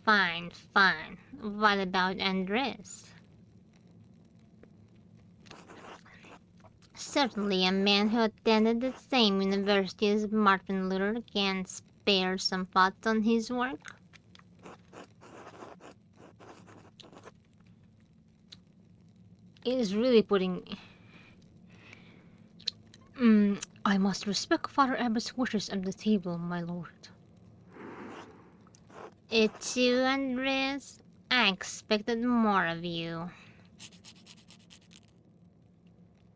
Fine, fine. What about Andres? Certainly a man who attended the same university as Martin Luther can spare some thoughts on his work. It is really putting... I must respect Father Abbot's wishes at the table, my lord. It's you, Andres. I expected more of you.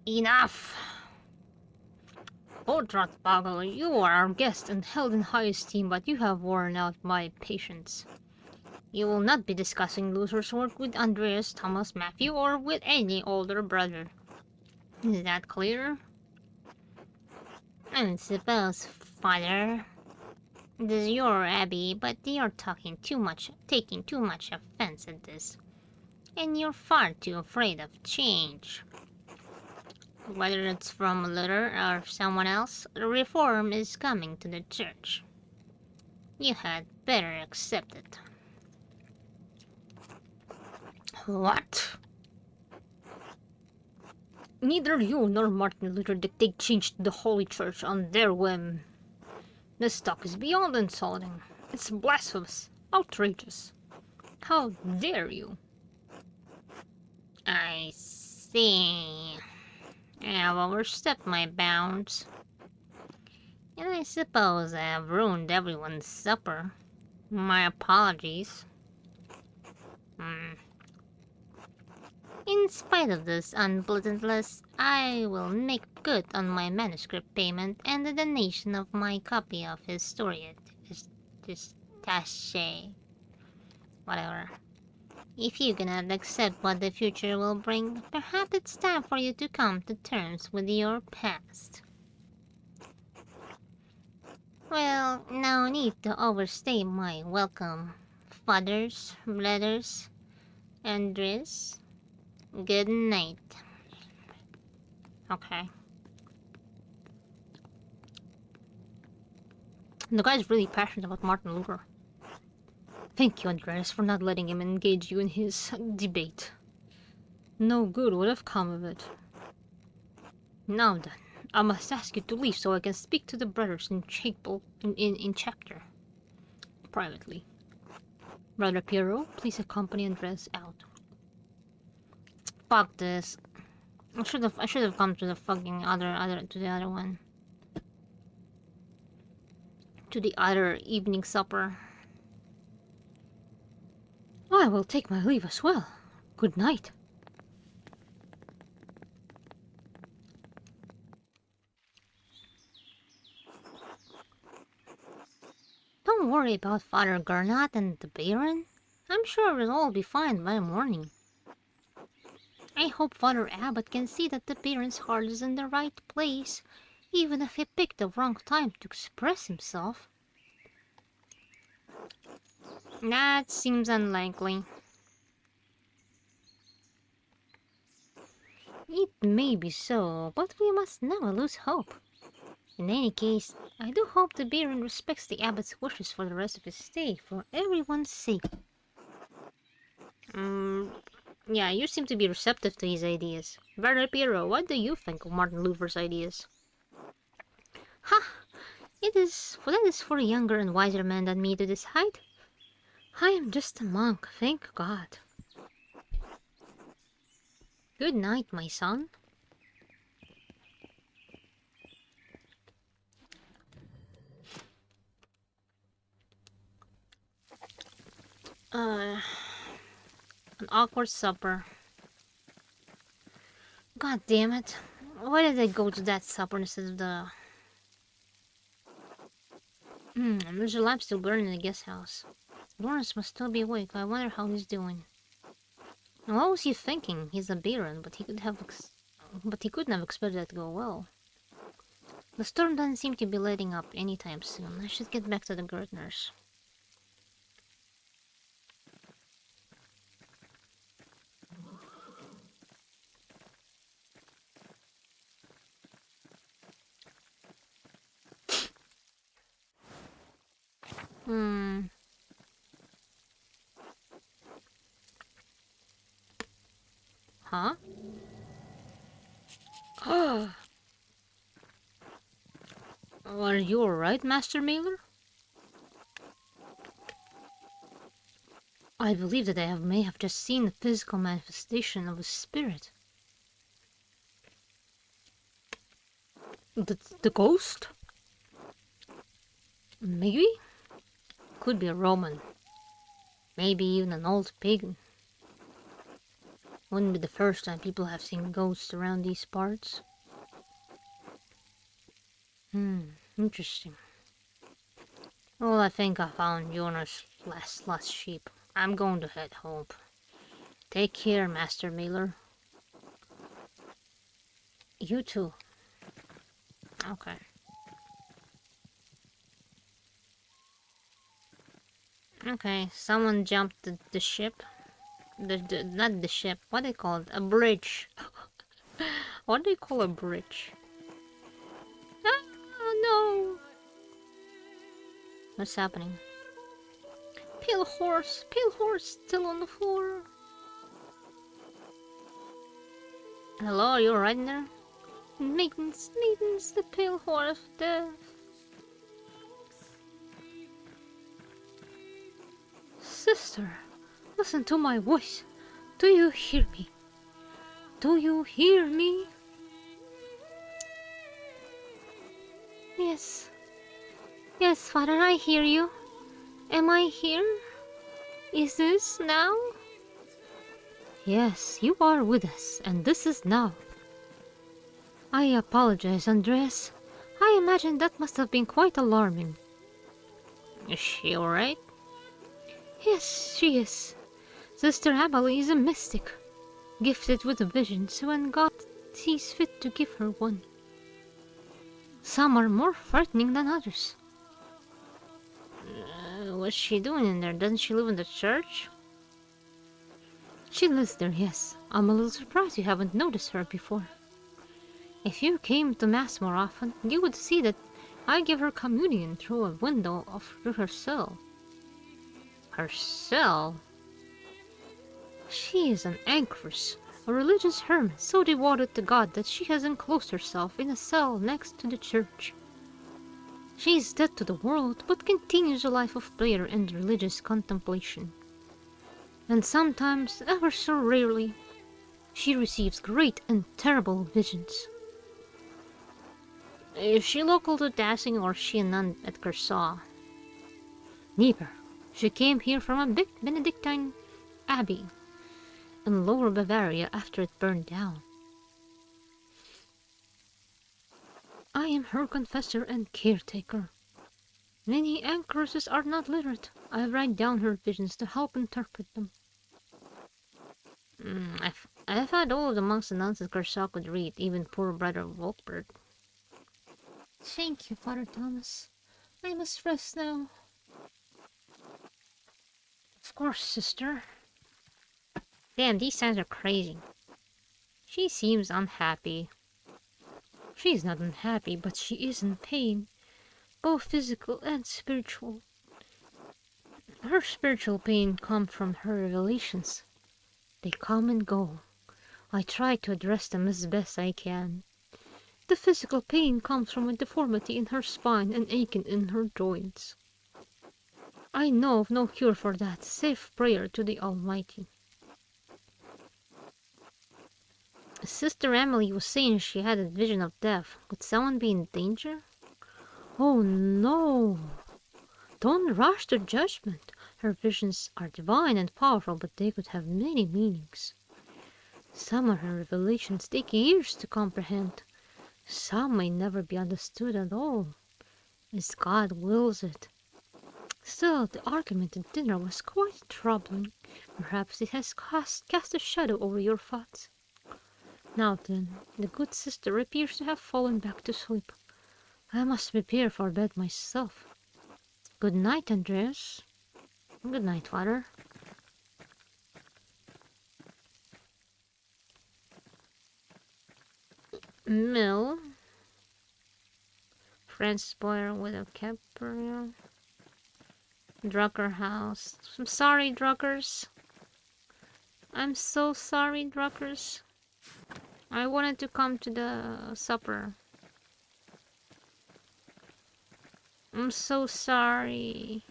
Enough! Lord Rathboggle, you are our guest and held in high esteem, but you have worn out my patience. You will not be discussing Luther's work with Andreas, Thomas, Matthew, or with any older brother. Is that clear? I suppose, Father. It is your abbey, but you're taking too much offense at this. And you're far too afraid of change. Whether it's from Luther or someone else, reform is coming to the church. You had better accept it. What? Neither you nor Martin Luther dictate change to the Holy Church on their whim. This talk is beyond insulting. It's blasphemous, outrageous. How dare you? I see. I've overstepped my bounds. And I suppose I have ruined everyone's supper. My apologies. Hmm. In spite of this unpleasantness, I will make good on my manuscript payment and the donation of my copy of Historia Tache. Whatever. If you cannot accept what the future will bring, perhaps it's time for you to come to terms with your past. Well, no need to overstay my welcome. Fathers, brothers, Andres, good night. Okay. The guy's really passionate about Martin Luther. Thank you, Andres, for not letting him engage you in his debate. No good would have come of it. Now then, I must ask you to leave so I can speak to the brothers in chapel in chapter. Privately. Brother Piero, please accompany Andres out. Fuck this. I should have come to the fucking to the other one. To the other evening supper. I will take my leave as well. Good night. Don't worry about Father Garnot and the Baron. I'm sure it'll all be fine by morning. I hope Father Abbot can see that the Baron's heart is in the right place, even if he picked the wrong time to express himself. That seems unlikely. It may be so, but we must never lose hope. In any case, I do hope the Baron respects the Abbot's wishes for the rest of his stay, for everyone's sake. Yeah, you seem to be receptive to his ideas. Brother Piero, what do you think of Martin Luther's ideas? Ha! That is for a younger and wiser man than me to decide. I am just a monk, thank God. Good night, my son. An awkward supper. God damn it. Why did I go to that supper instead of the... there's a lamp still burning in the guest house. Lawrence must still be awake. I wonder how he's doing. Now, what was he thinking? He's a Baron, but he couldn't have expected that to go well. The storm doesn't seem to be letting up anytime soon. I should get back to the gardeners. Huh? Are you alright, Master Mailer? I believe that I may have just seen the physical manifestation of a spirit. The ghost? Maybe? Could be a Roman. Maybe even an old pagan. Wouldn't be the first time people have seen ghosts around these parts. Interesting. Well, I think I found Jonas' last sheep. I'm going to head home. Take care, Master Mailer. You too. Okay. Okay, someone jumped the ship. Not the ship. What do they call it? A bridge. What do you call a bridge? Ah, no. What's happening? Pale horse still on the floor. Hello, are you alright in there? Maidens, the pale horse of death. Sister, listen to my voice. Do you hear me? Do you hear me? Yes. Yes, Father, I hear you. Am I here? Is this now? Yes, you are with us, and this is now. I apologize, Andreas. I imagine that must have been quite alarming. Is she alright? Yes, she is. Sister Emily is a mystic, gifted with visions when God sees fit to give her one. Some are more frightening than others. What's she doing in there? Doesn't she live in the church? She lives there, yes. I'm a little surprised you haven't noticed her before. If you came to Mass more often, you would see that I give her communion through a window through her cell. Her cell? She is an anchoress, a religious hermit so devoted to God that she has enclosed herself in a cell next to the church. She is dead to the world, but continues a life of prayer and religious contemplation. And sometimes, ever so rarely, she receives great and terrible visions. Is she local to Dassing or is she a nun at Cursaw? Neither. She came here from a big Benedictine abbey in Lower Bavaria after it burned down. I am her confessor and caretaker. Many anchoresses are not literate. I write down her visions to help interpret them. I've had all of the monks and nuns at Cursaw could read, even poor brother Wolfbert. Thank you, Father Thomas. I must rest now. Of course, sister. Damn, these signs are crazy. She seems unhappy. She is not unhappy, but she is in pain, both physical and spiritual. Her spiritual pain comes from her revelations. They come and go. I try to address them as best I can. The physical pain comes from a deformity in her spine and aching in her joints. I know of no cure for that, save prayer to the Almighty. Sister Emily was saying she had a vision of death. Could someone be in danger? Oh no! Don't rush to judgment. Her visions are divine and powerful, but they could have many meanings. Some of her revelations take years to comprehend. Some may never be understood at all, as God wills it. Still, the argument at dinner was quite troubling. Perhaps it has cast a shadow over your thoughts. Now then, the good sister appears to have fallen back to sleep. I must prepare for bed myself. Good night, Andreas. Good night, Father. Mill. Francis Boyer with a Capriel. Drucker House. I'm sorry, Druckers. I'm so sorry, Druckers. I wanted to come to the supper. I'm so sorry.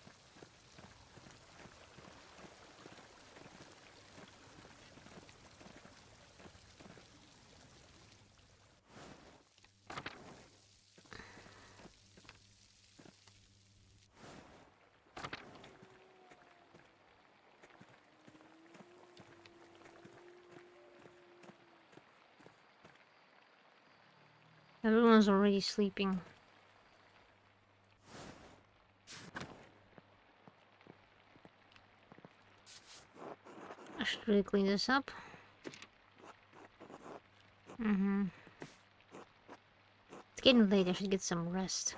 Everyone's already sleeping. I should really clean this up. It's getting late, I should get some rest.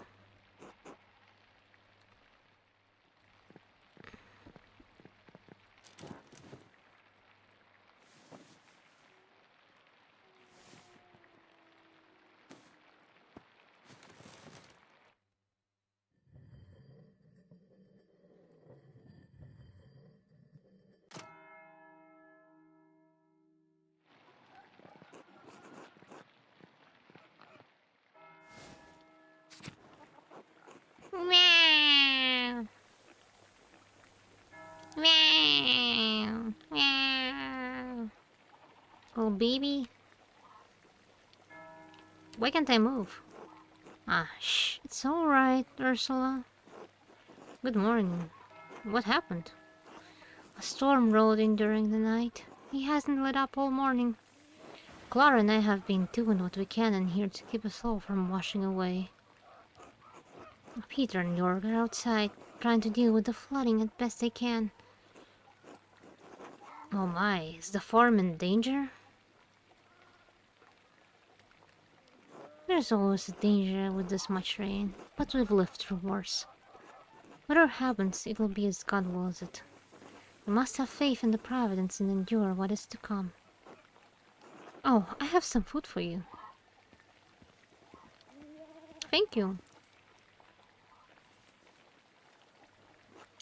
Meow. Meow. Meow. Oh, baby. Why can't I move? Ah, shh. It's alright, Ursula. Good morning. What happened? A storm rolled in during the night. He hasn't let up all morning. Clara and I have been doing what we can in here to keep us all from washing away. Peter and York are outside, trying to deal with the flooding as best they can. Oh my, is the farm in danger? There's always a danger with this much rain, but we've lived through worse. Whatever happens, it will be as God wills it. We must have faith in the providence and endure what is to come. Oh, I have some food for you. Thank you.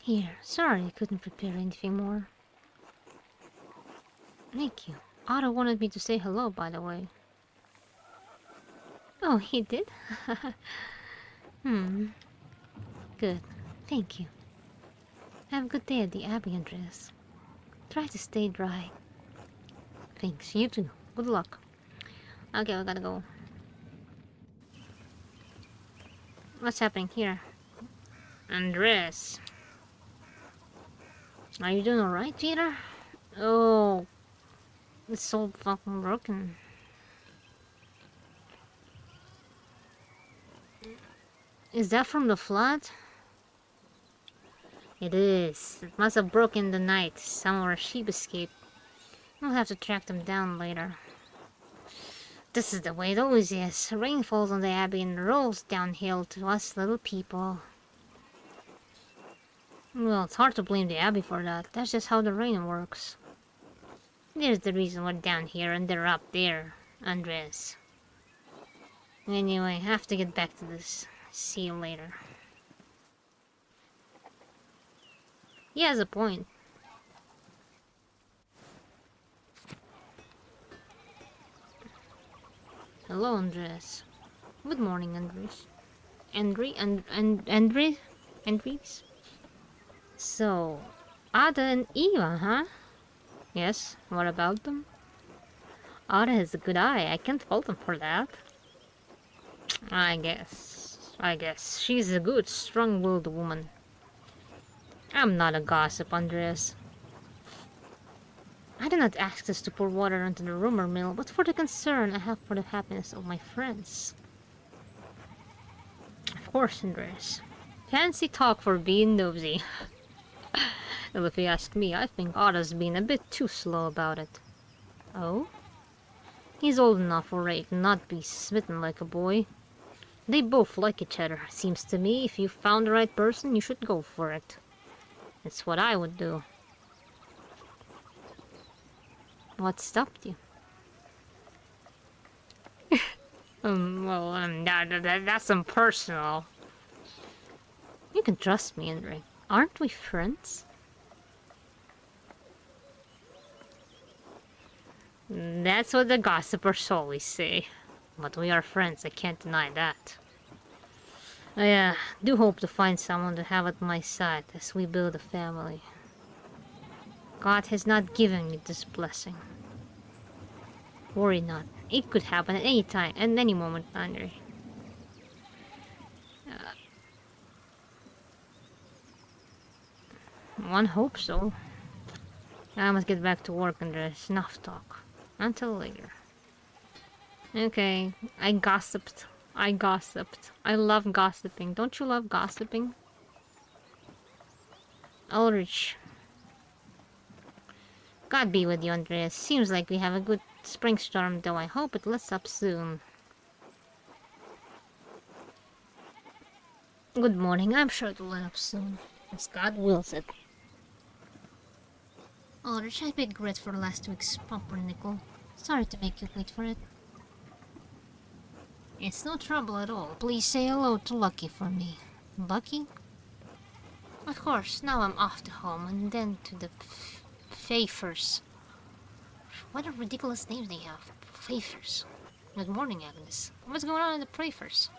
Here, sorry I couldn't prepare anything more. Thank you. Otto wanted me to say hello, by the way. Oh, he did? Good. Thank you. Have a good day at the Abbey, Andreas. Try to stay dry. Thanks, you too. Good luck. Okay, I gotta go. What's happening here? Andreas. Are you doing alright, Peter? Oh, it's so fucking broken. Is that from the flood? It is. It must have broken in the night. Some of our sheep escaped. We'll have to track them down later. This is the way it always is. Rain falls on the abbey and rolls downhill to us little people. Well, it's hard to blame the abbey for that. That's just how the rain works. There's the reason we're down here and they're up there, Andres. Anyway, I have to get back to this. See you later. He has a point. Hello, Andres. Good morning, Andres. Andres? So, Ada and Eva, huh? Yes, what about them? Ada has a good eye. I can't fault them for that. I guess. She's a good, strong-willed woman. I'm not a gossip, Andres. I do not ask this to pour water onto the rumor mill, but for the concern I have for the happiness of my friends. Of course, Andres. Fancy talk for being nosy. Well, if you ask me, I think Otto's been a bit too slow about it. Oh? He's old enough already to not be smitten like a boy. They both like each other. Seems to me if you found the right person, you should go for it. It's what I would do. What stopped you? That's impersonal. You can trust me, Andre. Aren't we friends? That's what the gossipers always say. But we are friends, I can't deny that. I do hope to find someone to have at my side as we build a family. God has not given me this blessing. Worry not. It could happen at any time, at any moment, Andre. One hopes so. I must get back to work and there's enough talk. Until later. Okay, I gossiped. I love gossiping. Don't you love gossiping? Ulrich. God be with you, Andreas. Seems like we have a good spring storm, though I hope it lets up soon. Good morning. I'm sure it'll let up soon, as God wills it. Ulrich, I paid grit for last week's pumpernickel. Sorry to make you wait for it. It's no trouble at all. Please say hello to Lucky for me. Lucky? Of course, now I'm off to home and then to the Pfeiffers. What a ridiculous name they have. Pfeiffers. Good morning, Agnes. What's going on in the Pfeiffers?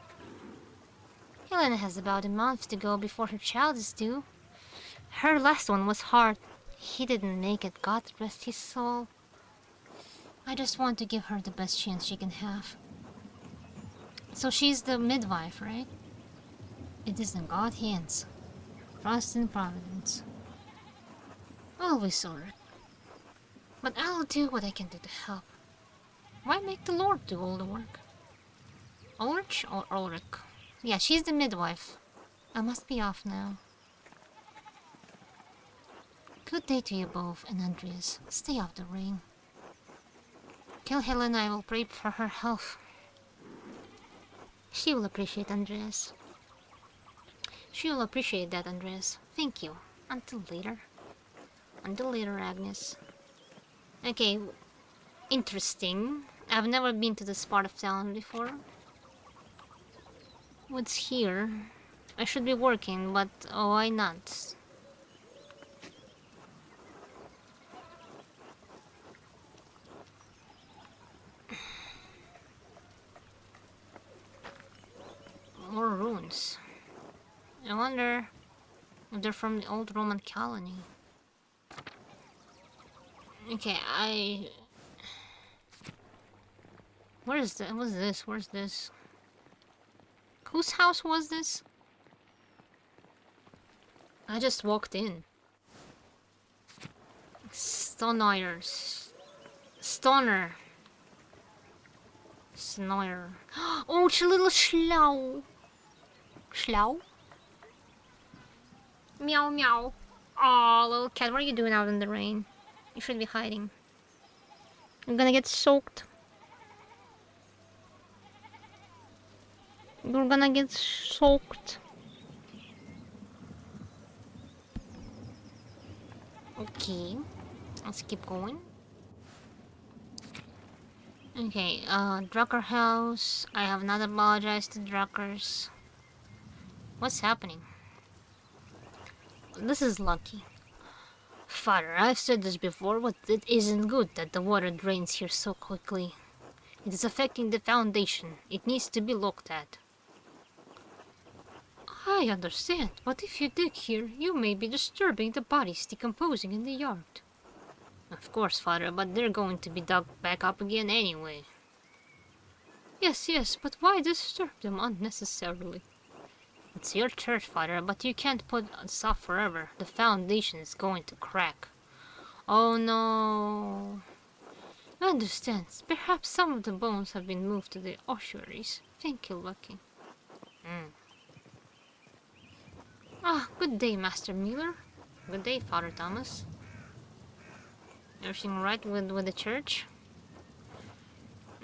Helena has about a month to go before her child is due. Her last one was hard. He didn't make it, God rest his soul. I just want to give her the best chance she can have. So she's the midwife, right? It is in God's hands. Trust in providence. Always sorry. But I'll do what I can do to help. Why make the Lord do all the work? Ulrich or Ulrich? Yeah, she's the midwife. I must be off now. Good day to you both, and Andreas. Stay off the rain. Tell Helena I will pray for her health. She will appreciate Andreas. She will appreciate that, Andreas. Thank you. Until later. Until later, Agnes. Okay, interesting. I've never been to this part of town before. What's here? I should be working, but why not? More ruins. I wonder if they're from the old Roman colony. Okay, Where is that? What's this? Where's this? Whose house was this? I just walked in. Stoners. Stoner. Snoyer. Oh, it's a little slow. Slow? Meow meow. Aw, little cat, what are you doing out in the rain? You should be hiding. You're gonna get soaked. You're gonna get soaked. Okay, let's keep going. Okay, Drucker house. I have not apologized to Druckers. What's happening? This is lucky. Father, I've said this before, but it isn't good that the water drains here so quickly. It is affecting the foundation. It needs to be looked at. I understand, but if you dig here, you may be disturbing the bodies decomposing in the yard. Of course, Father, but they're going to be dug back up again anyway. Yes, but why disturb them unnecessarily? It's your church, Father, but you can't put us off forever. The foundation is going to crack. Oh no. I understand. Perhaps some of the bones have been moved to the ossuaries. Thank you, Lucky. Ah, good day, Master Miller. Good day, Father Thomas. Everything right with the church?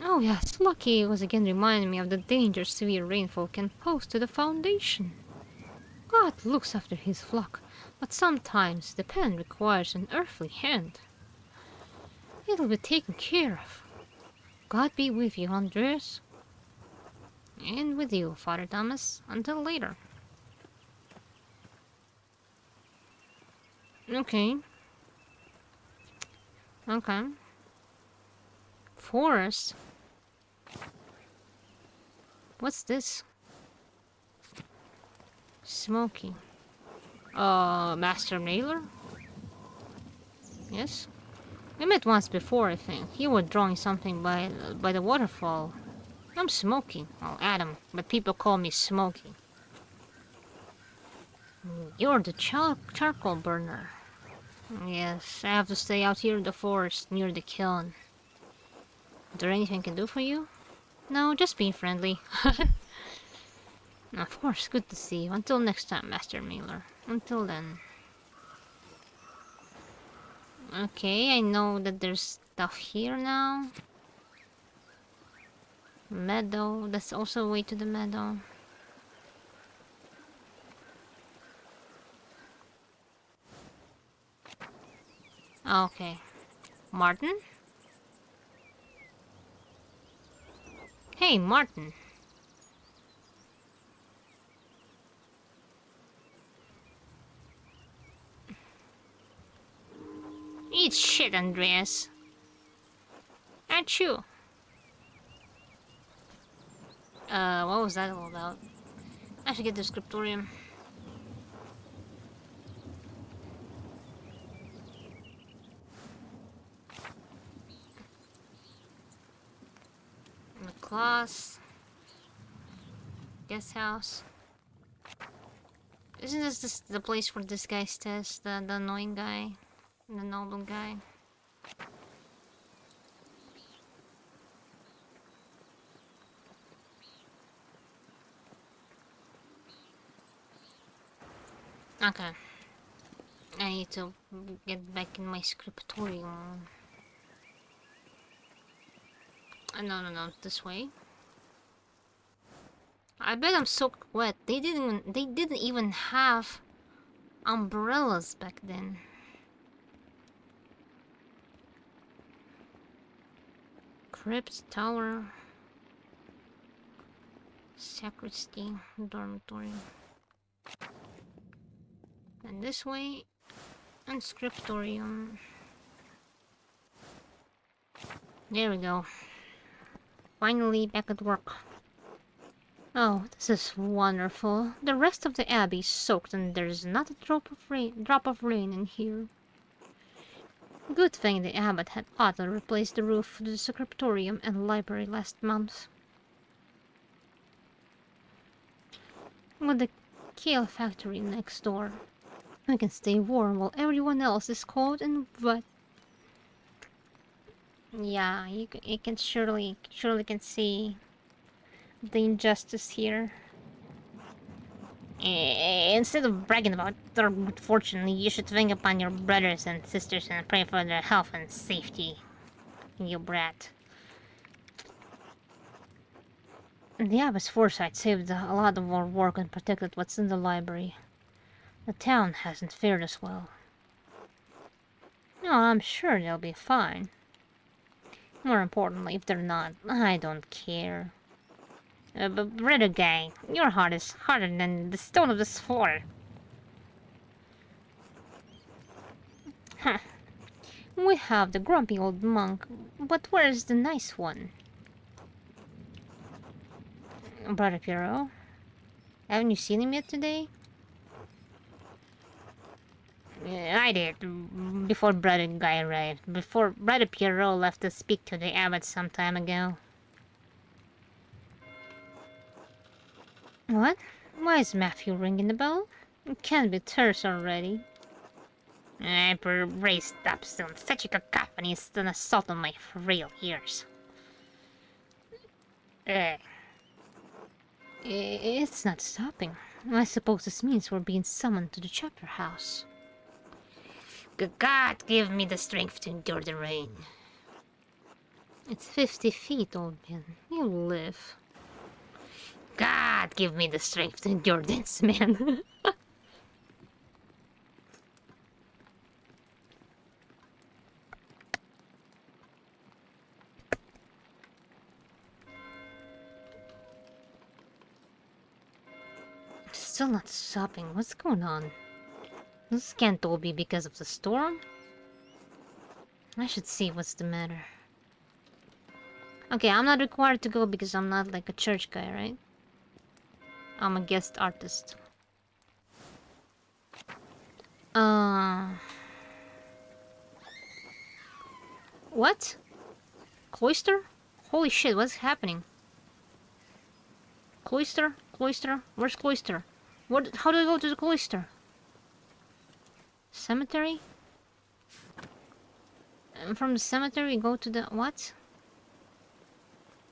Oh yes, Lucky was again reminding me of the danger severe rainfall can pose to the foundation. God looks after his flock, but sometimes the pen requires an earthly hand. It'll be taken care of. God be with you, Andreas. And with you, Father Thomas, until later. Okay. Forest? What's this? Smoky. Master Mailer? Yes? We met once before, I think. You were drawing something by the waterfall. I'm Smoky. Well, Adam, but people call me Smoky. You're the charcoal burner. Yes, I have to stay out here in the forest near the kiln. Is there anything I can do for you? No, just being friendly. Of course, good to see you. Until next time, Master Mailer. Until then. Okay, I know that there's stuff here now. Meadow, that's also a way to the meadow. Okay. Martin? Hey, Martin. Eat shit, Andreas. Aren't you? What was that all about? I should get the scriptorium. The class. guest house. Isn't this the place where this guy stays? The annoying guy? The noble guy? Okay. I need to get back in my scriptorium. No, this way. I bet I'm soaked wet. They didn't even have umbrellas back then. Crypt, tower, sacristy, dormitory. And this way, and scriptorium. There we go. Finally back at work. Oh, this is wonderful. The rest of the abbey is soaked and there's not a drop of rain in here. Good thing the abbot had auto replaced the roof of the scriptorium and library last month. With the kale factory next door, I can stay warm while everyone else is cold and wet. Yeah, you can surely can see the injustice here. Instead of bragging about their good fortune, you should think upon your brothers and sisters and pray for their health and safety. You brat. The abbot's foresight saved a lot of our work and protected what's in the library. The town hasn't fared as well. No, I'm sure they'll be fine. More importantly, if they're not, I don't care. But brother guy, your heart is harder than the stone of this floor. Huh. We have the grumpy old monk, but where's the nice one? Brother Piero? Haven't you seen him yet today? I did, before Brother Guy arrived. Before Brother Piero left to speak to the abbot some time ago. What? Why is Matthew ringing the bell? It can't be Thurs already. Pray stop soon. Such a cacophony is an assault on my frail ears. It's not stopping. I suppose this means we're being summoned to the chapter house. God, give me the strength to endure the rain. It's 50 feet, old man. You'll live. God, give me the strength to endure this, man. Still not stopping. What's going on? This can't all be because of the storm. I should see what's the matter. Okay, I'm not required to go because I'm not like a church guy, right? I'm a guest artist. What? Cloister? Holy shit, what's happening? Cloister? Cloister? Where's Cloister? What? How do I go to the Cloister? Cemetery? And from the cemetery go to the... what?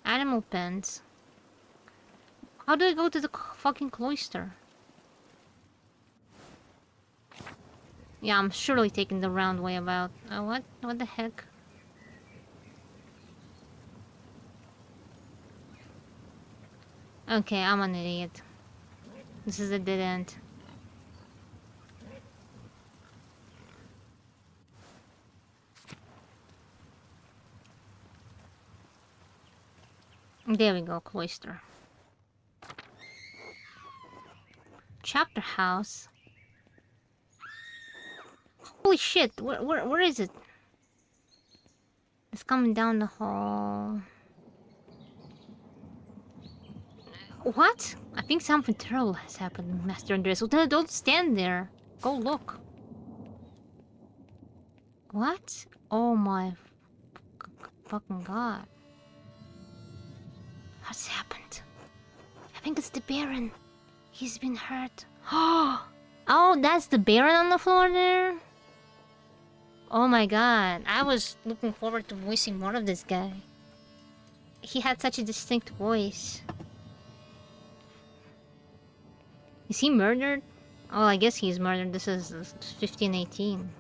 Animal pens. How do I go to the fucking Cloister? Yeah, I'm surely taking the round way about. What? What the heck? Okay, I'm an idiot. This is a dead end. There we go, Cloister. Chapter house. Holy shit! Where is it? It's coming down the hall. What? I think something terrible has happened, Master Andres. Don't stand there. Go look. What? Oh my fucking god. What's happened? I think it's the Baron. He's been hurt. Oh, that's the Baron on the floor there? Oh my god, I was looking forward to voicing more of this guy. He had such a distinct voice. Is he murdered? Oh, I guess he's murdered. This is 1518.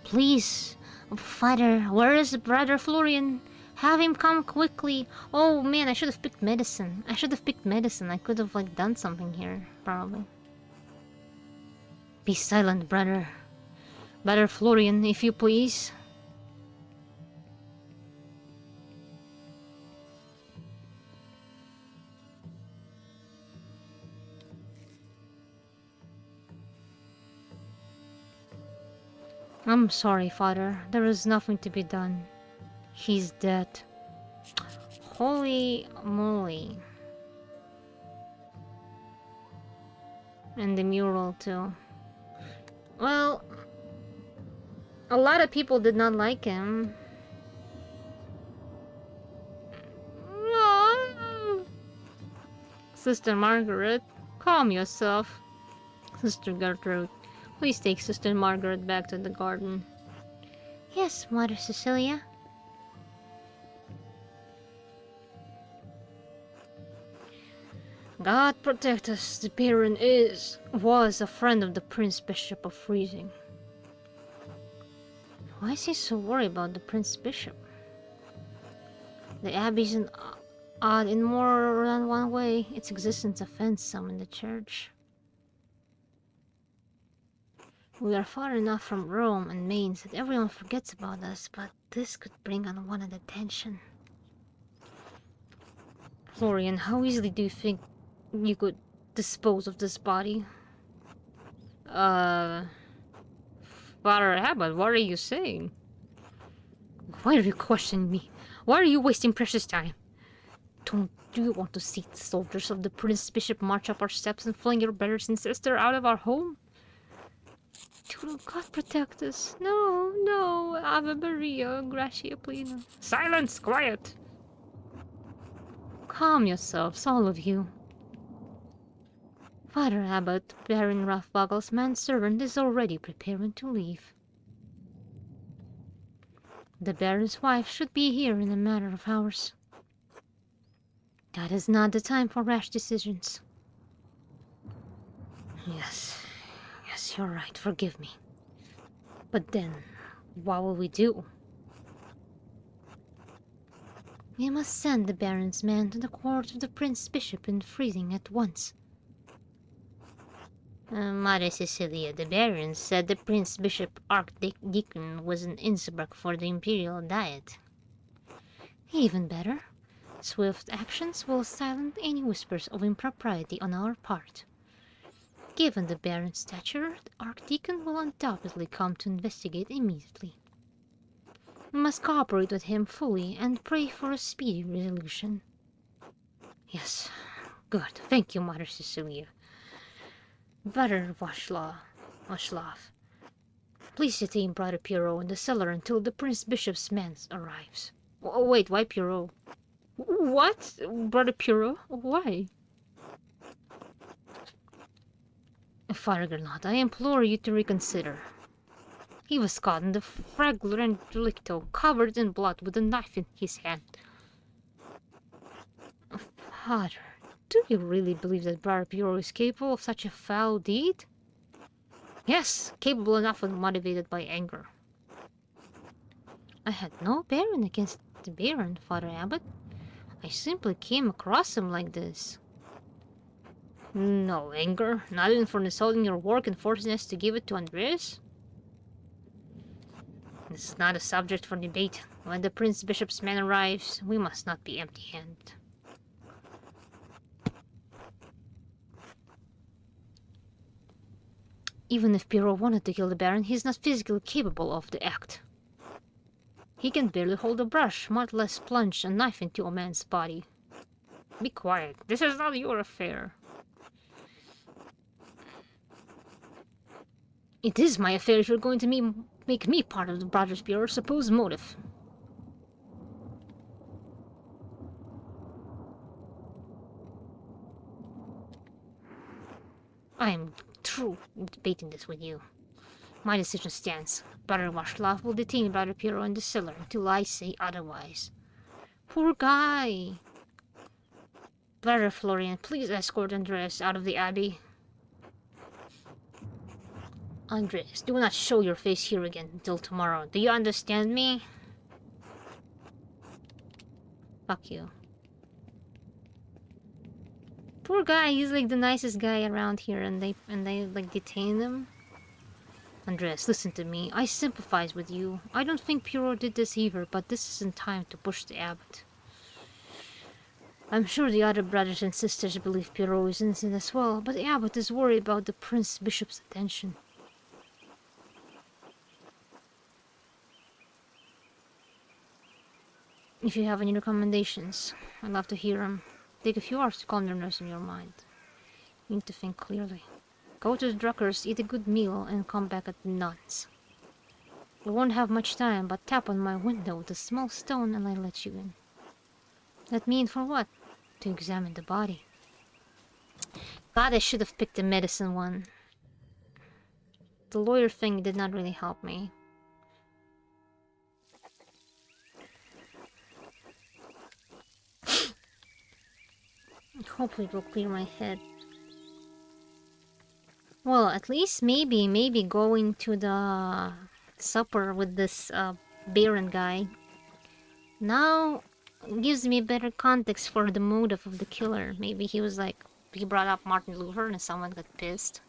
Please, Father, where is Brother Florian? Have him come quickly. Oh man, I should have picked medicine. I could have like done something here, probably. Be silent, brother. Brother Florian, if you please. I'm sorry, Father. There is nothing to be done. He's dead. Holy moly. And the mural, too. Well, a lot of people did not like him. Sister Margaret, calm yourself. Sister Gertrude, please take Sister Margaret back to the garden. Yes, Mother Cecilia. God protect us, the Baron was a friend of the Prince Bishop of Freezing. Why is he so worried about the Prince Bishop? The Abbey is odd in more than one way. Its existence offends some in the church. We are far enough from Rome and Mainz that everyone forgets about us, but this could bring unwanted attention. Florian, how easily do you think you could dispose of this body? Father Abbot, what are you saying? Why are you questioning me? Why are you wasting precious time? Do you want to see the soldiers of the Prince Bishop march up our steps and fling your brothers and sister out of our home? Do God protect us. No, Ave Maria, Gracia Plena. Silence, quiet! Calm yourselves, all of you. Father Abbot, Baron Rathboggle's manservant is already preparing to leave. The Baron's wife should be here in a matter of hours. That is not the time for rash decisions. Yes, you're right, forgive me. But then, what will we do? We must send the Baron's man to the court of the Prince Bishop in Freezing at once. Mother Cecilia, the Baron said the Prince Bishop Archdeacon was in Innsbruck for the Imperial Diet. Even better. Swift actions will silence any whispers of impropriety on our part. Given the Baron's stature, the Archdeacon will undoubtedly come to investigate immediately. We must cooperate with him fully and pray for a speedy resolution. Yes, good. Thank you, Mother Cecilia. Brother Václav, please detain Brother Pierrot in the cellar until the Prince Bishop's man arrives. Oh, wait, why Pierrot? What? Brother Pierrot? Why? Father Granat, I implore you to reconsider. He was caught in the flagrant delicto, covered in blood with a knife in his hand. Father, do you really believe that Brother Pierrot is capable of such a foul deed? Yes, capable enough and motivated by anger. I had no bearing against the Baron, Father Abbot. I simply came across him like this. No anger? Not even for insulting your work and forcing us to give it to Andreas? This is not a subject for debate. When the Prince Bishop's man arrives, we must not be empty-handed. Even if Pierrot wanted to kill the Baron, he is not physically capable of the act. He can barely hold a brush, much less plunge a knife into a man's body. Be quiet. This is not your affair. It is my affair if you're going to make me part of the Brothers' Bureau's supposed motive. I am through debating this with you. My decision stands. Brother Washlav will detain Brother Piero in the cellar until I say otherwise. Poor guy! Brother Florian, please escort Andreas out of the abbey. Andreas, do not show your face here again until tomorrow. Do you understand me? Fuck you. Poor guy, he's like the nicest guy around here, and they like detain him. Andreas, listen to me. I sympathize with you. I don't think Piero did this either, but this isn't time to push the abbot. I'm sure the other brothers and sisters believe Piero is innocent as well, but the abbot is worried about the prince bishop's attention. If you have any recommendations, I'd love to hear them. Take a few hours to calm the nerves in your mind. You need to think clearly. Go to the Druckers, eat a good meal, and come back at nuns. You won't have much time, but tap on my window with a small stone and I let you in. Let me in for what? To examine the body. God, I should have picked the medicine one. The lawyer thing did not really help me. Hopefully it will clear my head. Well, at least maybe going to the supper with this Baron guy now gives me better context for the motive of the killer. Maybe he was like, he brought up Martin Luther and someone got pissed.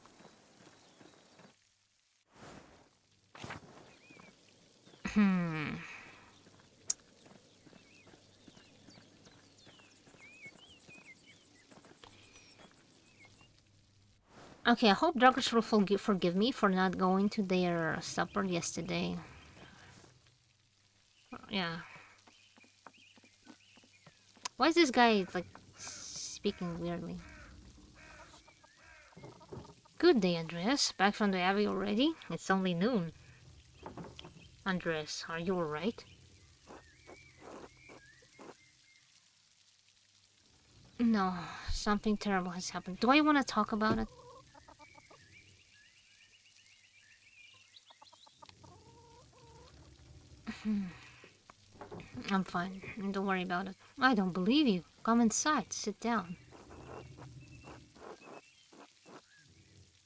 Okay, I hope Druggers will forgive me for not going to their supper yesterday. Yeah. Why is this guy, like, speaking weirdly? Good day, Andreas. Back from the abbey already? It's only noon. Andreas, are you alright? No, something terrible has happened. Do I want to talk about it? I'm fine. Don't worry about it. I don't believe you. Come inside. Sit down.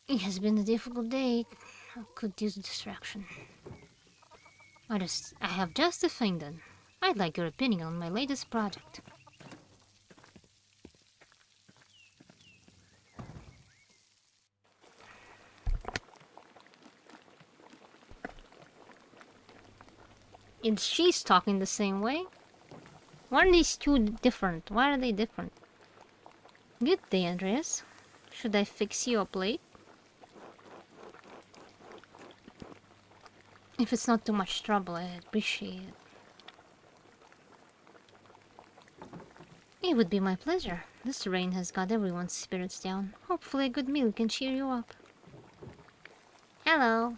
It has been a difficult day. I could use a distraction. I have just a thing then. I'd like your opinion on my latest project. And she's talking the same way? Why are these two different? Why are they different? Good day, Andreas. Should I fix you up late? If it's not too much trouble, I'd appreciate it. It would be my pleasure. This rain has got everyone's spirits down. Hopefully a good meal can cheer you up. Hello.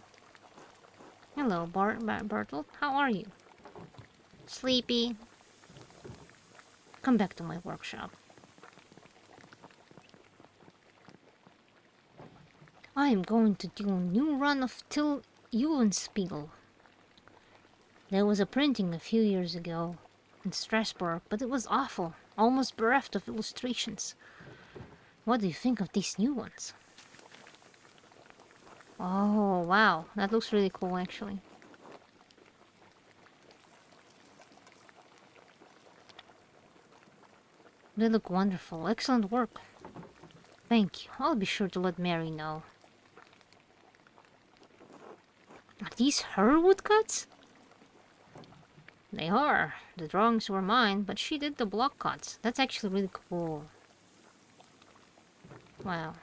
Hello, Bartle. How are you? Sleepy. Come back to my workshop. I am going to do a new run of Till Eulenspiegel. There was a printing a few years ago in Strasbourg, but it was awful, almost bereft of illustrations. What do you think of these new ones? Oh, wow. That looks really cool, actually. They look wonderful. Excellent work. Thank you. I'll be sure to let Mary know. Are these her woodcuts? They are. The drawings were mine, but she did the block cuts. That's actually really cool. Wow.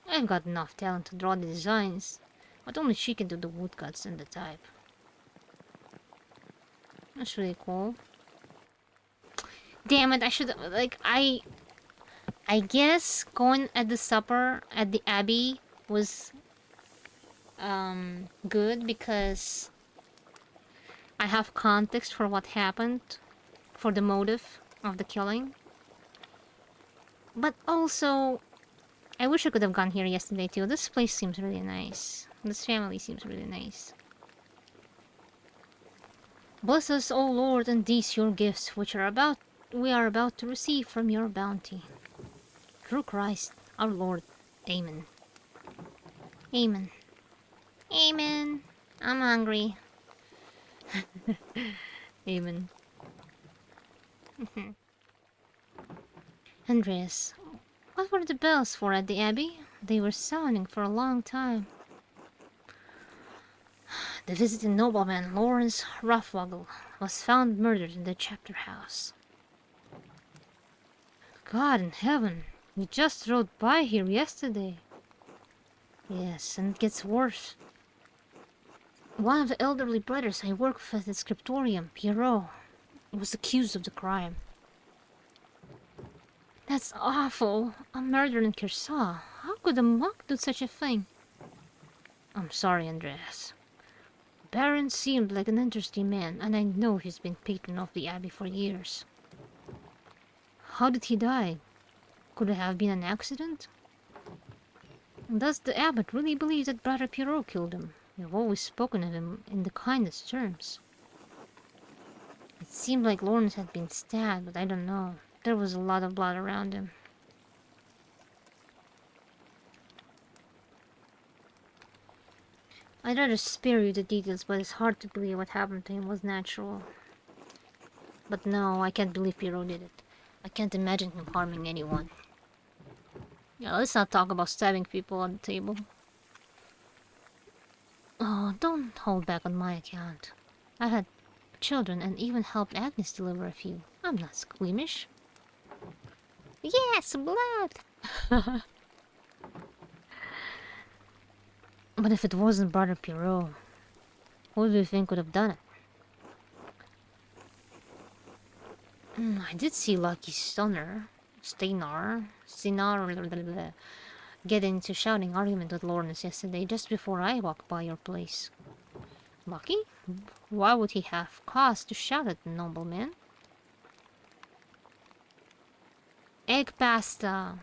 I've got enough talent to draw the designs, but only she can do the woodcuts and the type. That's really cool. Damn it, I should like I guess going at the supper at the Abbey was good because I have context for what happened, for the motive of the killing. But also I wish I could have gone here yesterday too. This place seems really nice. This family seems really nice. Bless us, O Lord, and these your gifts, which we are about to receive from your bounty. Through Christ our Lord. Amen. Amen. Amen. I'm hungry. Amen. Andreas, what were the bells for at the Abbey? They were sounding for a long time. The visiting nobleman Lawrence Roughwoggle was found murdered in the chapter house. God in heaven, we just rode by here yesterday. Yes, and it gets worse. One of the elderly brothers I work with at the scriptorium, Pierrot, was accused of the crime. That's awful. A murder in Kershaw. How could a monk do such a thing? I'm sorry, Andreas. Baron seemed like an interesting man, and I know he's been patron of the Abbey for years. How did he die? Could it have been an accident? Does the abbot really believe that Brother Pierrot killed him? You've always spoken of him in the kindest terms. It seemed like Lawrence had been stabbed, but I don't know. There was a lot of blood around him. I'd rather spare you the details, but it's hard to believe what happened to him was natural. But no, I can't believe Pierrot did it. I can't imagine him harming anyone. Yeah, let's not talk about stabbing people on the table. Oh, don't hold back on my account. I had children and even helped Agnes deliver a few. I'm not squeamish. Yes, blood! But if it wasn't Brother Pierrot, who do you think would have done it? I did see Lucky Steinar get into shouting argument with Lawrence yesterday just before I walked by your place. Lucky? Why would he have cause to shout at the nobleman? Egg pasta.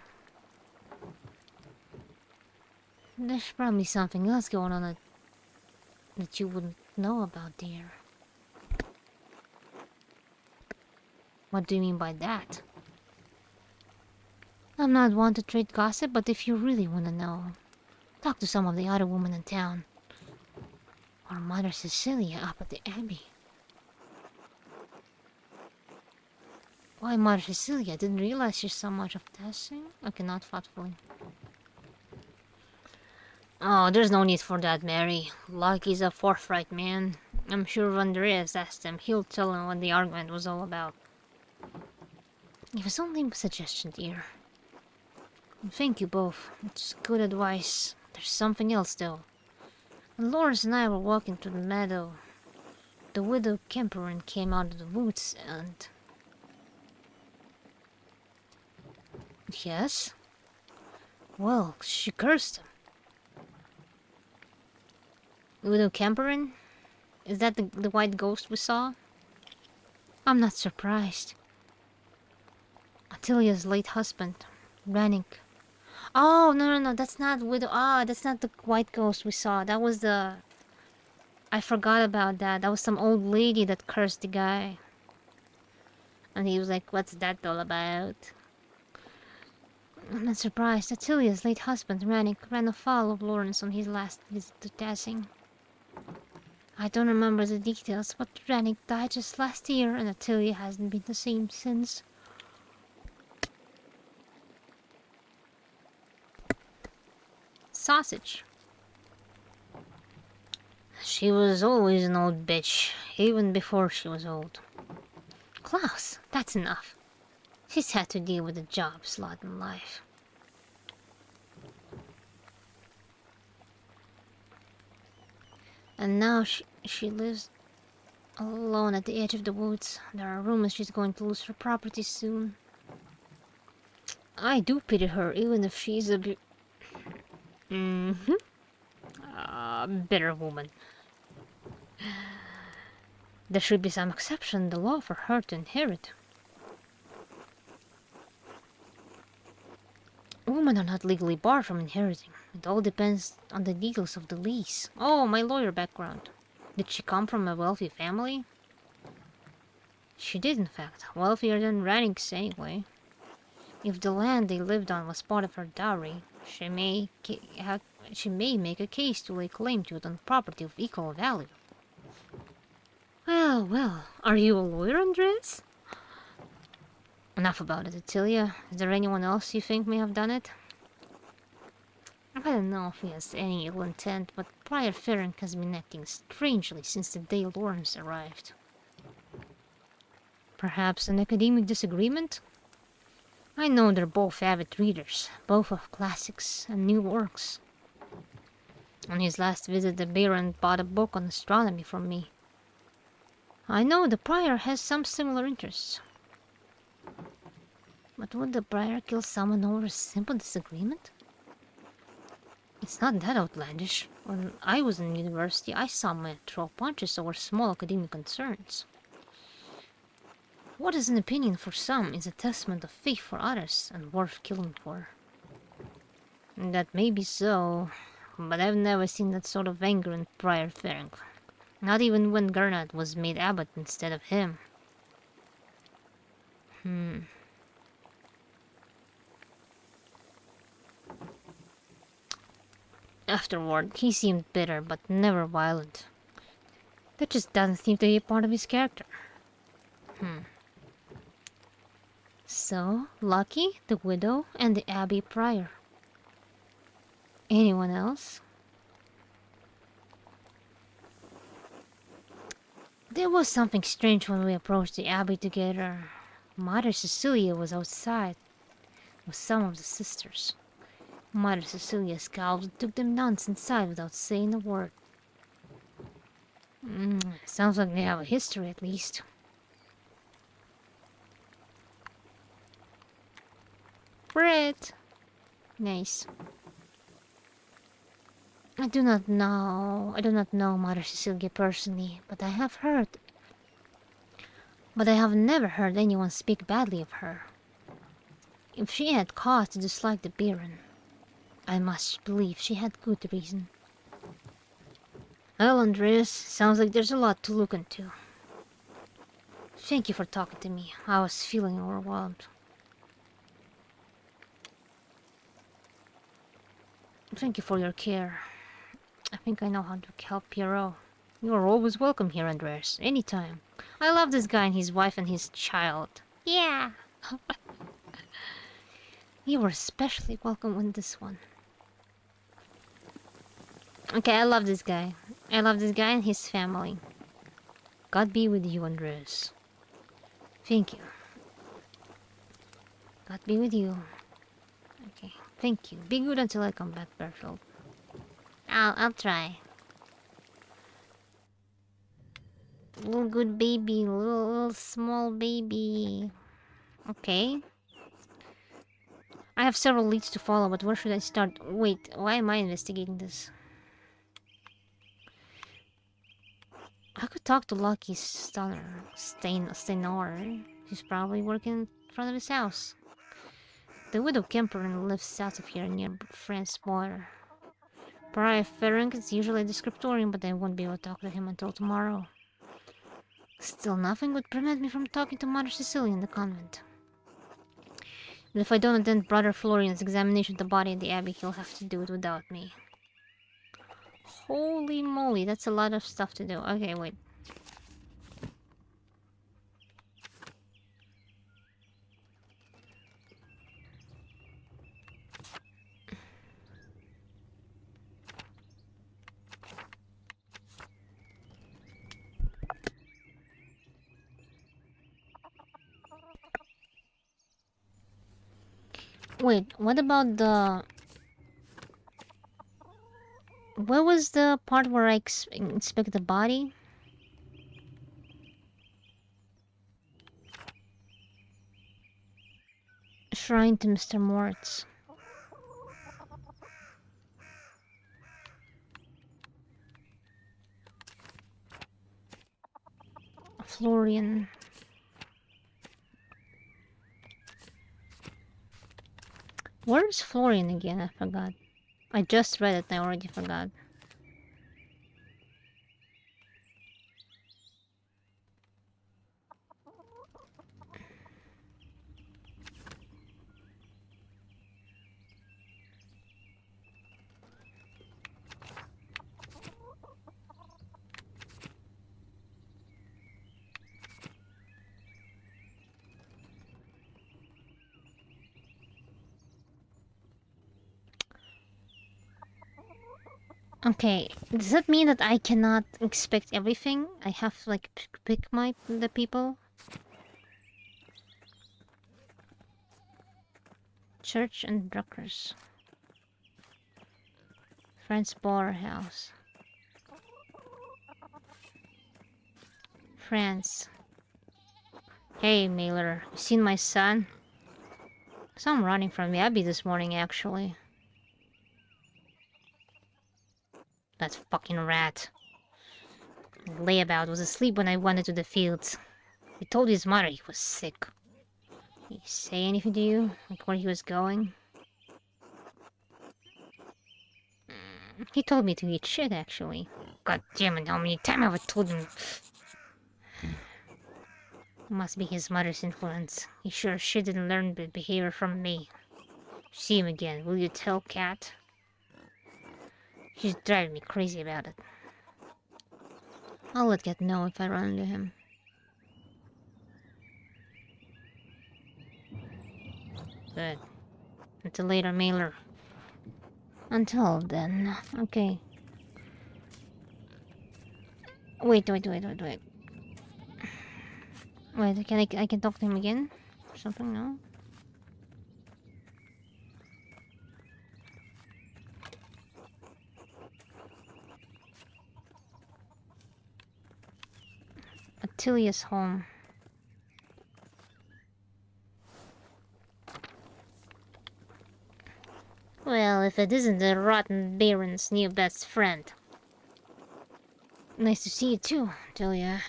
There's probably something else going on that you wouldn't know about, dear. What do you mean by that? I'm not one to trade gossip, but if you really want to know, talk to some of the other women in town. Or Mother Cecilia up at the Abbey. Why, Mother Cecilia didn't realize she saw much of testing? I cannot thoughtfully. Oh, there's no need for that, Mary. Lucky's a forthright man. I'm sure when Andreas asked him, he'll tell him what the argument was all about. It was only a suggestion, dear. Thank you both. It's good advice. There's something else, though. When Lawrence and I were walking through the meadow, the widow Kemperin came out of the woods and... Yes? Well, she cursed him. Widow Kemperin? Is that the white ghost we saw? I'm not surprised. Attilia's late husband, Rannick. Oh, no, that's not Widow... that's not the white ghost we saw. That was the... I forgot about that. That was some old lady that cursed the guy. And he was like, what's that all about? I'm not surprised. Attilia's late husband, Rannick, ran afoul of Lawrence on his last visit to Tassing. I don't remember the details, but Rannick died just last year and Attilia hasn't been the same since. Sausage. She was always an old bitch, even before she was old. Klaus, that's enough. She's had to deal with a job slot in life. And now she lives alone at the edge of the woods. There are rumors she's going to lose her property soon. I do pity her, even if she's a bit... bitter woman. There should be some exception in the law for her to inherit. Women are not legally barred from inheriting. It all depends on the details of the lease. Oh, my lawyer background. Did she come from a wealthy family? She did, in fact. Wealthier than Rannick's anyway. If the land they lived on was part of her dowry, she may make a case to lay claim to it on property of equal value. Well, well, are you a lawyer, Andres? Enough about it, Atilia. Is there anyone else you think may have done it? I don't know if he has any ill intent, but Prior Ferenc has been acting strangely since the day Lawrence arrived. Perhaps an academic disagreement? I know they're both avid readers, both of classics and new works. On his last visit, the Baron bought a book on astronomy from me. I know the Prior has some similar interests. But would the Prior kill someone over a simple disagreement? It's not that outlandish. When I was in university, I saw men throw punches over small academic concerns. What is an opinion for some is a testament of faith for others and worth killing for. That may be so, but I've never seen that sort of anger in Prior Ferenc. Not even when Gernot was made abbot instead of him. Afterward, he seemed bitter but never violent. That just doesn't seem to be a part of his character. So, Lucky, the widow, and the Abbey Prior. Anyone else? There was something strange when we approached the Abbey together. Mother Cecilia was outside with some of the sisters. Mother Cecilia scowled and took them nuns inside without saying a word. Sounds like they have a history at least. Brett! Nice. I do not know Mother Cecilia personally, but I have heard. But I have never heard anyone speak badly of her. If she had cause to dislike the Baron, I must believe she had good reason. Well, Andreas, sounds like there's a lot to look into. Thank you for talking to me. I was feeling overwhelmed. Thank you for your care. I think I know how to help Pierrot. You are always welcome here, Andreas. Anytime. I love this guy and his wife and his child. Yeah! You were especially welcome with this one. Okay, I love this guy. I love this guy and his family. God be with you, Andreas. Thank you. God be with you. Okay, thank you. Be good until I come back, Berthold. I'll try. Little good baby, little small baby. Okay. I have several leads to follow, but where should I start? Wait, why am I investigating this? I could talk to Lucky Steiner. He's probably working in front of his house. The widow Kemperin lives south of here near France border. Prior Ferenc is usually the scriptorium, but I won't be able to talk to him until tomorrow. Still, nothing would prevent me from talking to Mother Cecilia in the convent. But if I don't attend Brother Florian's examination of the body at the Abbey, he'll have to do it without me. Holy moly, that's a lot of stuff to do. Okay, wait. Wait, what about the... Where was the part where I inspect the body? Shrine to Mr. Moritz. Florian. Where's Florian again? I forgot. I just read it and I already forgot. Okay, does that mean that I cannot expect everything? I have to like pick the people? Church and Druckers. Friend's bar house. France. Hey, Mailer, you seen my son? Saw him running from the Abbey this morning, actually. That fucking rat. Layabout was asleep when I went into the fields. He told his mother he was sick. Did he say anything to you? Like where he was going? He told me to eat shit, actually. God damn it, how many times have I told him? Must be his mother's influence. He sure shit didn't learn the behavior from me. See him again, will you tell Kat? She's driving me crazy about it. I'll let Kat know if I run into him. Good. Until later, Mailer. Until then. Okay. Wait. Wait, I can talk to him again? Or something, no? Attilia's home. Well, if it isn't the rotten Baron's new best friend. Nice to see you too, Attilia.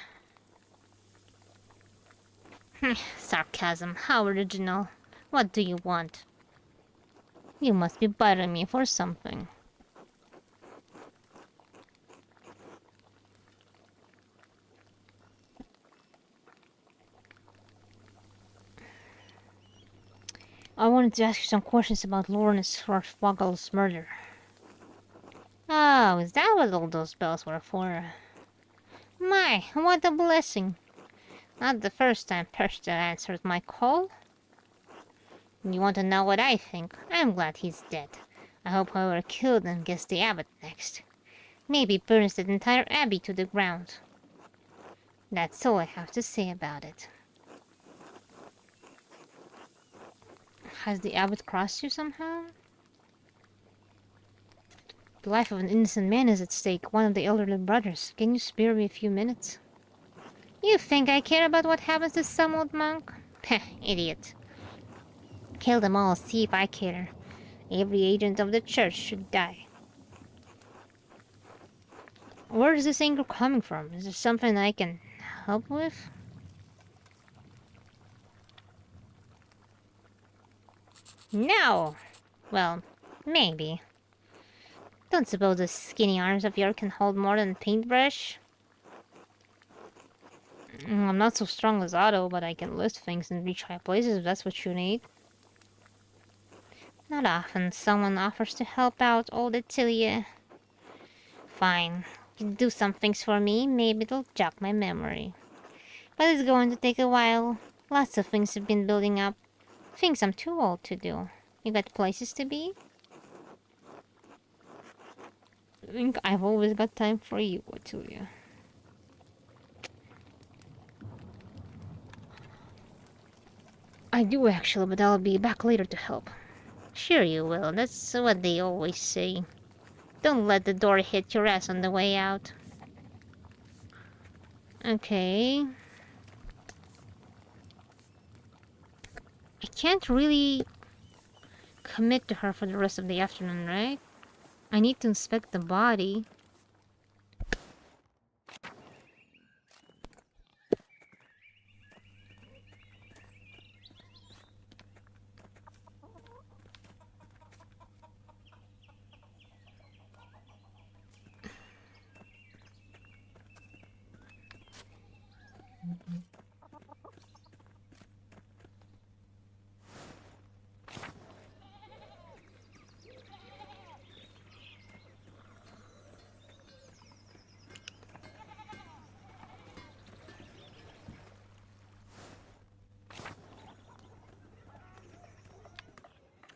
Sarcasm, how original. What do you want? You must be bothering me for something. I wanted to ask you some questions about Lawrence Schwarzwagel's murder. Oh, is that what all those bells were for? My, what a blessing. Not the first time Pershta answered my call. You want to know what I think? I'm glad he's dead. I hope whoever killed him gets the abbot next. Maybe burns the entire abbey to the ground. That's all I have to say about it. Has the abbot crossed you somehow? The life of an innocent man is at stake, one of the elderly brothers. Can you spare me a few minutes? You think I care about what happens to some old monk? Heh, idiot. Kill them all, see if I care. Every agent of the church should die. Where is this anger coming from? Is there something I can help with? No! Well, maybe. Don't suppose the skinny arms of yours can hold more than a paintbrush? I'm not so strong as Otto, but I can lift things and reach high places if that's what you need. Not often someone offers to help out old Attilia. Fine. You do some things for me, maybe it'll jog my memory. But it's going to take a while. Lots of things have been building up. Things I'm too old to do. You got places to be? I think I've always got time for you, Attilia. I do actually, but I'll be back later to help. Sure you will, that's what they always say. Don't let the door hit your ass on the way out. Okay. I can't really commit to her for the rest of the afternoon, right? I need to inspect the body.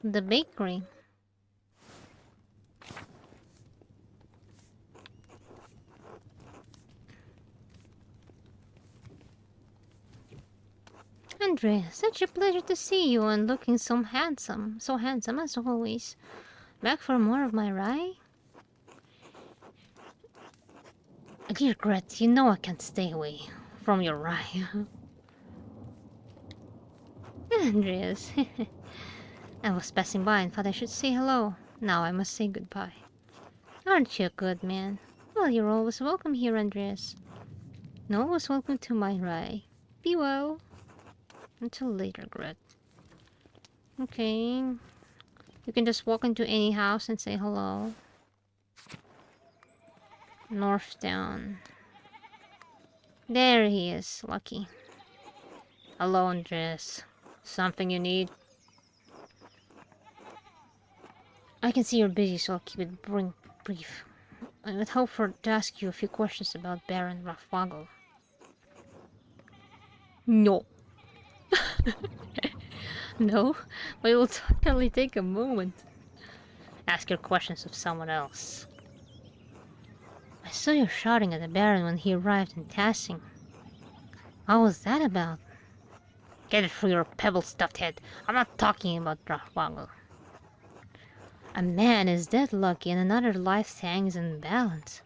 the bakery. Andrea, such a pleasure to see you and looking so handsome as always. Back for more of my rye? Dear Gret, you know I can't stay away from your rye. Andreas, I was passing by and thought I should say hello. Now I must say goodbye. Aren't you a good man? Well, you're always welcome here, Andreas. No, always welcome to my rye. Be well. Until later, Gret. Okay. You can just walk into any house and say hello. Northtown. There he is, Lucky. Hello, Andreas. Something you need? I can see you're busy, so I'll keep it brief. I would hope to ask you a few questions about Baron Raffwagel. No. No, but it will only take a moment. Ask your questions of someone else. I saw you shouting at the Baron when he arrived in Tassing. What was that about? Get it through your pebble-stuffed head. I'm not talking about Raffwagel. A man is dead, Lucky, and another life hangs in balance.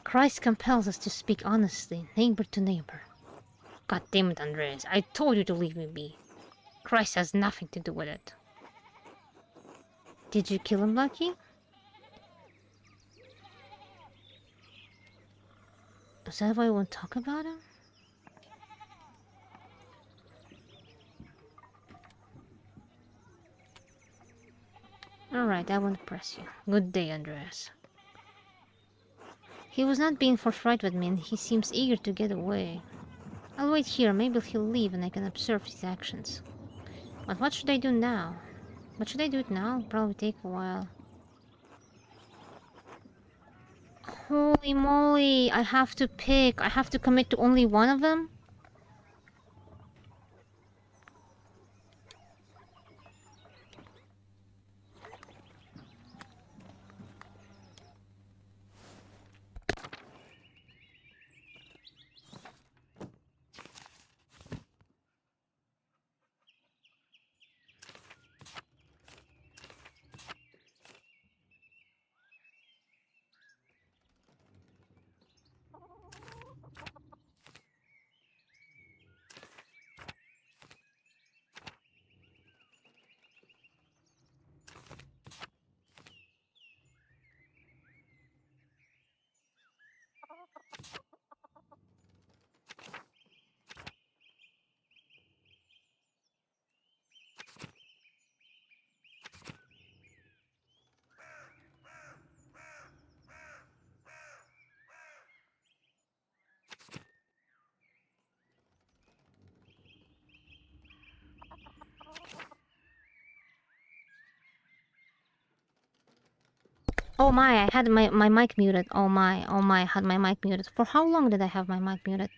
Christ compels us to speak honestly, neighbor to neighbor. God damn it, Andreas, I told you to leave me be. Christ has nothing to do with it. Did you kill him, Lucky? Is that why you won't talk about him? Alright, I won't press you. Good day, Andreas. He was not being forthright with me and he seems eager to get away. I'll wait here, maybe he'll leave and I can observe his actions. But what should I do now? What should I do it now? Probably take a while. Holy moly, I have to pick. I have to commit to only one of them? Oh my, I had my mic muted. Oh my, I had my mic muted. For how long did I have my mic muted?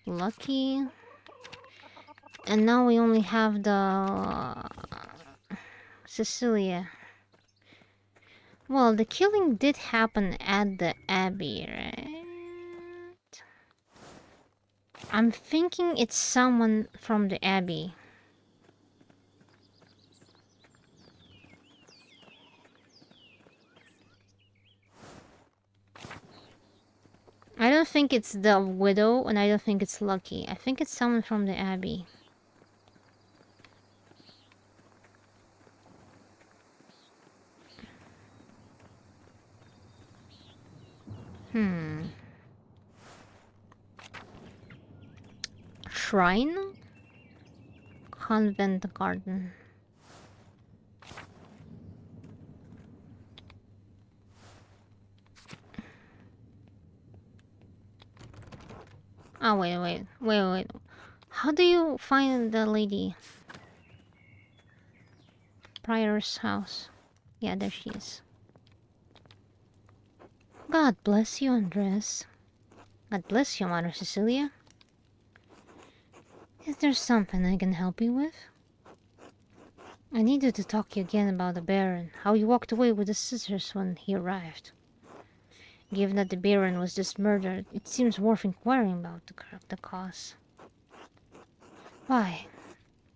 Lucky. And now we only have the Cecilia. Well, the killing did happen at the Abbey, right? I'm thinking it's someone from the Abbey. I don't think it's the widow, and I don't think it's Lucky. I think it's someone from the Abbey. Shrine? Convent garden. Oh, wait. How do you find the lady? Prior's house. Yeah, there she is. God bless you, Andres. God bless you, Mother Cecilia. Is there something I can help you with? I needed to talk to you again about the Baron, how you walked away with the sisters when he arrived. Given that the Baron was just murdered, it seems worth inquiring about the cause. Why?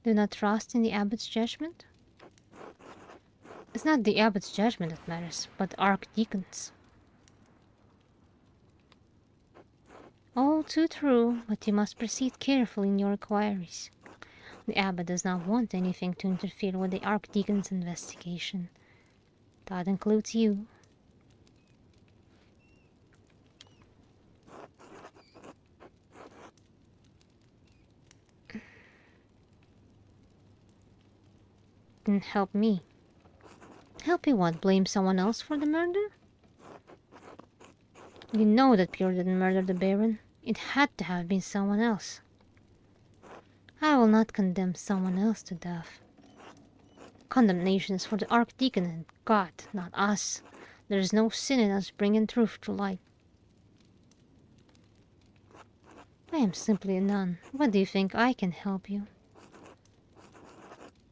Do not trust in the abbot's judgment? It's not the abbot's judgment that matters, but the archdeacon's. All too true, but you must proceed carefully in your inquiries. The abbot does not want anything to interfere with the archdeacon's investigation. That includes you. Then help me. Help you what? Blame someone else for the murder? You know that Pure didn't murder the Baron. It had to have been someone else. I will not condemn someone else to death. Condemnation is for the Archdeacon and God, not us. There is no sin in us bringing truth to light. I am simply a nun. What do you think I can help you?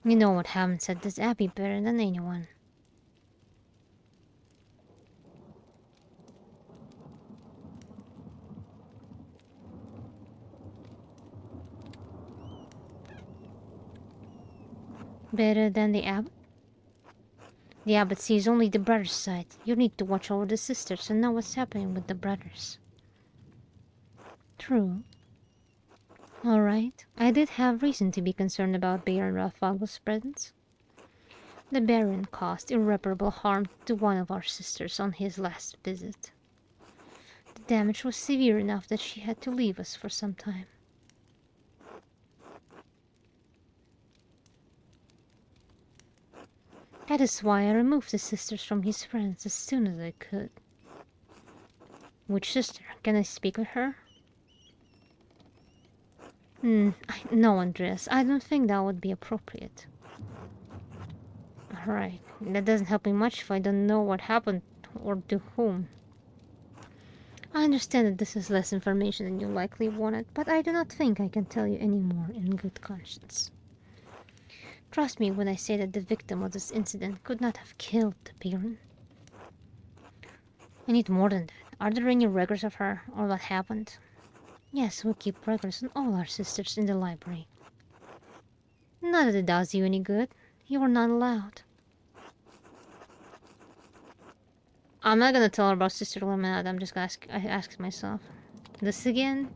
You know what happens at this abbey better than anyone. Better than the abbot? The abbot sees only the brother's side. You need to watch over the sisters and know what's happening with the brothers. True. Alright, I did have reason to be concerned about Baron Raphael's presence. The Baron caused irreparable harm to one of our sisters on his last visit. The damage was severe enough that she had to leave us for some time. That is why I removed the sisters from his friends as soon as I could. Which sister? Can I speak with her? No, Andreas. I don't think that would be appropriate. Alright, that doesn't help me much if I don't know what happened or to whom. I understand that this is less information than you likely wanted, but I do not think I can tell you any more in good conscience. Trust me when I say that the victim of this incident could not have killed the Baron. I need more than that. Are there any records of her, or what happened? Yes, we keep records on all our sisters in the library. Not that it does you any good. You are not allowed. I'm not gonna tell her about Sister Lemonade. I'm just gonna ask myself. This again?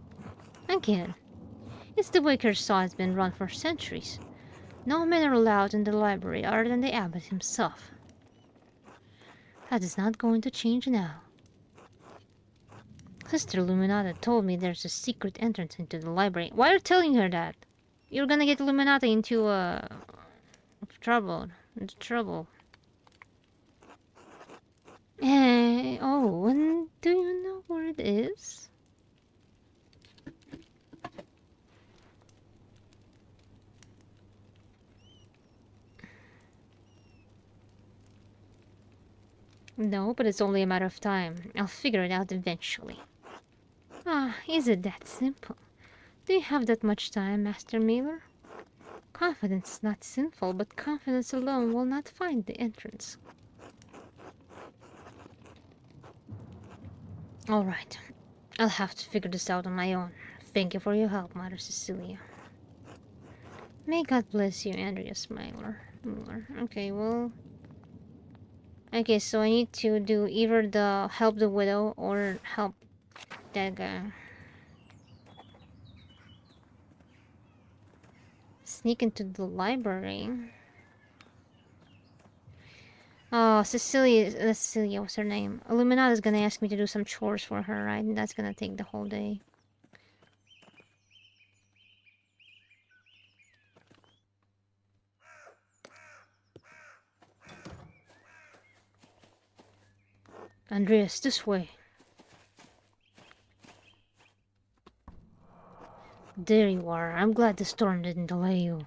Again. It's the way Kershaw has been run for centuries. No men are allowed in the library other than the abbot himself. That is not going to change now. Sister Luminata told me there's a secret entrance into the library. Why are you telling her that? You're gonna get Luminata into trouble. Oh, and do you know where it is? No, but it's only a matter of time. I'll figure it out eventually. Ah, is it that simple? Do you have that much time, Master Mailer? Confidence is not sinful, but confidence alone will not find the entrance. Alright, I'll have to figure this out on my own. Thank you for your help, Mother Cecilia. May God bless you, Andreas Mailer. Okay, well... Okay, so I need to do either the help the widow or help that guy. Sneak into the library. Oh, Cecilia was her name. Illuminata is gonna ask me to do some chores for her, right? And that's gonna take the whole day. Andreas, this way. There you are. I'm glad the storm didn't delay you.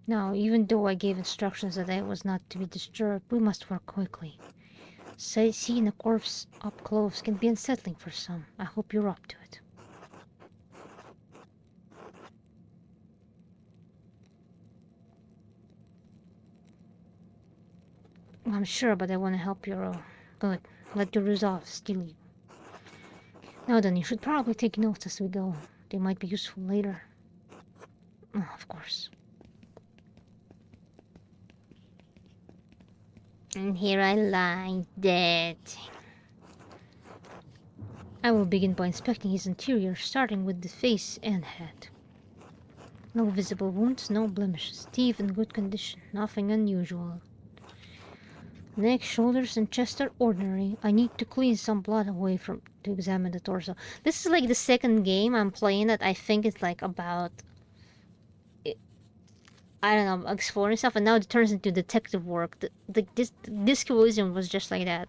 Now, even though I gave instructions that I was not to be disturbed, we must work quickly. Seeing a corpse up close can be unsettling for some. I hope you're up to it. I'm sure, but I want to help your good. Let your resolve steal you. Now then, you should probably take notes as we go. They might be useful later. Oh, of course. And here I lie, dead. I will begin by inspecting his interior, starting with the face and head. No visible wounds, no blemishes. Teeth in good condition, nothing unusual. Neck, shoulders, and chest are ordinary. I need to clean some blood away to examine the torso. This is like the second game I'm playing that I think it's like about, I don't know, exploring stuff, and now it turns into detective work. Disco Elysium was just like that.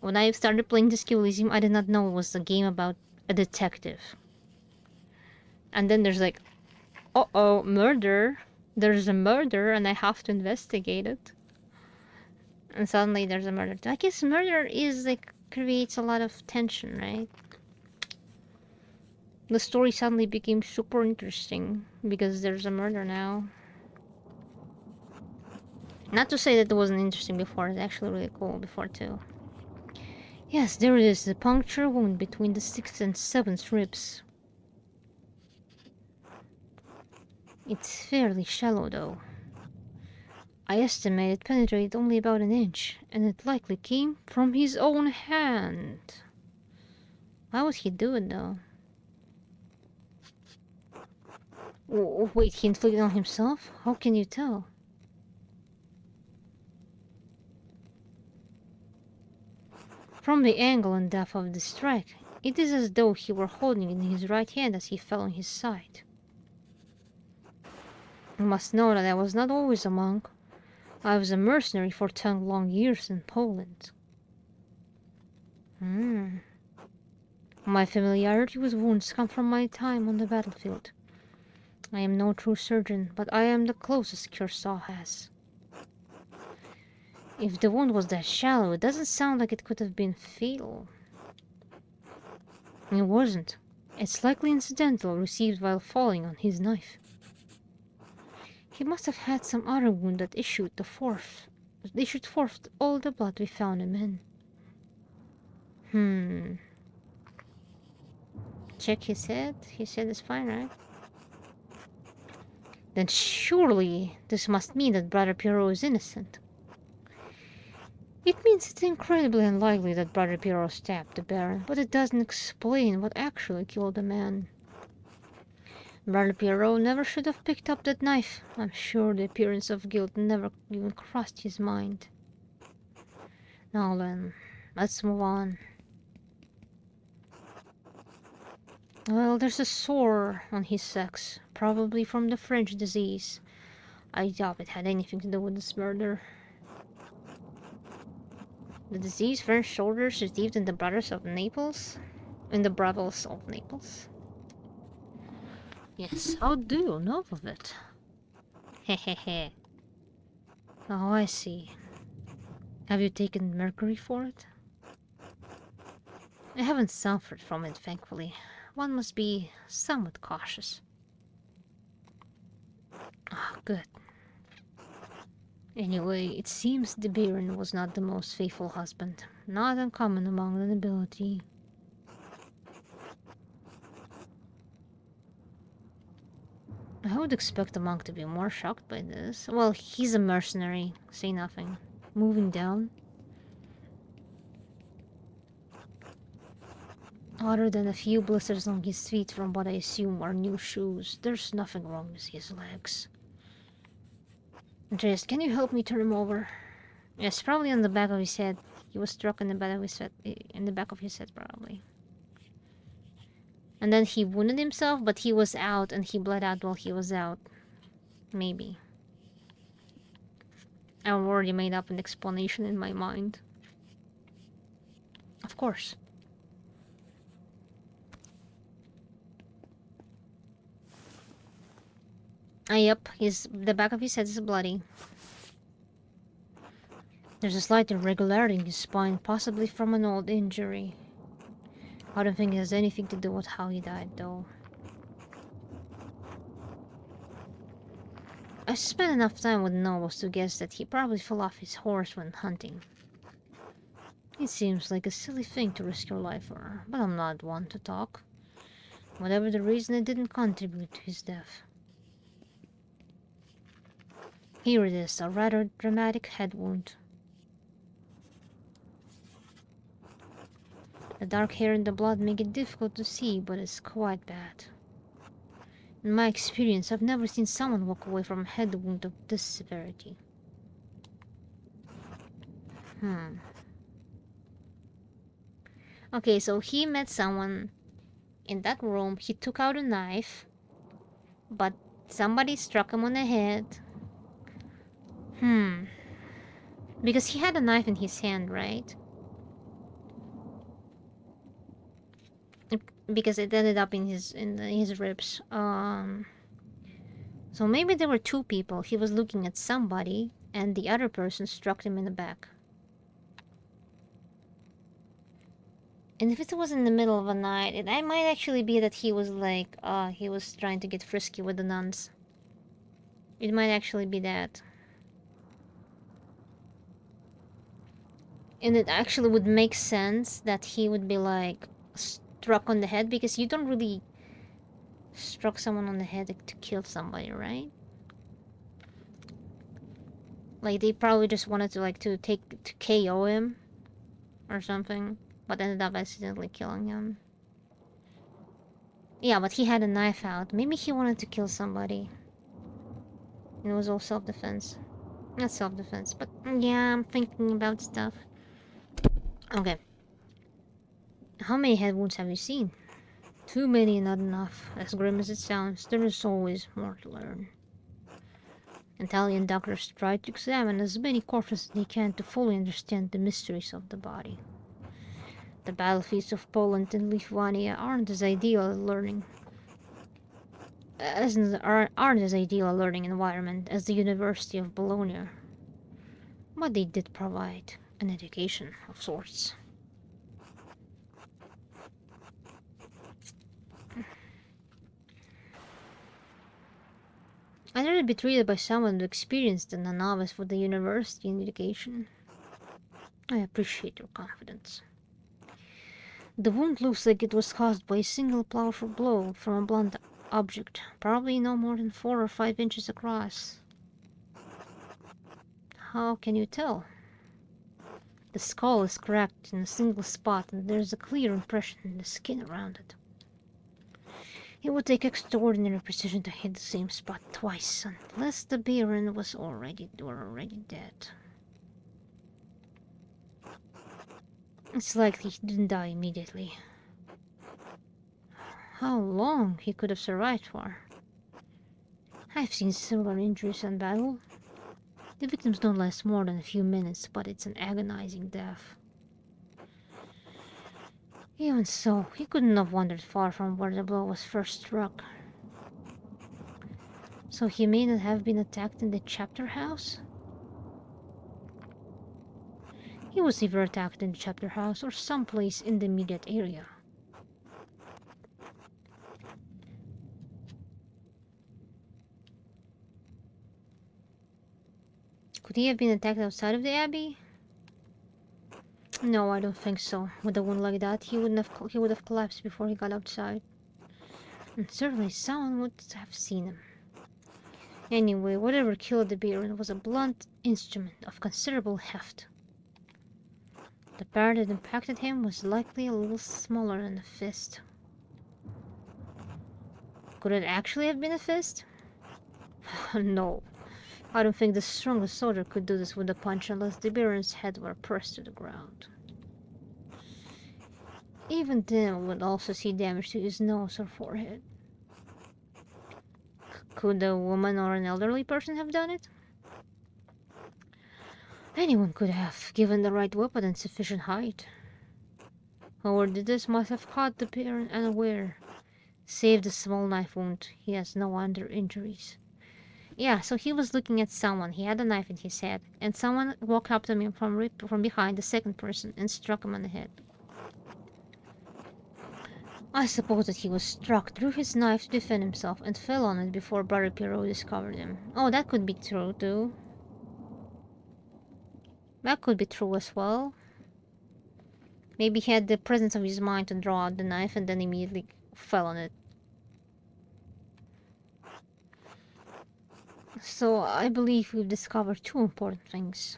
When I started playing Disco Elysium, I did not know it was a game about a detective. And then there's like, uh-oh, murder. There's a murder and I have to investigate it. And suddenly there's a murder. I guess murder is like, creates a lot of tension, right? The story suddenly became super interesting because there's a murder now. Not to say that it wasn't interesting before, it's actually really cool before too. Yes, there it is, the puncture wound between the 6th and 7th ribs. It's fairly shallow though. I estimate it penetrated only about an inch, and it likely came from his own hand. Why would he do it though? Wait, he inflicted on himself? How can you tell? From the angle and depth of the strike, it is as though he were holding it in his right hand as he fell on his side. You must know that I was not always a monk. I was a mercenary for 10 long years in Poland. My familiarity with wounds comes from my time on the battlefield. I am no true surgeon, but I am the closest Cursaw has. If the wound was that shallow, it doesn't sound like it could have been fatal. It wasn't. It's likely incidental, received while falling on his knife. He must have had some other wound that issued forth all the blood we found him in. Check his head. His head is fine, right? Then surely this must mean that Brother Pierrot is innocent. It means it's incredibly unlikely that Brother Pierrot stabbed the Baron, but it doesn't explain what actually killed the man. Brother Pierrot never should have picked up that knife. I'm sure the appearance of guilt never even crossed his mind. Now then, let's move on. Well, there's a sore on his sex, probably from the French disease. I doubt it had anything to do with this murder. The disease French soldiers received in the brothels of Naples? In the brothels of Naples? Yes, how do you know of it? Hehehe. Oh, I see. Have you taken mercury for it? I haven't suffered from it, thankfully. One must be somewhat cautious. Ah, good. Anyway, it seems the Baron was not the most faithful husband. Not uncommon among the nobility. I would expect the monk to be more shocked by this. Well, he's a mercenary. Say nothing. Moving down. Other than a few blisters on his feet from what I assume are new shoes, there's nothing wrong with his legs. Andreas, can you help me turn him over? Yes, probably on the back of his head. He was struck in the back of his head. In the back of his head, probably. And then he wounded himself, but he was out and he bled out while he was out. Maybe. I've already made up an explanation in my mind. Of course. Yep, the back of his head is bloody. There's a slight irregularity in his spine, possibly from an old injury. I don't think it has anything to do with how he died, though. I spent enough time with nobles to guess that he probably fell off his horse when hunting. It seems like a silly thing to risk your life for, but I'm not one to talk. Whatever the reason, it didn't contribute to his death. Here it is, a rather dramatic head wound. The dark hair and the blood make it difficult to see, but it's quite bad. In my experience, I've never seen someone walk away from a head wound of this severity. Okay, so he met someone in that room. He took out a knife, but somebody struck him on the head. Because he had a knife in his hand, right? Because it ended up in his ribs. So maybe there were two people. He was looking at somebody, and the other person struck him in the back. And if it was in the middle of the night, it might actually be that he was like, he was trying to get frisky with the nuns. It might actually be that. And it actually would make sense that he would be like struck on the head, because you don't really struck someone on the head to kill somebody, right? Like they probably just wanted to to KO him or something, but ended up accidentally killing him. Yeah, but he had a knife out. Maybe he wanted to kill somebody. And it was all self-defense. Not self-defense, but yeah, I'm thinking about stuff. Okay. How many head wounds have you seen? Too many, not enough. As grim as it sounds, there is always more to learn. Italian doctors try to examine as many corpses as they can to fully understand the mysteries of the body. The battlefields of Poland and Lithuania aren't as ideal a learning environment as the University of Bologna, but they did provide an education of sorts. I'd rather be treated by someone who experienced than a novice with a university education. I appreciate your confidence. The wound looks like it was caused by a single powerful blow from a blunt object, probably no more than 4 or 5 inches across. How can you tell? The skull is cracked in a single spot, and there's a clear impression in the skin around it. It would take extraordinary precision to hit the same spot twice, unless the Baron was already dead. It's likely he didn't die immediately. How long he could have survived for? I've seen similar injuries in battle. The victims don't last more than a few minutes, but it's an agonizing death. Even so, he couldn't have wandered far from where the blow was first struck. So he may not have been attacked in the chapter house? He was either attacked in the chapter house or someplace in the immediate area. Could he have been attacked outside of the abbey? No, I don't think so. With a wound like that, he would have collapsed before he got outside. And certainly someone would have seen him. Anyway, whatever killed the Baron was a blunt instrument of considerable heft. The part that impacted him was likely a little smaller than a fist. Could it actually have been a fist? No. I don't think the strongest soldier could do this with a punch unless the Baron's head were pressed to the ground. Even then, we would also see damage to his nose or forehead. Could a woman or an elderly person have done it? Anyone could have, given the right weapon and sufficient height. Whoever did this must have caught the Baron unaware. Save the small knife wound, he has no other injuries. Yeah, so he was looking at someone. He had a knife in his head, and someone walked up to him from behind, the second person, and struck him on the head. I suppose that he was struck, drew his knife to defend himself, and fell on it before Brother Pierrot discovered him. Oh, that could be true, too. That could be true as well. Maybe he had the presence of his mind to draw out the knife and then immediately fell on it. So I believe we've discovered two important things.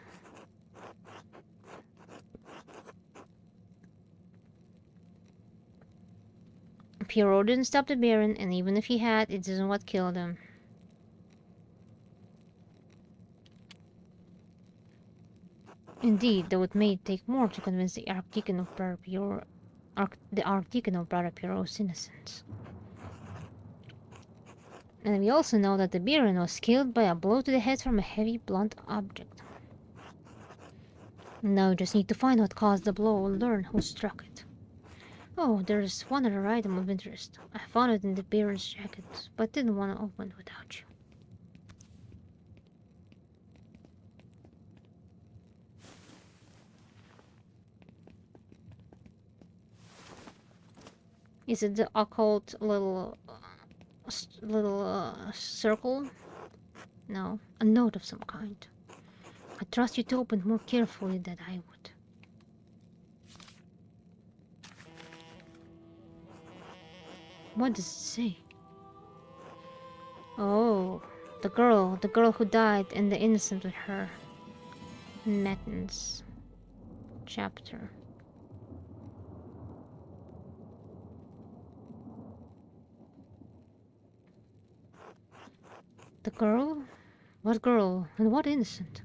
Pierrot didn't stop the Baron, and even if he had, it isn't what killed him. Indeed, though it may take more to convince the Archdeacon of Brother Pierrot's innocence. And we also know that the Baron was killed by a blow to the head from a heavy, blunt object. Now we just need to find what caused the blow and learn who struck it. Oh, there's one other item of interest. I found it in the Baron's jacket, but didn't want to open it without you. Is it the occult little circle? No, a note of some kind. I trust you to open more carefully than I would. What does it say? Oh, the girl who died and the innocent with her. Matins. Chapter. The girl? What girl? And what innocent?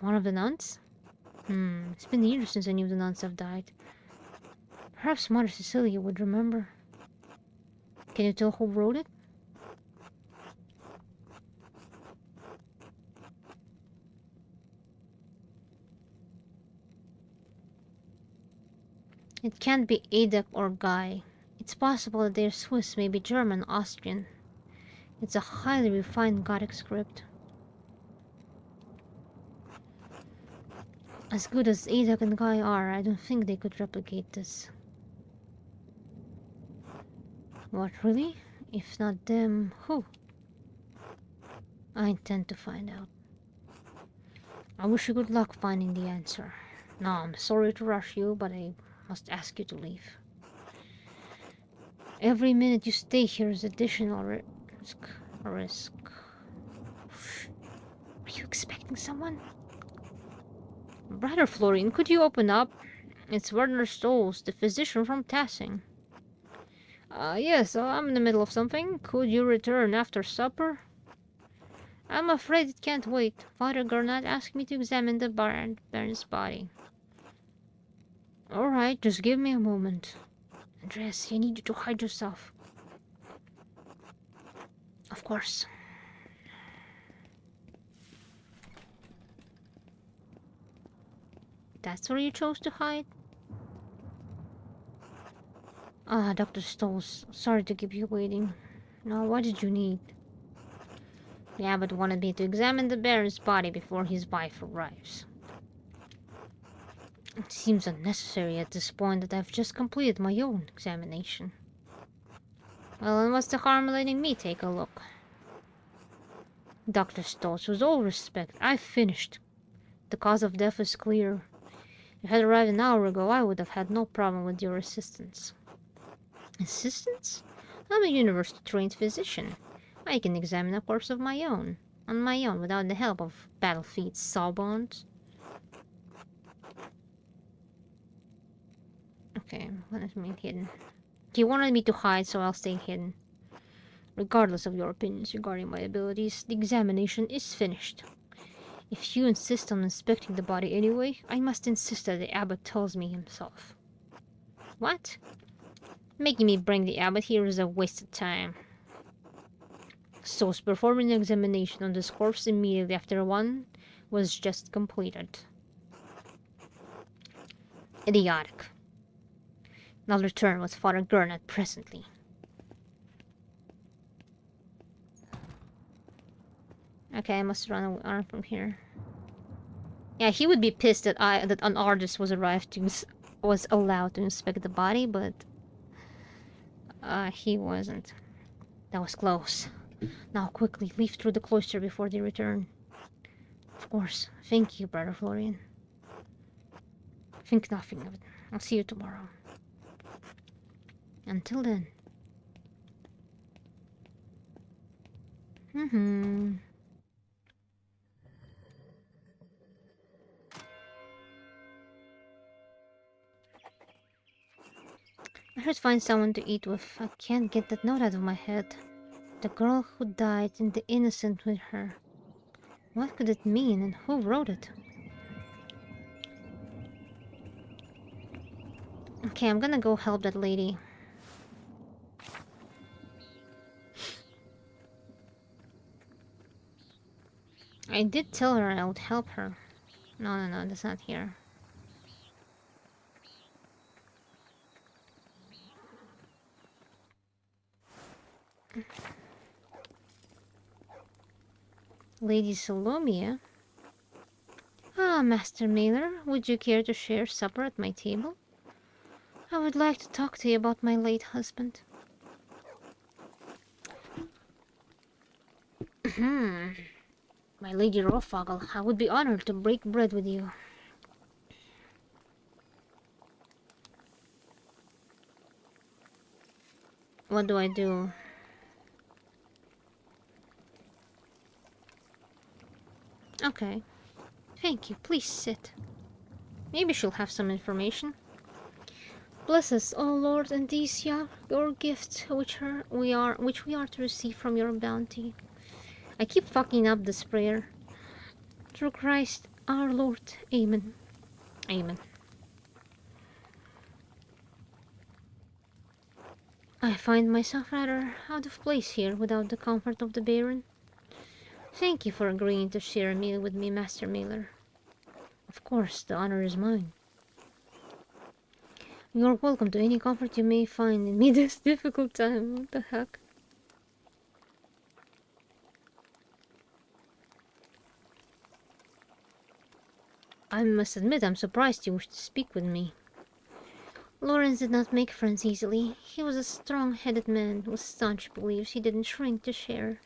One of the nuns? It's been years since any of the nuns have died. Perhaps Mother Cecilia would remember. Can you tell who wrote it? It can't be Ada or Guy. It's possible that they're Swiss, maybe German, Austrian. It's a highly refined Gothic script. As good as Ada and Guy are, I don't think they could replicate this. What, really? If not them, who? I intend to find out. I wish you good luck finding the answer. Now, I'm sorry to rush you, but I must ask you to leave. Every minute you stay here is additional risk. Are you expecting someone? Brother Florian, could you open up? It's Werner Stolz, the physician from Tassing. Yes, I'm in the middle of something. Could you return after supper? I'm afraid it can't wait. Father Gernot asked me to examine the Baron's body. Alright, just give me a moment. Andreas, I need you to hide yourself. Of course. That's where you chose to hide? Ah, Dr. Stolz, sorry to keep you waiting. Now, what did you need? The abbot wanted me to examine the Baron's body before his wife arrives. It seems unnecessary at this point that I've just completed my own examination. Well, and what's the harm in letting me take a look? Dr. Stolz, with all respect, I've finished. The cause of death is clear. If I had arrived an hour ago, I would have had no problem with your assistance. Assistance? I'm a university-trained physician. I can examine a corpse of my own, on my own, without the help of battlefield sawbones. Okay, let me hidden. He wanted me to hide, so I'll stay hidden. Regardless of your opinions regarding my abilities, the examination is finished. If you insist on inspecting the body anyway, I must insist that the abbot tells me himself. What? Making me bring the abbot here is a waste of time. So, performing an examination on this corpse immediately after one was just completed. Idiotic. I'll return with Father Gernot presently. Okay, I must run from here. Yeah, he would be pissed that an artist was allowed to inspect the body, but he wasn't. That was close. Now quickly leave through the cloister before they return. Of course. Thank you, Brother Florian. Think nothing of it. I'll see you tomorrow. Until then. I should find someone to eat with. I can't get that note out of my head. The girl who died and the innocent with her. What could it mean and who wrote it? Okay, I'm gonna go help that lady. I did tell her I would help her. No, that's not here. Lady Salomia? Ah, Master Mailer, would you care to share supper at my table? I would like to talk to you about my late husband. My Lady Rofagel, I would be honored to break bread with you. What do I do? Okay. Thank you. Please sit. Maybe she'll have some information. Bless us, O Lord and Decia, your gifts which we are to receive from your bounty. I keep fucking up this prayer. Through Christ our Lord. Amen. Amen. I find myself rather out of place here without the comfort of the Baron. Thank you for agreeing to share a meal with me, Master Mailer. Of course, the honor is mine. You're welcome to any comfort you may find in me this difficult time. What the heck? I must admit I'm surprised you wish to speak with me. Lawrence did not make friends easily. He was a strong-headed man with staunch beliefs he didn't shrink to share.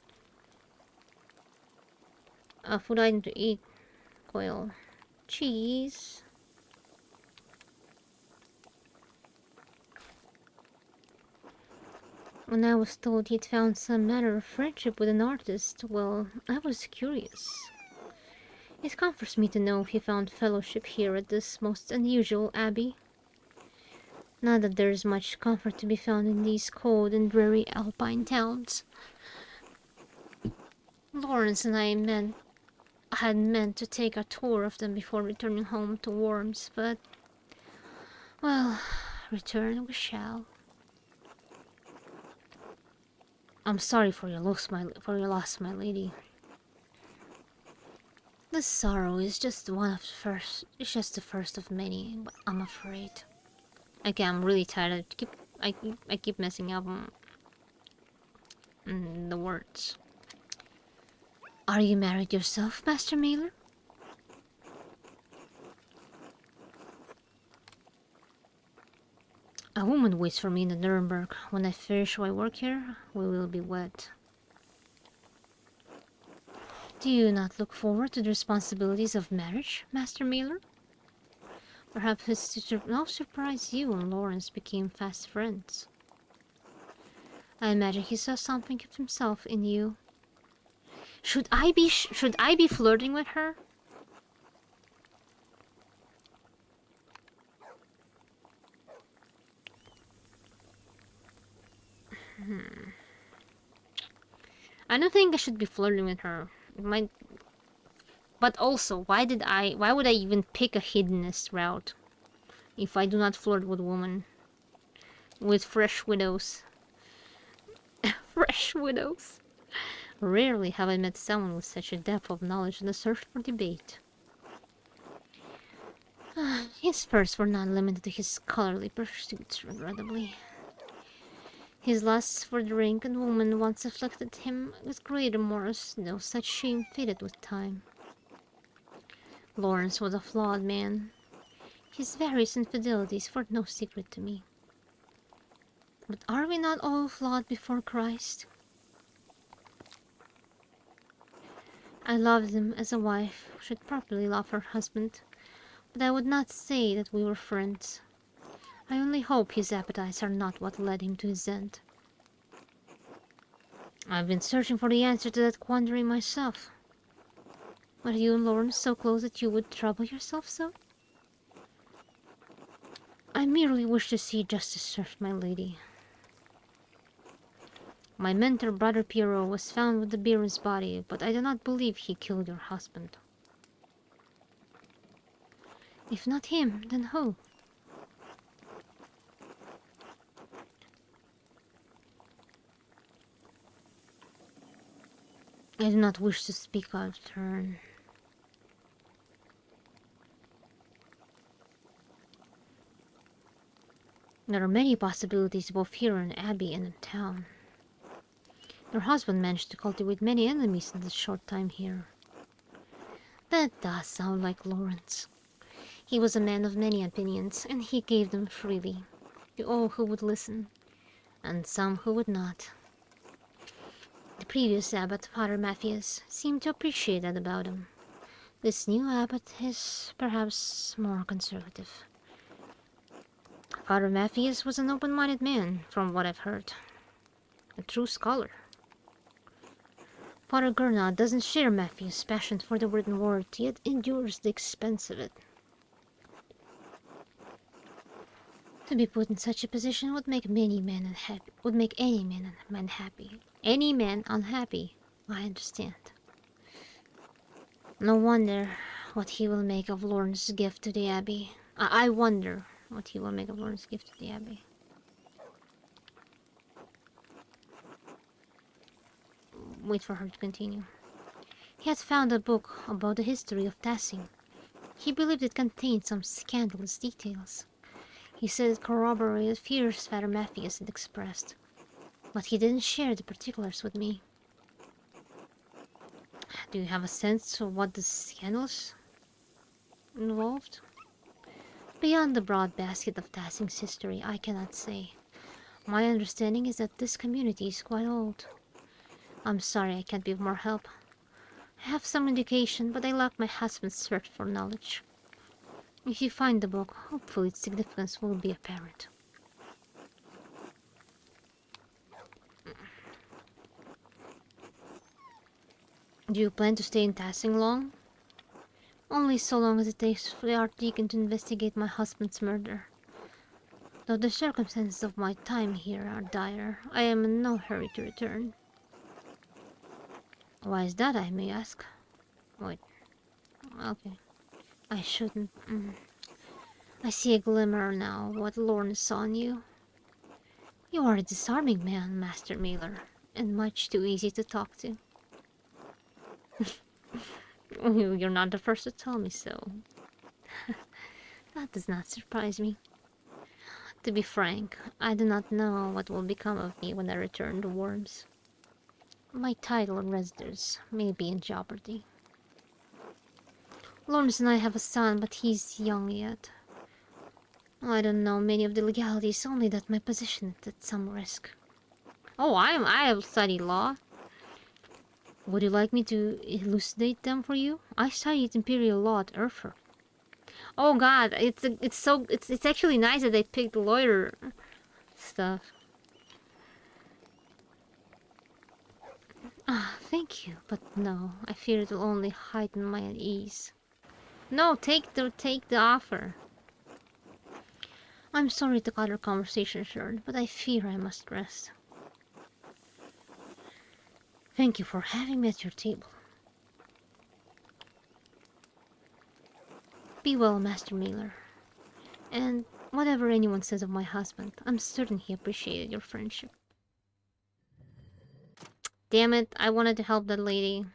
A food item to eat. Quail. Cheese. When I was told he'd found some matter of friendship with an artist, well, I was curious. It comforts me to know he found fellowship here at this most unusual abbey. Not that there is much comfort to be found in these cold and dreary alpine towns. Lawrence and I had meant to take a tour of them before returning home to Worms, but, well, return we shall. I'm sorry for your loss, my lady. This sorrow is just the first of many, but I'm afraid. Okay, I'm really tired. I keep messing up the words. Are you married yourself, Master Mailer? A woman waits for me in the Nuremberg. When I finish my work here, we will be wed. Do you not look forward to the responsibilities of marriage, Master Mailer? Perhaps it's to no surprise you and Lawrence became fast friends. I imagine he saw something of himself in you. Should I be flirting with her? I don't think I should be flirting with her. It might. But also, why would I even pick a hedonist route if I do not flirt with women? With fresh widows. Fresh widows. Rarely have I met someone with such a depth of knowledge and a thirst for debate. His thirsts were not limited to his scholarly pursuits, regrettably. His lust for drink and woman once afflicted him with great remorse, though such shame faded with time. Lawrence was a flawed man. His various infidelities were no secret to me. But are we not all flawed before Christ? I loved him as a wife should properly love her husband, but I would not say that we were friends. I only hope his appetites are not what led him to his end. I've been searching for the answer to that quandary myself. Are you and Lawrence so close that you would trouble yourself so? I merely wish to see justice served, my lady. My mentor, Brother Pierrot, was found with the Baron's body, but I do not believe he killed your husband. If not him, then who? I do not wish to speak out of turn. There are many possibilities both here in Abbey and in town. Your husband managed to cultivate many enemies in this short time here. That does sound like Lawrence. He was a man of many opinions, and he gave them freely, to all who would listen, and some who would not. The previous abbot, Father Matthias, seemed to appreciate that about him. This new abbot is perhaps more conservative. Father Matthias was an open-minded man, from what I've heard. A true scholar. Father Gurnard doesn't share Matthias' passion for the written word, yet endures the expense of it. To be put in such a position would make many men unhappy. Would make any man unhappy. Any man unhappy, I understand. No wonder what he will make of Lawrence's gift to the Abbey. I wonder what he will make of Lawrence's gift to the Abbey. Wait for her to continue. He had found a book about the history of Tassing. He believed it contained some scandalous details. He said it corroborated fears Father Matthias had expressed, but he didn't share the particulars with me. Do you have a sense of what the scandals involved? Beyond the broad basket of Tassing's history, I cannot say. My understanding is that this community is quite old. I'm sorry I can't be of more help. I have some indication, but I lack my husband's search for knowledge. If you find the book, hopefully its significance will be apparent. Do you plan to stay in Tassing long? Only so long as it takes for the Archdeacon to investigate my husband's murder. Though the circumstances of my time here are dire, I am in no hurry to return. Why is that, I may ask? Wait. Okay. I shouldn't. I see a glimmer now of what Lawrence saw in you. You are a disarming man, Master Mailer, and much too easy to talk to. You're not the first to tell me so. That does not surprise me. To be frank, I do not know what will become of me when I return to Worms. My title and residence may be in jeopardy. Lawrence and I have a son, but he's young yet. I don't know many of the legalities, only that my position is at some risk. Oh, I have studied law. Would you like me to elucidate them for you? I studied imperial law at Erfurt. Oh God, it's actually nice that they picked lawyer stuff. Ah, thank you, but no, I fear it will only heighten my unease. No, take the offer. I'm sorry to cut our conversation short, but I fear I must rest. Thank you for having me at your table. Be well, Master Mailer. And whatever anyone says of my husband, I'm certain he appreciated your friendship. Damn it, I wanted to help that lady.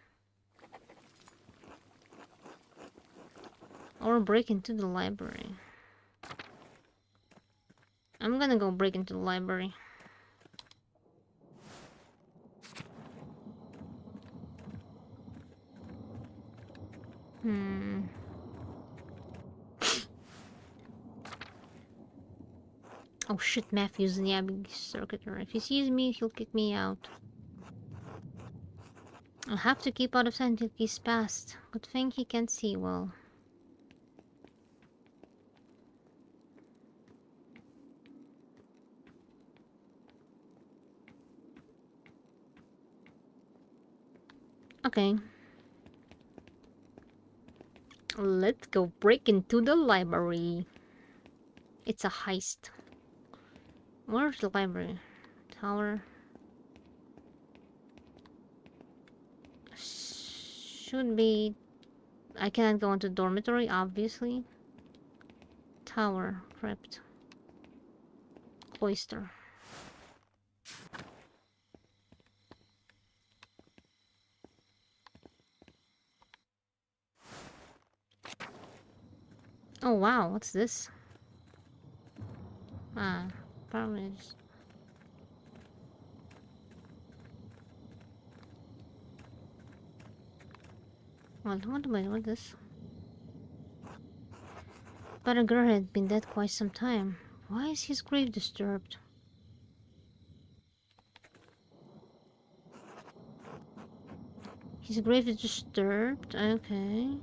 Or break into the library. I'm gonna go break into the library. Hmm. Oh shit, Matthew's in the Abbey Circuiter. If he sees me, he'll kick me out. I'll have to keep out of sight until he's passed. Good thing he can't see well. Okay. Let's go break into the library. It's a heist. Where's the library? Tower. Should be... I cannot go into dormitory, obviously. Tower. Crypt. Cloister. Oh wow, what's this? Ah, probably just... What is this? But a girl had been dead quite some time. Why is his grave disturbed? His grave is disturbed? Okay.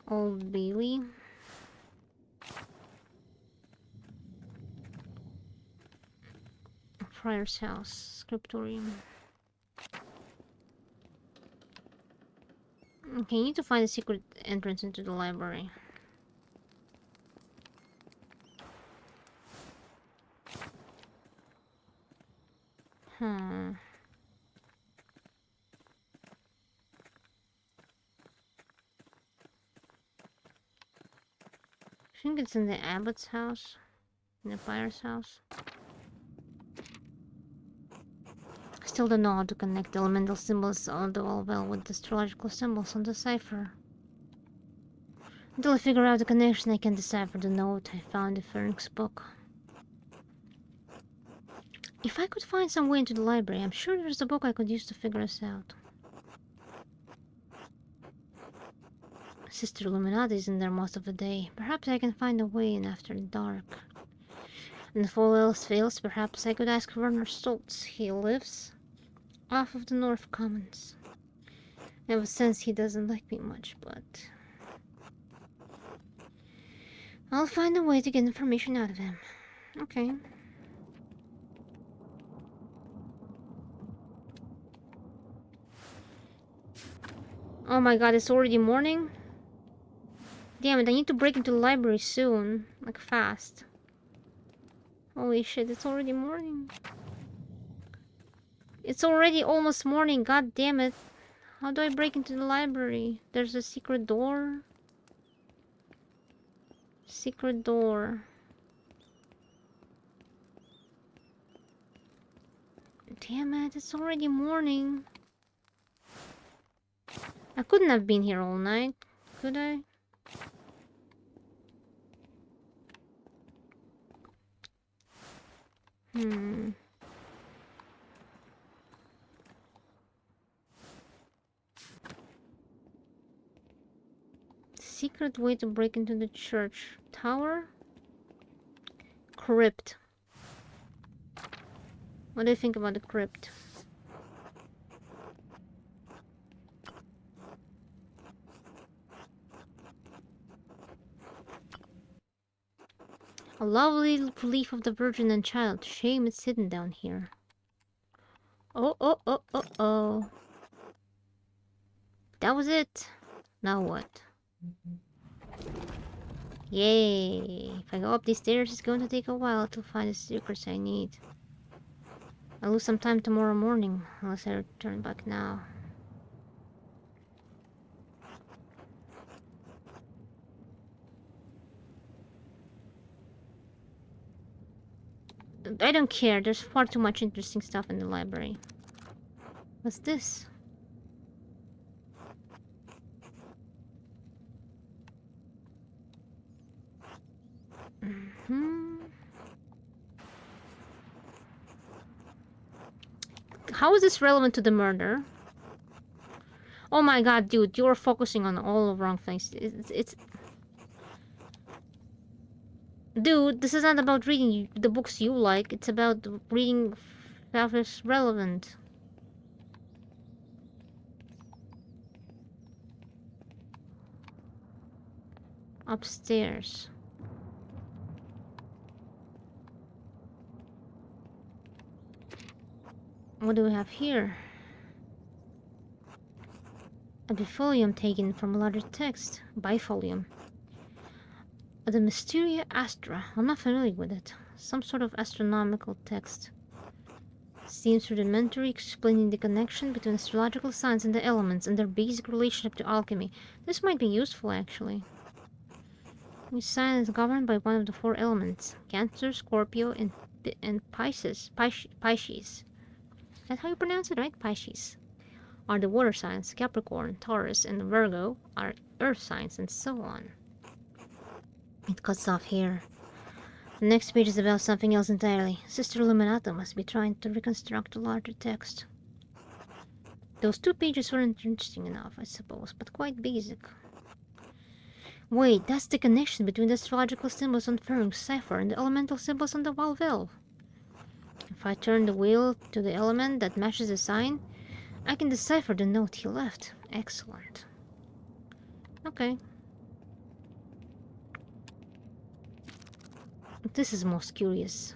Old Bailey. Friar's house. Scriptorium. Okay, you need to find a secret entrance into the library. Hmm. I think it's in the abbot's house. In the friar's house. I still don't know how to connect the elemental symbols on the well with the astrological symbols on the cipher. Until I figure out the connection, I can decipher the note I found in Ferenx's book. If I could find some way into the library, I'm sure there's a book I could use to figure this out. Sister Illuminati is in there most of the day. Perhaps I can find a way in after dark. And if all else fails, perhaps I could ask Werner Stoltz. He lives off of the North Commons. I have a sense he doesn't like me much, but... I'll find a way to get information out of him. Okay. Oh my god, it's already morning? Damn it, I need to break into the library soon. Like, fast. Holy shit, it's already morning. It's already almost morning, god damn it. How do I break into the library? There's a secret door. Secret door. Damn it, it's already morning. I couldn't have been here all night, could I? Secret way to break into the church. Tower? Crypt. What do you think about the crypt? A lovely relief of the Virgin and Child. Shame it's hidden down here. Oh, oh, oh, oh, oh. That was it. Now what? Yay. If I go up these stairs, it's going to take a while to find the secrets I need. I'll lose some time tomorrow morning, unless I return back now. I don't care, there's far too much interesting stuff in the library. What's this? How is this relevant to the murder? Oh my god, dude, you're focusing on all the wrong things. It's... Dude, this is not about reading the books you like. It's about reading stuff is relevant. Upstairs. What do we have here? A bifolium taken from a larger text. Bifolium. The Mysteria Astra. I'm not familiar with it. Some sort of astronomical text. Seems rudimentary, explaining the connection between astrological signs and the elements and their basic relationship to alchemy. This might be useful, actually. Each sign is governed by one of the 4 elements. Cancer, Scorpio, and Pisces. Pisces. That's how you pronounce it, right? Pisces. Are the water signs. Capricorn, Taurus, and Virgo are earth signs, and so on. It cuts off here. The next page is about something else entirely. Sister Illuminata must be trying to reconstruct a larger text. Those 2 pages weren't interesting enough, I suppose, but quite basic. Wait, that's the connection between the astrological symbols on Ferunc's cipher and the elemental symbols on the Valvel. If I turn the wheel to the element that matches the sign, I can decipher the note he left. Excellent. Okay. This is most curious.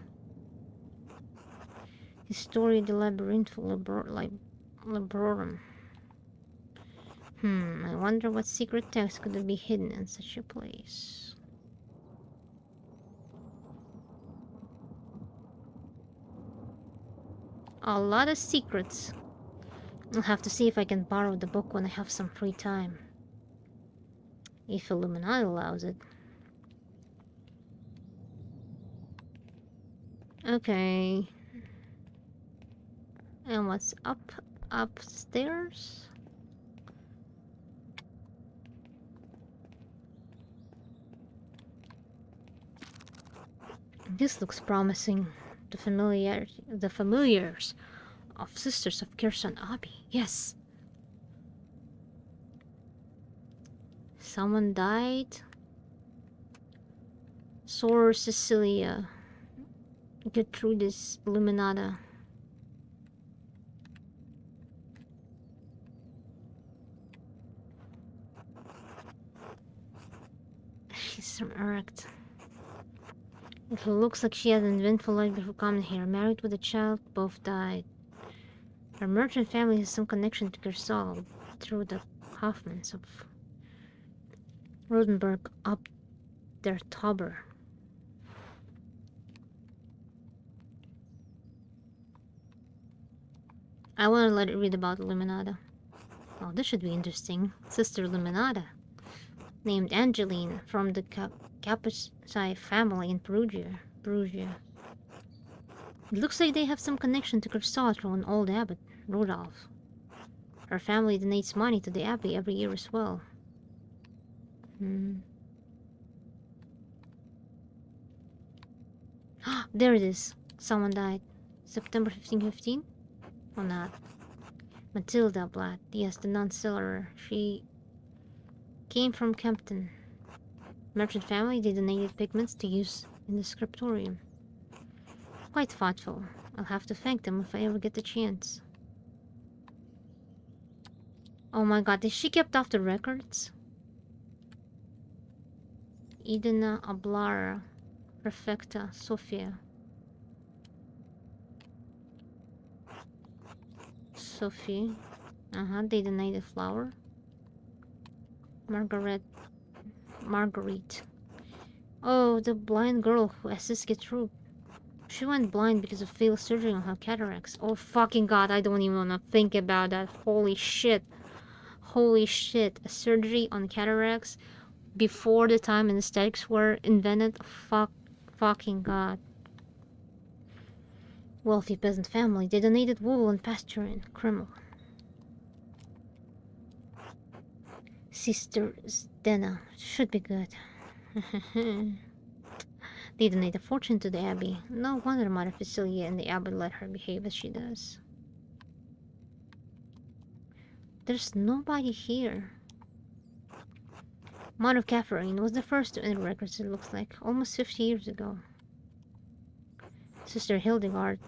Historia de Labyrinthum Labrorum. I wonder what secret text could be hidden in such a place. A lot of secrets. I'll have to see if I can borrow the book when I have some free time. If Illuminati allows it. Okay. And what's upstairs? This looks promising. The familiars of Sisters of Kirsan Abbey. Yes. Someone died. Sor Cecilia. Gertrudis Illuminata. She's from Erect. It looks like she had an eventful life before coming here. Married with a child, both died. Her merchant family has some connection to Gersal through the Hoffmans of Rodenburg up their Tauber. I want to let it read about Illuminata. Oh, this should be interesting. Sister Illuminata, named Angeline, from the Capuzzi family in Perugia. It looks like they have some connection to Gersal through an old abbot, Rudolph. Her family donates money to the abbey every year as well. There it is. Someone died. September 1515? Or not. Matilda Blatt. Yes, the non-seller. She came from Kempton. Merchant family, they donated pigments to use in the scriptorium. Quite thoughtful. I'll have to thank them if I ever get the chance. Oh my god, is she kept off the records? Edina Ablara. Perfecta Sophia. Sophie. They donated flour. Marguerite. Oh, the blind girl who assists Gertrude. She went blind because of failed surgery on her cataracts. Oh fucking god, I don't even want to think about that. Holy shit. Holy shit. A surgery on cataracts before the time anesthetics were invented. Fucking god. Wealthy peasant family. They donated wool and pasture in Kreml. Sister Zdena. Should be good. They donate a fortune to the abbey. No wonder Mother Cecilia and the abbot let her behave as she does. there's nobody here. Mother Catherine was the first to enter records, it looks like, almost 50 years ago. Sister Hildegard,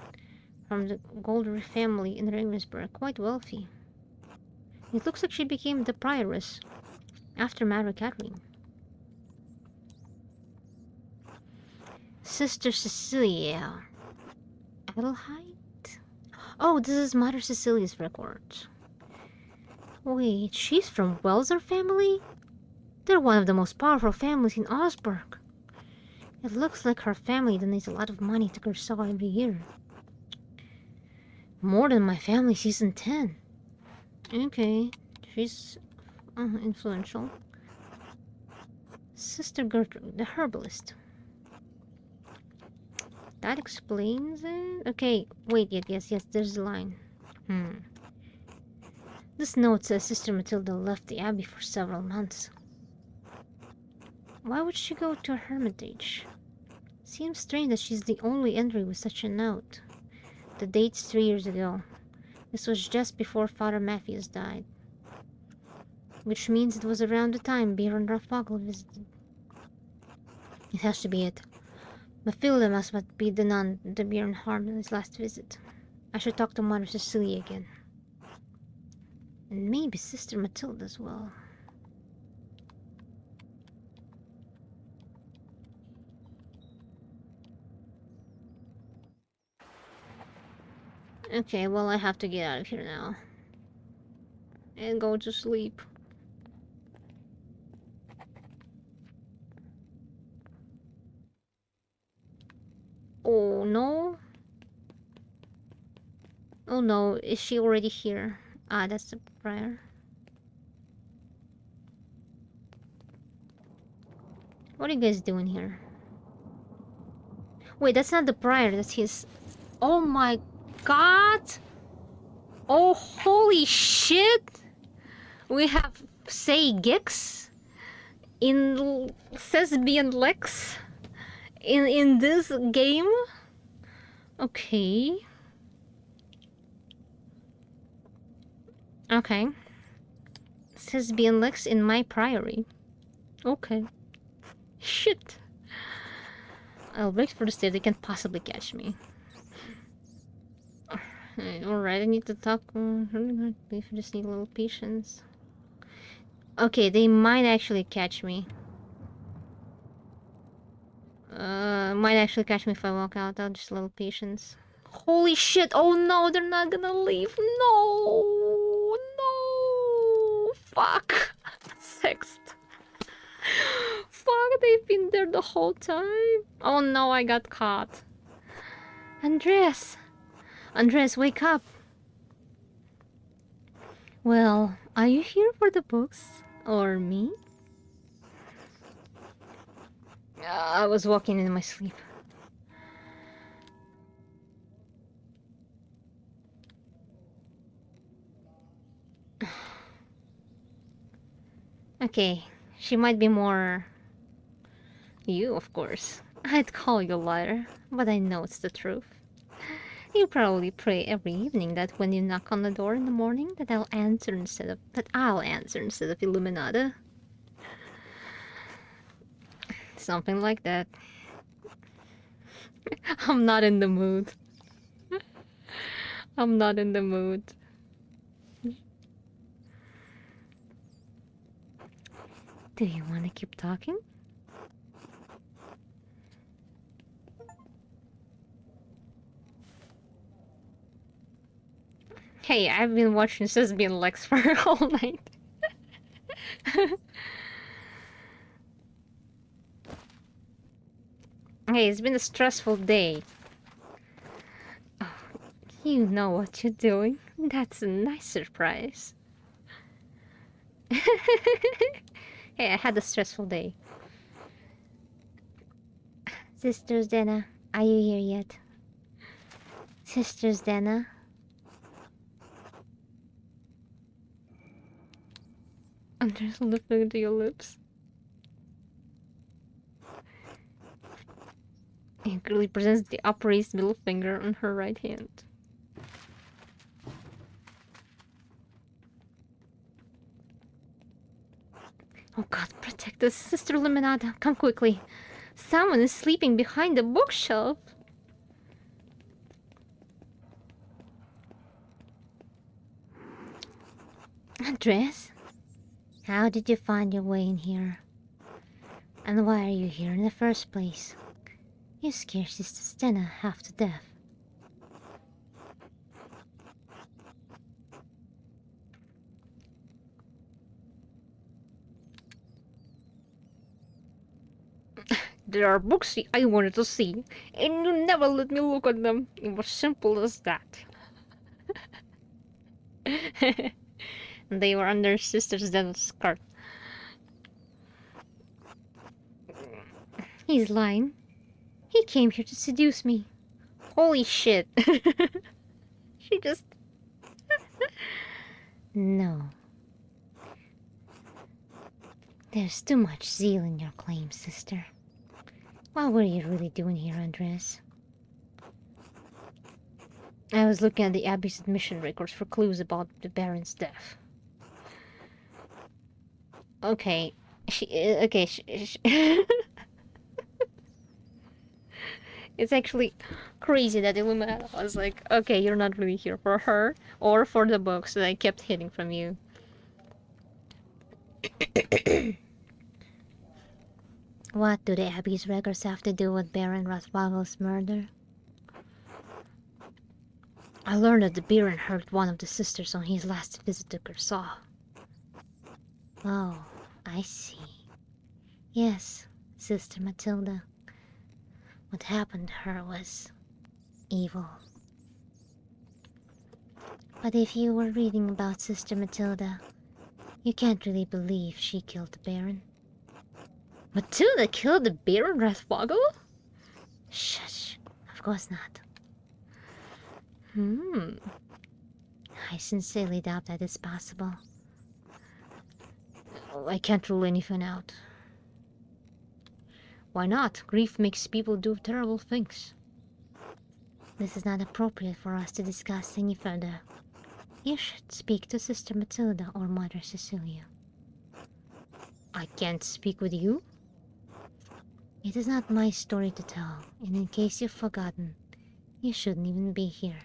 from the Goldery family in Regensburg, quite wealthy. It looks like she became the prioress after Mother Catherine. Sister Cecilia. Adelheid? Oh, this is Mother Cecilia's record. Wait, she's from Welser family? They're one of the most powerful families in Augsburg. It looks like her family donates a lot of money to Curacao every year. More than my family season 10. Okay, she's influential. Sister Gertrude, the herbalist. That explains it. Okay, wait, yes, there's a line. This note says Sister Matilda left the abbey for several months. Why would she go to a hermitage? Seems strange that she's the only entry with such a note. The date's 3 years ago. This was just before Father Matthews died. Which means it was around the time Baron Raffogel visited. It has to be it. Mathilda must be the nun that Baron harmed in his last visit. I should talk to Mother Cecilia again. And maybe Sister Matilda as well. Okay, well, I have to get out of here now. And go to sleep. Oh no. Oh no, is she already here? Ah, that's the prior. What are you guys doing here? Wait, that's not the prior, that's his... Oh my god! Oh, holy shit! We have Say Gix in Lesbian Lex in this game. Okay. Okay. Lesbian Lex in my priory. Okay. Shit. I'll wait for the state. They can't possibly catch me. Alright, I need to talk. I just need a little patience. Okay, they might actually catch me. Might actually catch me if I walk out. I'll just a little patience. Holy shit! Oh no, they're not gonna leave. No! No! Fuck! Sixth. Fuck, they've been there the whole time. Oh no, I got caught. Andreas! Andreas, wake up! Well, are you here for the books? Or me? I was walking in my sleep. Okay, she might be more... You, of course. I'd call you a liar, but I know it's the truth. You probably pray every evening that when you knock on the door in the morning that I'll answer instead of Illuminata. Something like that. I'm not in the mood. I'm not in the mood. Do you want to keep talking? Hey, I've been watching Lesbian Lex for all night. Hey, it's been a stressful day. Oh, you know what you're doing. That's a nice surprise. Hey, I had a stressful day. Sisters Dana, are you here yet? Sisters Dana? I'm just looking into your lips. It really presents the upraised middle finger on her right hand. Oh God, protect us, Sister Limonada. Come quickly. Someone is sleeping behind the bookshelf. Andres, how did you find your way in here? And why are you here in the first place? You scared Sister Stena half to death. There are books I wanted to see, and you never let me look at them. It was simple as that. They were under Sister Stena's skirt. He's lying. He came here to seduce me. Holy shit. She just... No. There's too much zeal in your claim, sister. What were you really doing here, Andres? I was looking at the Abbey's admission records for clues about the Baron's death. Okay. It's actually crazy that Illumina was like, okay, you're not really here for her or for the books that I kept hiding from you. What do the Abbey's records have to do with Baron Rothwagel's murder? I learned that the Baron hurt one of the sisters on his last visit to Cursaw. Oh, I see. Yes, Sister Matilda. What happened to her was evil. But if you were reading about Sister Matilda, you can't really believe she killed the Baron. Matilda killed the Baron Rathwoggle? Shush, of course not. I sincerely doubt that it's possible. I can't rule anything out. Why not? Grief makes people do terrible things. This is not appropriate for us to discuss any further. You should speak to Sister Matilda or Mother Cecilia. I can't speak with you? It is not my story to tell, and in case you've forgotten, you shouldn't even be here.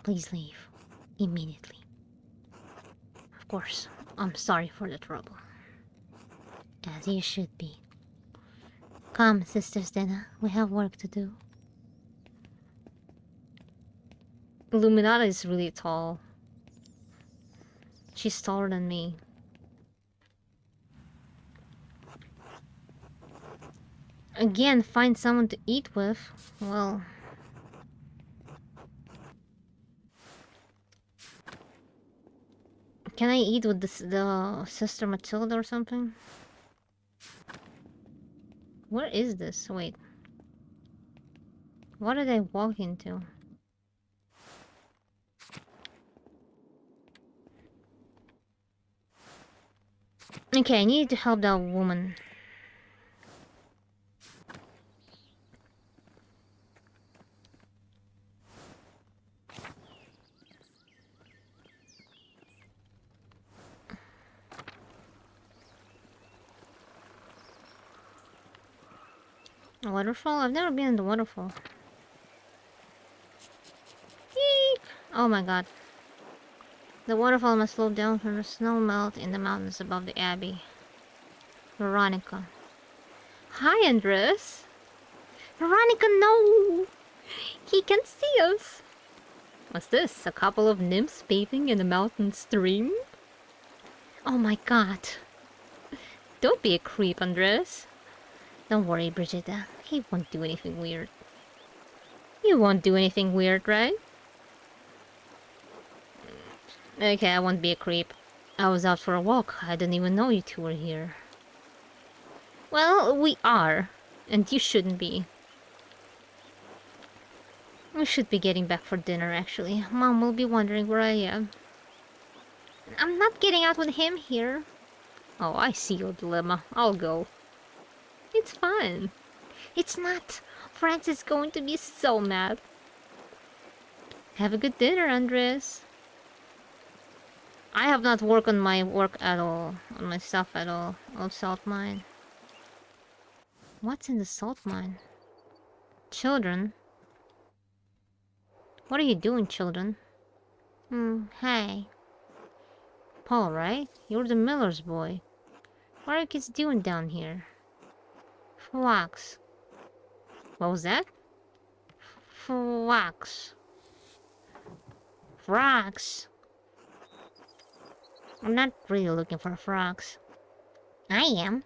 Please leave. Immediately. Of course, I'm sorry for the trouble. As you should be. Come, Sister Stena, we have work to do. Illuminata is really tall. She's taller than me. Again, find someone to eat with. Well... Can I eat with the Sister Matilda or something? Where is this? Wait. What did I walk into? Okay, I need to help that woman. A waterfall? I've never been in the waterfall. Eek! Oh my god. The waterfall must slow down from the snow melt in the mountains above the abbey. Veronica. Hi, Andres. Veronica, no! He can see us. What's this? A couple of nymphs bathing in a mountain stream? Oh my god. Don't be a creep, Andres. Don't worry, Brigitta. He won't do anything weird. You won't do anything weird, right? Okay, I won't be a creep. I was out for a walk. I didn't even know you two were here. Well, we are. And you shouldn't be. We should be getting back for dinner, actually. Mom will be wondering where I am. I'm not getting out with him here. Oh, I see your dilemma. I'll go. It's fine. It's not. Francis is going to be so mad. Have a good dinner, Andres. I have not worked on my work at all. On my stuff at all. Of salt mine. What's in the salt mine? Children? What are you doing, children? Hey. Paul, right? You're the miller's boy. What are you kids doing down here? Flax. What was that? Flax. Frogs. I'm not really looking for frogs. I am.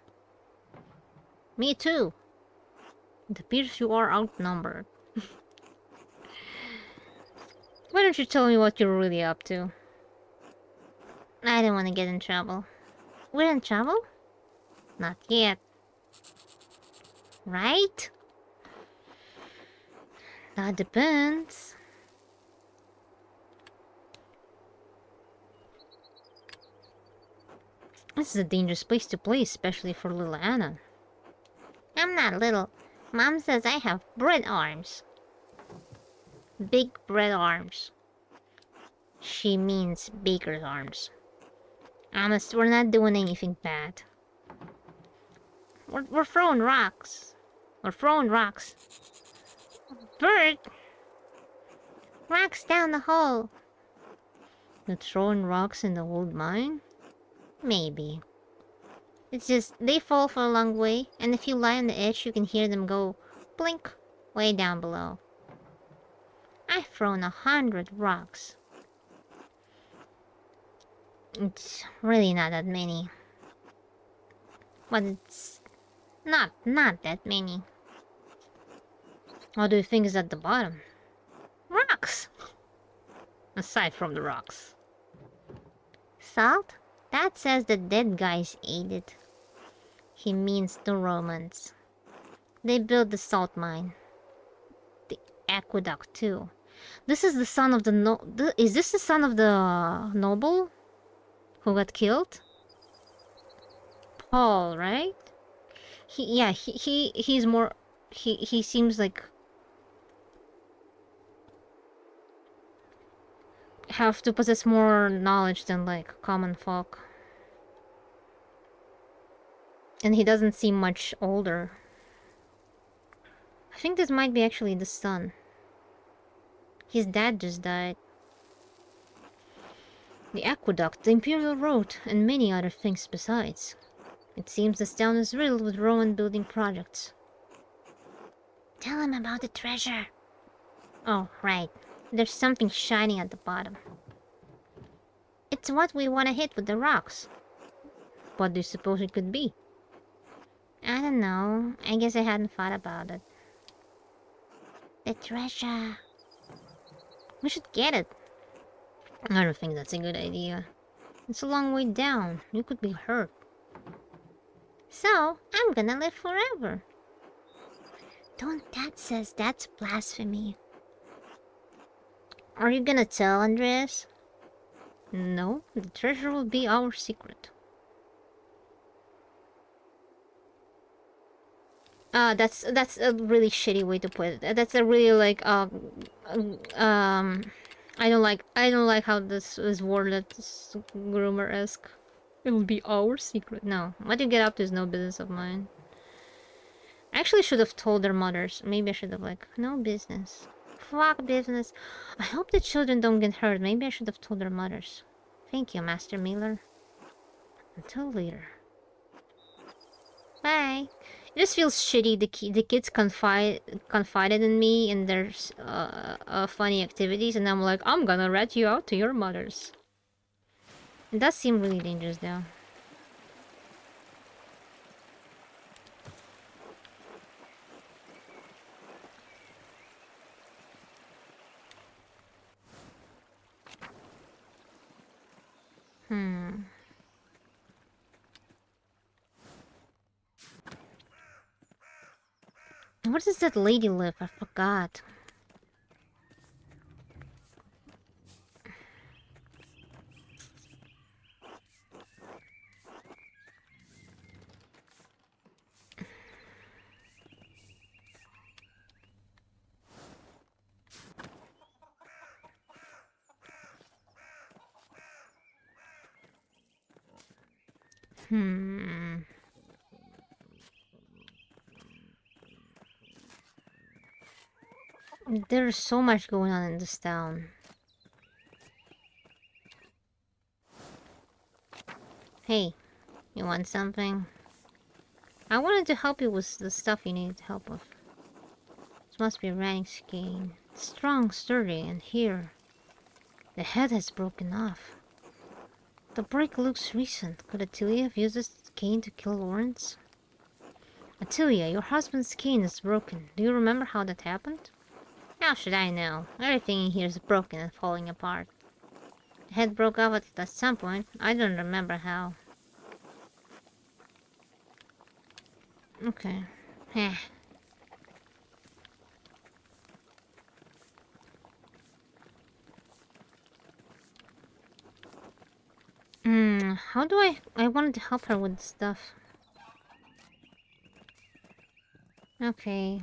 Me too. It appears you are outnumbered. Why don't you tell me what you're really up to? I don't want to get in trouble. We're in trouble? Not yet. Right? That depends. This is a dangerous place to play, especially for little Anna. I'm not little. Mom says I have bread arms. Big bread arms. She means baker's arms. Honest, we're not doing anything bad. We're throwing rocks. We're throwing rocks. Bert! Rocks down the hole. You're throwing rocks in the old mine? Maybe. It's just, they fall for a long way, and if you lie on the edge, you can hear them go blink way down below. I've thrown 100 rocks. It's really not that many. But it's not that many. What do you think is at the bottom? Rocks! Aside from the rocks. Salt? That says the dead guys ate it. He means the Romans. They built the salt mine. The aqueduct too. This is the son of the is this the son of the noble who got killed? Paul, right? He's more he seems like have to possess more knowledge than like common folk. And he doesn't seem much older. I think this might be actually the son. His dad just died. The aqueduct, the imperial road, and many other things besides. It seems this town is riddled with Roman building projects. Tell him about the treasure. Oh, right. There's something shining at the bottom. It's what we want to hit with the rocks. What do you suppose it could be? I don't know. I guess I hadn't thought about it. The treasure. We should get it. I don't think that's a good idea. It's a long way down. You could be hurt. So, I'm gonna live forever. Don't Dad says that's blasphemy. Are you gonna tell Andreas? No, the treasure will be our secret. That's a really shitty way to put it. That's a really like I don't like how this is worded. It's groomer-esque. It will be our secret. No, what you get up to is no business of mine. I actually should have told their mothers. Maybe I should have like, no business. Fuck business. I hope the children don't get hurt. Maybe I should have told their mothers. Thank you, Master Miller. Until later. Bye. It just feels shitty. The kids confided in me in their funny activities, and I'm like, I'm gonna rat you out to your mothers. It does seem really dangerous though. Where does that lady live? I forgot. There's so much going on in this town. Hey, you want something? I wanted to help you with the stuff you need help with. This must be Rannick's cane. Strong, sturdy, and here, the head has broken off. The break looks recent. Could Attilia have used this cane to kill Lawrence? Attilia, your husband's cane is broken. Do you remember how that happened? How should I know? Everything in here is broken and falling apart. The head broke off at some point. I don't remember how. Okay. Heh. How do I wanted to help her with stuff. Okay.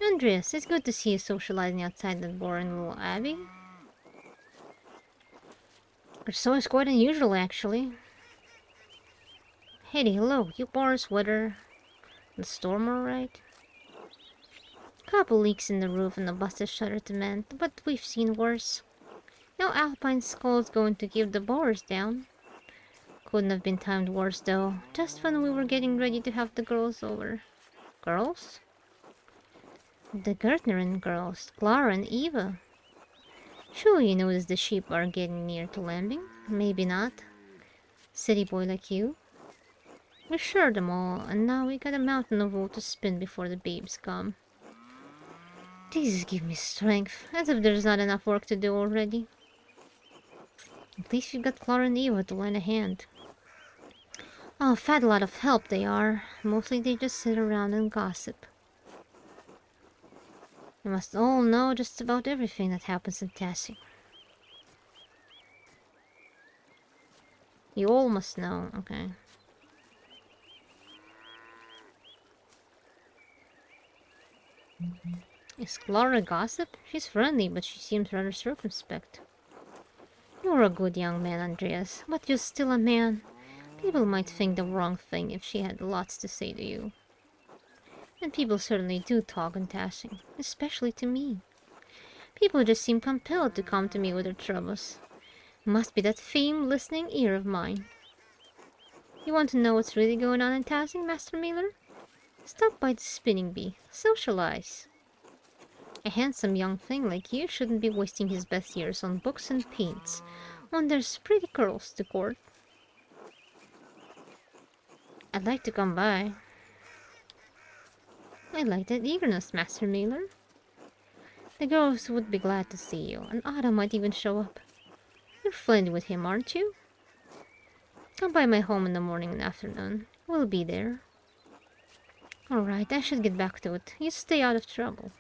Andreas, it's good to see you socializing outside that boring little abbey. Or so is quite unusual, actually. Hey, hello. You Boris weather the storm alright? Couple leaks in the roof and a busted shutter to mend, but we've seen worse. No Alpine skull's going to keep the bars down. Couldn't have been timed worse though, just when we were getting ready to have the girls over. Girls? The Gertnerin girls, Clara and Eva. Sure you noticed the sheep are getting near to landing? Maybe not. City boy like you. We shared them all, and now we got a mountain of wool to spin before the babes come. Jesus, give me strength, as if there's not enough work to do already. At least you've got Clara and Eva to lend a hand. Oh, a fat lot of help they are. Mostly they just sit around and gossip. You must all know just about everything that happens in Tassie. You all must know, okay. Is Clara gossip? She's friendly, but she seems rather circumspect. You're a good young man, Andreas, but you're still a man. People might think the wrong thing if she had lots to say to you. And people certainly do talk in Tassie, especially to me. People just seem compelled to come to me with their troubles. Must be that famed listening ear of mine. You want to know what's really going on in Tassie, Master Miller? Stop by the spinning bee. Socialize. A handsome young thing like you shouldn't be wasting his best years on books and paints when there's pretty girls to court. I'd like to come by. I like that eagerness, Master Miller. The girls would be glad to see you, and Otto might even show up. You're friendly with him, aren't you? Come by my home in the morning and afternoon. We'll be there. Alright, I should get back to it. You stay out of trouble.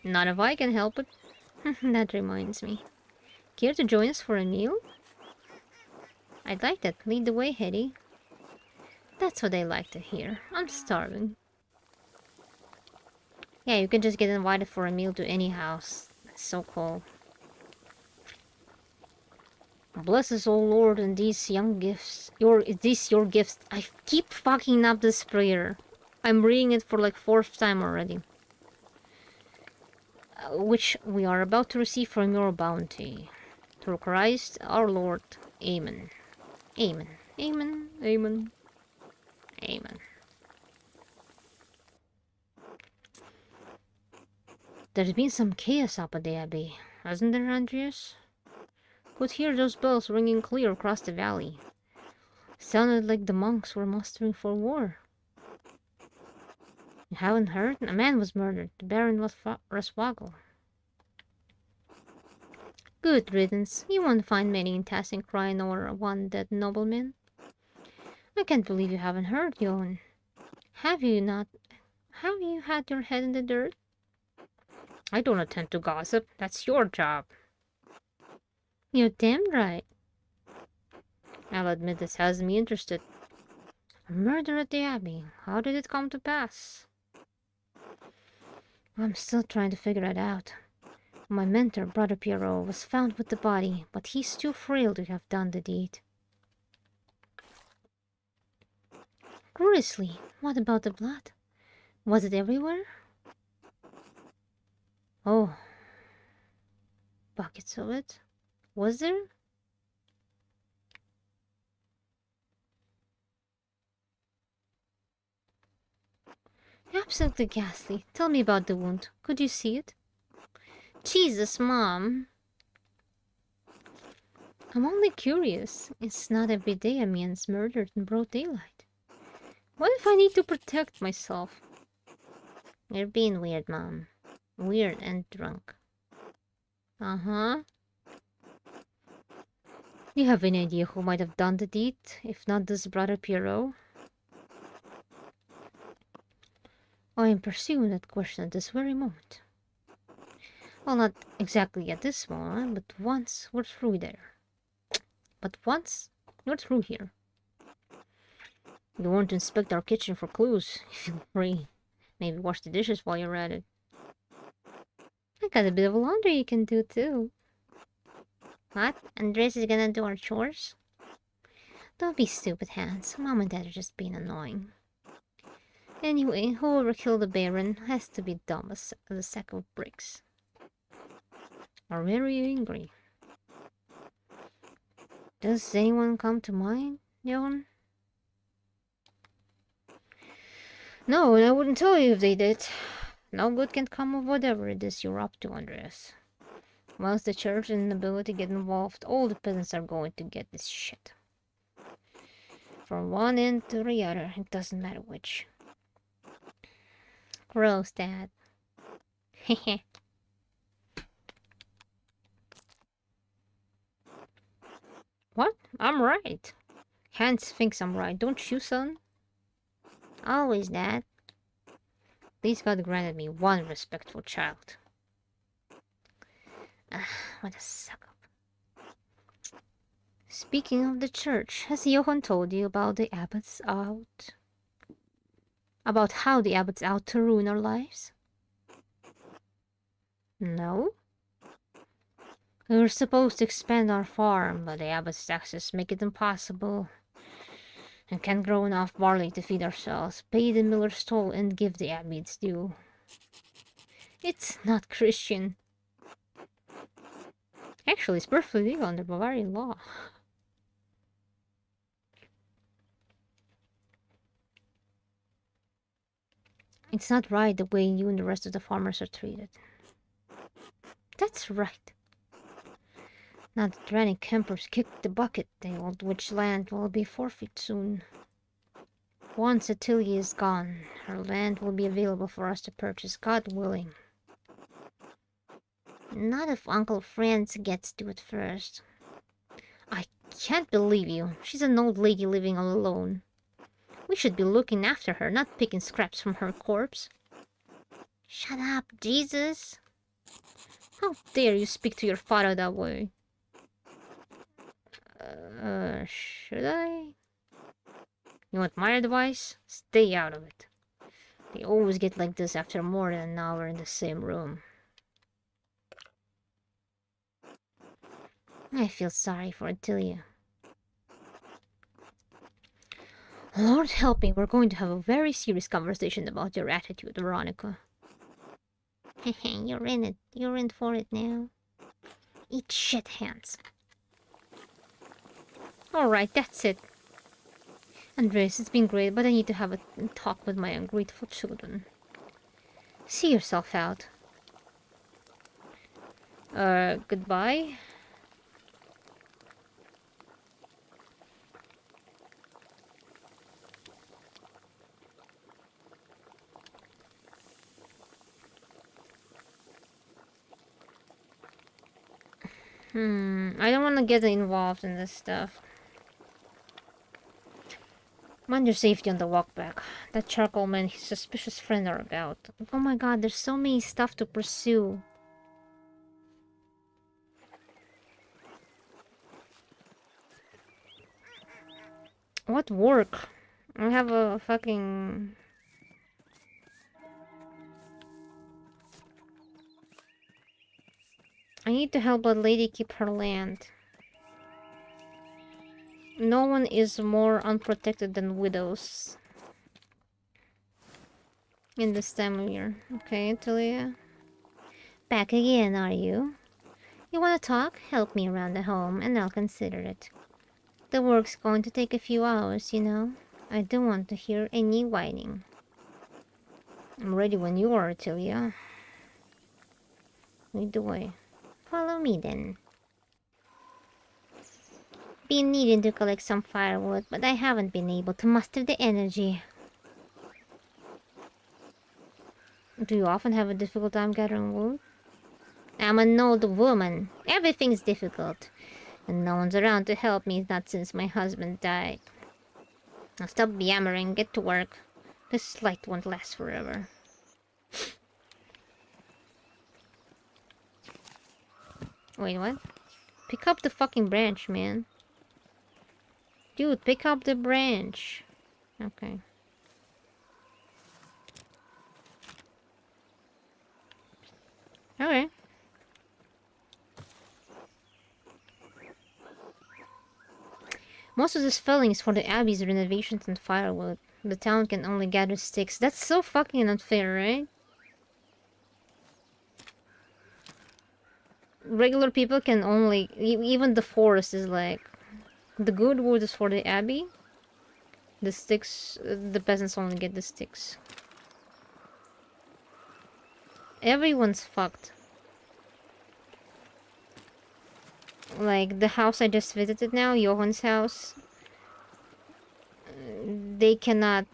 Not if I can help it. That reminds me. Care to join us for a meal? I'd like that. Lead the way, Hetty. That's what I like to hear. I'm starving. Yeah, you can just get invited for a meal to any house. That's so cool. Bless us, O Lord, and these young gifts. These your gifts. I keep fucking up this prayer. I'm reading it for like 4th time already. Which we are about to receive from your bounty. Through Christ our Lord. Amen. Amen. Amen. Amen. Amen. There's been some chaos up at the Abbey, hasn't there, Andreas? Could hear those bells ringing clear across the valley. Sounded like the monks were mustering for war. You haven't heard? A man was murdered. The Baron Raswagel. Good riddance. You won't find many in Tassin crying over one dead nobleman. I can't believe you haven't heard, Johan. Have you not? Have you had your head in the dirt? I don't attend to gossip. That's your job. You're damn right. I'll admit this has me interested. A murder at the Abbey. How did it come to pass? I'm still trying to figure it out. My mentor, Brother Pierrot, was found with the body, but he's too frail to have done the deed. Curiously, what about the blood? Was it everywhere? Oh, buckets of it. Was there? Absolutely ghastly. Tell me about the wound. Could you see it? Jesus, Mom. I'm only curious. It's not every day a man's murdered in broad daylight. What if I need to protect myself? You're being weird, Mom. Weird and drunk. Uh-huh. You have any idea who might have done the deed, if not this Brother Pierrot? I am pursuing that question at this very moment. Well, not exactly at this moment, but once we're through there. But once we're through here. You want to inspect our kitchen for clues, if you're free. Maybe wash the dishes while you're at it. I got a bit of laundry you can do too. What? Andres is gonna do our chores? Don't be stupid, Hans. Mom and Dad are just being annoying. Anyway, whoever killed the Baron has to be dumb as a sack of bricks. Or very angry. Does anyone come to mind, Johan? No, I wouldn't tell you if they did. No good can come of whatever it is you're up to, Andreas. Once the church and nobility get involved, all the peasants are going to get this shit. From one end to the other, it doesn't matter which. Gross, Dad. Hehe. What? I'm right. Hans thinks I'm right, don't you, son? Always, Dad. Please God granted me one respectful child. What a suck-up. Speaking of the church, has Johan told you about the abbots out? About how the abbots out to ruin our lives? No? We were supposed to expand our farm, but the abbot's taxes make it impossible. And can't grow enough barley to feed ourselves, pay the miller's toll, and give the abbey its due. It's not Christian. Actually, it's perfectly legal under Bavarian law. It's not right the way you and the rest of the farmers are treated. That's right. Now that Granny Kemper's kicked the bucket, the old witch land will be forfeit soon. Once Attilia is gone, her land will be available for us to purchase, God willing. Not if Uncle Franz gets to it first. I can't believe you. She's an old lady living all alone. We should be looking after her, not picking scraps from her corpse. Shut up, Jesus. How dare you speak to your father that way? Should I? You want my advice? Stay out of it. They always get like this after more than an hour in the same room. I feel sorry for Attilia. Lord help me, we're going to have a very serious conversation about your attitude, Veronica. Hehe, you're in it. You're in for it now. Eat shit, Hans. Alright, that's it. Andres, it's been great, but I need to have a talk with my ungrateful children. See yourself out. Goodbye? I don't want to get involved in this stuff. Mind your safety on the walk back. That charcoal man, his suspicious friend are about. Oh my god, there's so many stuff to pursue. What work? I have a fucking... I need to help that lady keep her land. No one is more unprotected than widows in this time of year. Okay, Talia. Back again, are you? You wanna talk? Help me around the home, and I'll consider it. The work's going to take a few hours, you know. I don't want to hear any whining. I'm ready when you are, Talia. Lead the way. Follow me, then. Been needing to collect some firewood, but I haven't been able to muster the energy. Do you often have a difficult time gathering wood? I'm an old woman. Everything's difficult. And no one's around to help me, not since my husband died. Now stop yammering, get to work. This light won't last forever. Wait, what? Pick up the fucking branch, man. Dude, pick up the branch. Okay. Okay. Most of this felling is for the Abbey's renovations and firewood. The town can only gather sticks. That's so fucking unfair, right? Regular people can only... even the forest is like... The good wood is for the Abbey. The sticks... the peasants only get the sticks. Everyone's fucked. Like, the house I just visited now, Johan's house. They cannot...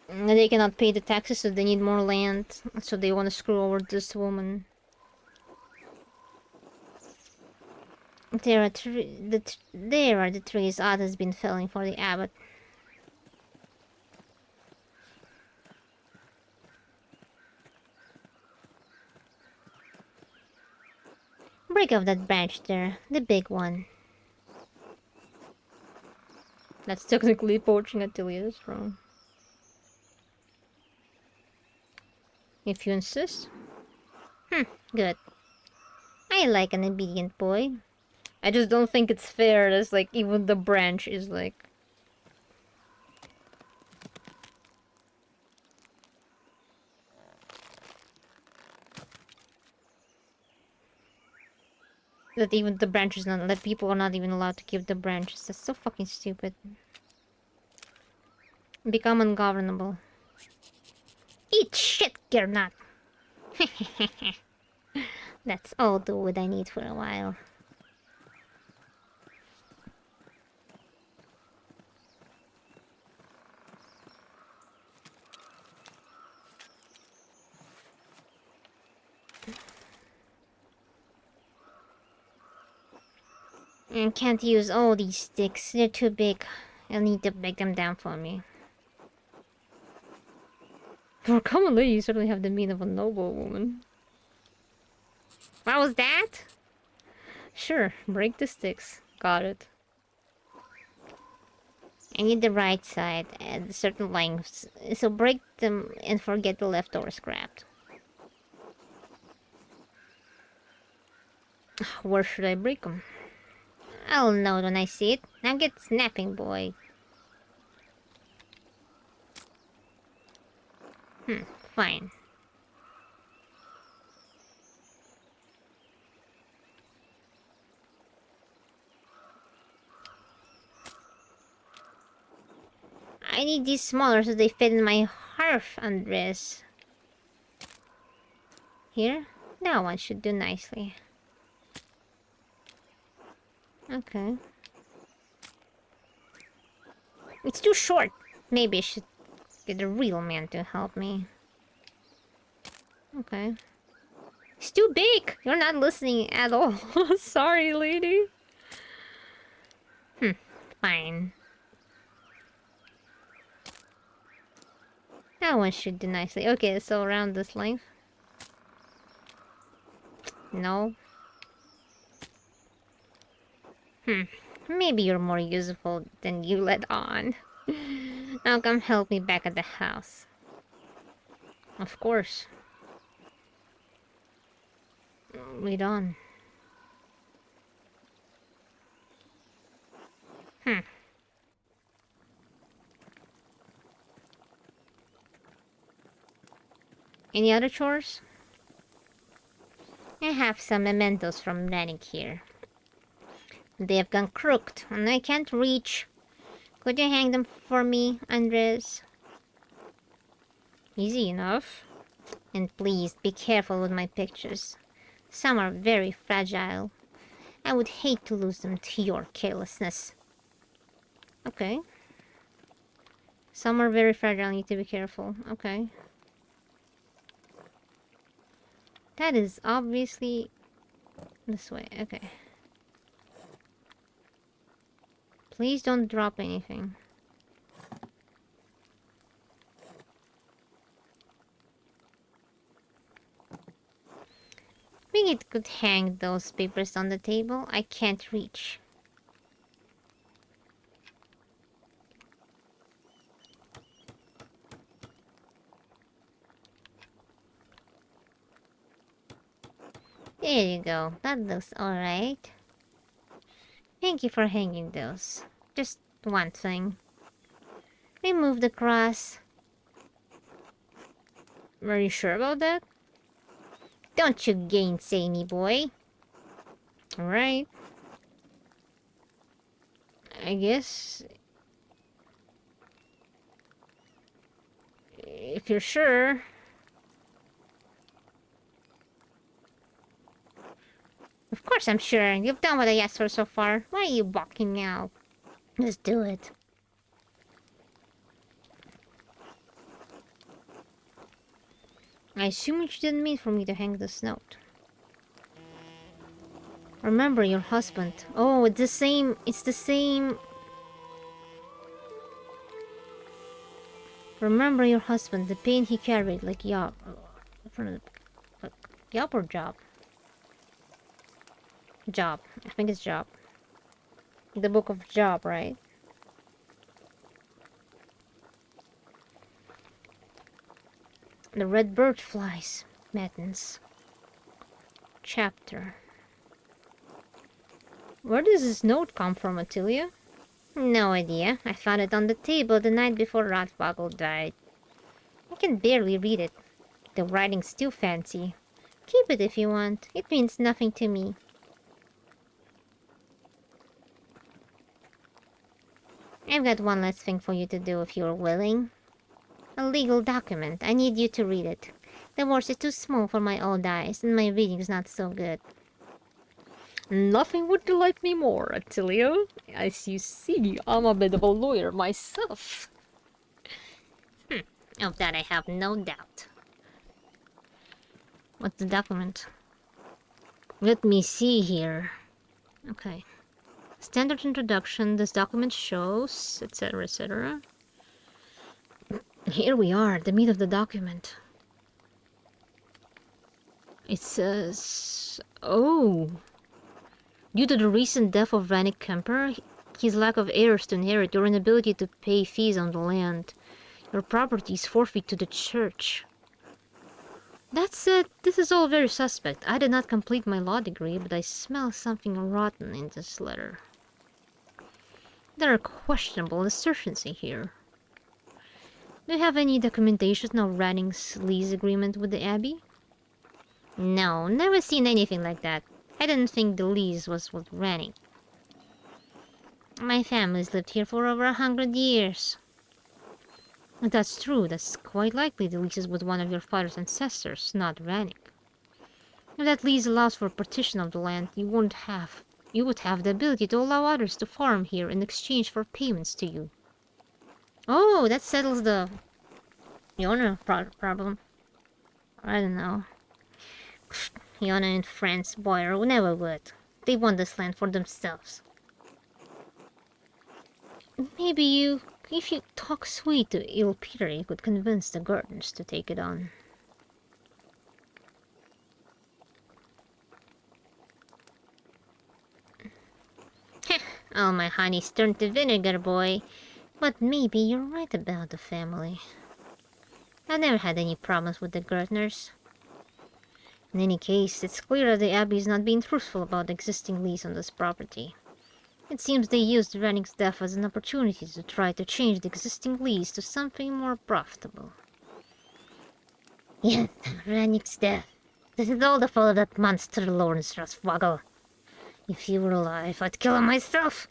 They cannot pay the taxes, so they need more land. So they want to screw over this woman. There are the trees Otto's been felling for the abbot. Break off that branch there, the big one. That's technically poaching Atelia's wrong. If you insist. Good. I like an obedient boy. I just don't think it's fair that like even the branch is like... that even the branch is not... that people are not even allowed to keep the branches. That's so fucking stupid. Become ungovernable. Eat shit, Gernot! That's all the wood I need for a while. I can't use all these sticks. They're too big. I'll need to break them down for me. For a common lady, you certainly have the mien of a noble woman. What was that? Sure, break the sticks. Got it. I need the right side at certain lengths, so break them and forget the leftover scrapped. Where should I break them? I'll know when I see it. Now get snapping, boy. Fine. I need these smaller so they fit in my hearth undress. Here? That one should do nicely. Okay. It's too short. Maybe I should get a real man to help me. Okay. It's too big! You're not listening at all. Sorry, lady. Fine. That one should do nicely. Okay, so around this length. No. Maybe you're more useful than you let on. Now come help me back at the house. Of course. Read on. Any other chores? I have some mementos from Rennick here. They have gone crooked, and I can't reach. Could you hang them for me, Andres? Easy enough. And please be careful with my pictures. Some are very fragile. I would hate to lose them to your carelessness. Okay. Some are very fragile, need to be careful. Okay. That is obviously this way. Okay. Please don't drop anything. Think it could hang those papers on the table? I can't reach. There you go. That looks alright. Thank you for hanging those. Just one thing. Remove the cross. Are you sure about that? Don't you gainsay me, boy. Alright. I guess... if you're sure... Of course I'm sure. You've done what I asked for so far. Why are you balking now? Just do it. I assumed you didn't mean for me to hang this note. Remember your husband. Oh, it's the same. It's the same. Remember your husband, the pain he carried, like Job. Like Job or Job? Job. I think it's Job. The book of Job, right? The red bird flies. Matins. Chapter. Where does this note come from, Attilia? No idea. I found it on the table the night before Rothwagel died. I can barely read it. The writing's too fancy. Keep it if you want. It means nothing to me. I've got one last thing for you to do if you're willing. A legal document. I need you to read it. The words is too small for my old eyes, and my reading's not so good. Nothing would delight me more, Attilia. As you see, I'm a bit of a lawyer myself. Of that I have no doubt. What's the document? Let me see here. Okay. Standard introduction, this document shows, etc., etc. Here we are, the meat of the document. It says... oh... due to the recent death of Rannick Kemper, his lack of heirs to inherit, your inability to pay fees on the land, your property is forfeit to the church. That said, this is all very suspect. I did not complete my law degree, but I smell something rotten in this letter. There are questionable assertions in here. Do you have any documentation of Rannick's lease agreement with the Abbey? No, never seen anything like that. I didn't think the lease was with Rannick. My family's lived here for over 100 years. If that's true, that's quite likely the lease is with one of your father's ancestors, not Rannick. If that lease allows for partition of the land, you would have the ability to allow others to farm here in exchange for payments to you. Oh, that settles the owner problem. I don't know. Yona and friends, Boyer, never would. They want this land for themselves. Maybe if you talk sweet to Il Peter, you could convince the Gardens to take it on. All my honey's turned to vinegar, boy. But maybe you're right about the family. I've never had any problems with the gardeners. In any case, it's clear that the Abbey is not being truthful about the existing lease on this property. It seems they used Rennick's death as an opportunity to try to change the existing lease to something more profitable. Yes, Rennick's death. This is all the fault of that monster Lawrence Raswaggle. If he were alive, I'd kill him myself.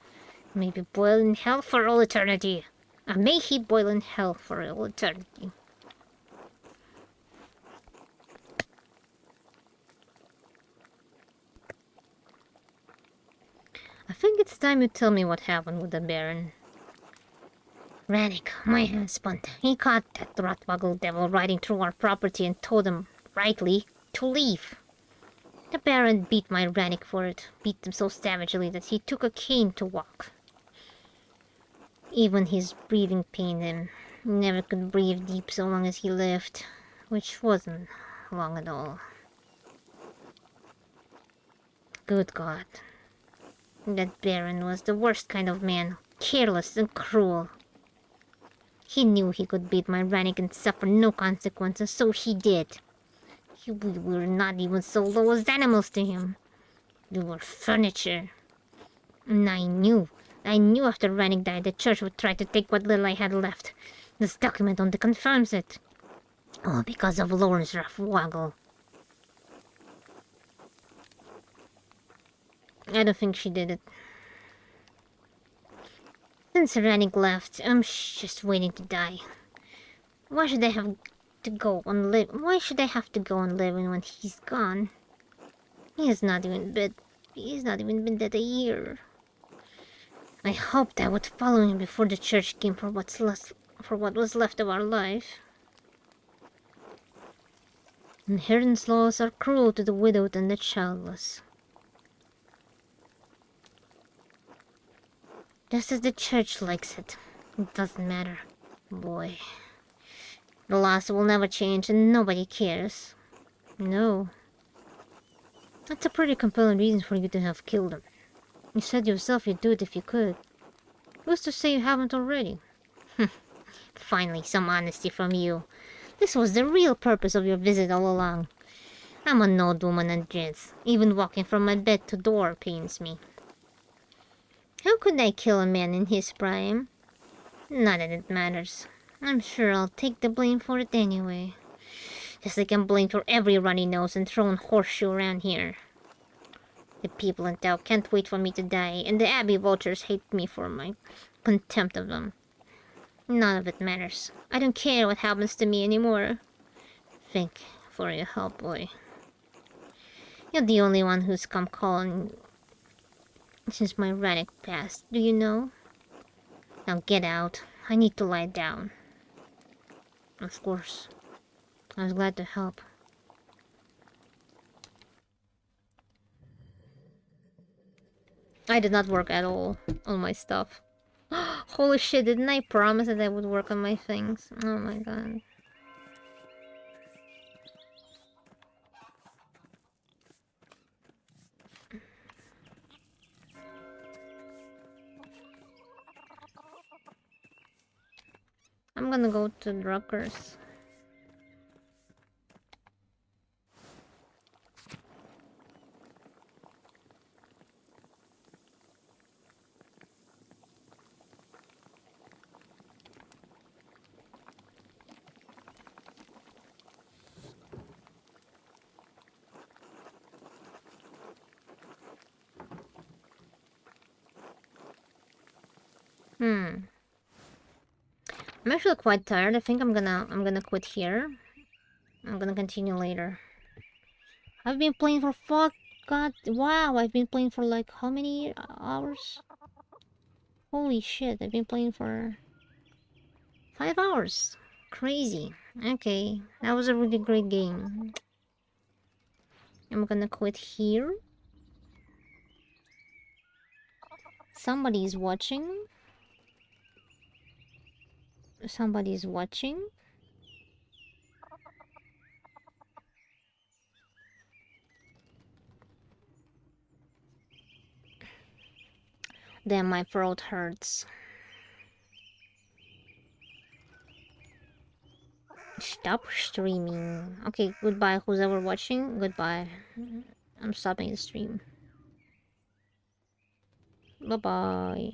Maybe boil in hell for all eternity. And may he boil in hell for all eternity. I think it's time you tell me what happened with the Baron. Rennick, my husband, he caught that Rotwaggle devil riding through our property and told him, rightly, to leave. The Baron beat my Rennick for it, beat him so savagely that he took a cane to walk. Even his breathing pained him. He never could breathe deep so long as he lived, which wasn't long at all. Good God. That Baron was the worst kind of man, careless and cruel. He knew he could beat my Rennick and suffer no consequences, so he did. We were not even so low as animals to him. We were furniture. And I knew after Rennick died, the church would try to take what little I had left. This document only confirms it. All because of Lawrence Raffwaggle. I don't think she did it. Since Rennick left, I'm just waiting to die. Why should I have to go on living? Why should I have to go on living when he's gone? He's not even been dead a year. I hoped I would follow him before the church came for what was left of our life. Inheritance laws are cruel to the widowed and the childless. Just as the church likes it. It doesn't matter, boy. The laws will never change and nobody cares. No. That's a pretty compelling reason for you to have killed him. You said yourself you'd do it if you could. Who's to say you haven't already? Finally, some honesty from you. This was the real purpose of your visit all along. I'm an old woman and gents. Even walking from my bed to door pains me. How could I kill a man in his prime? Not that it matters. I'm sure I'll take the blame for it anyway. Just like I'm blamed for every runny nose and thrown horseshoe around here. The people in Tao can't wait for me to die, and the Abbey vultures hate me for my contempt of them. None of it matters. I don't care what happens to me anymore. Thank you for your help, boy. You're the only one who's come calling since my Rennick passed, do you know? Now get out. I need to lie down. Of course. I was glad to help. I did not work at all on my stuff. Holy shit, didn't I promise that I would work on my things? Oh my god. I'm gonna go to Druckers. I'm actually quite tired. I think I'm gonna quit here. I'm gonna continue later. I've been playing for God, wow, I've been playing for like how many hours? Holy shit, I've been playing for 5 hours. Crazy. Okay, that was a really great game. I'm gonna quit here. Somebody's watching. Somebody's watching. Damn, my throat hurts. Stop streaming. Okay, goodbye, who's ever watching. Goodbye. I'm stopping the stream. Bye bye.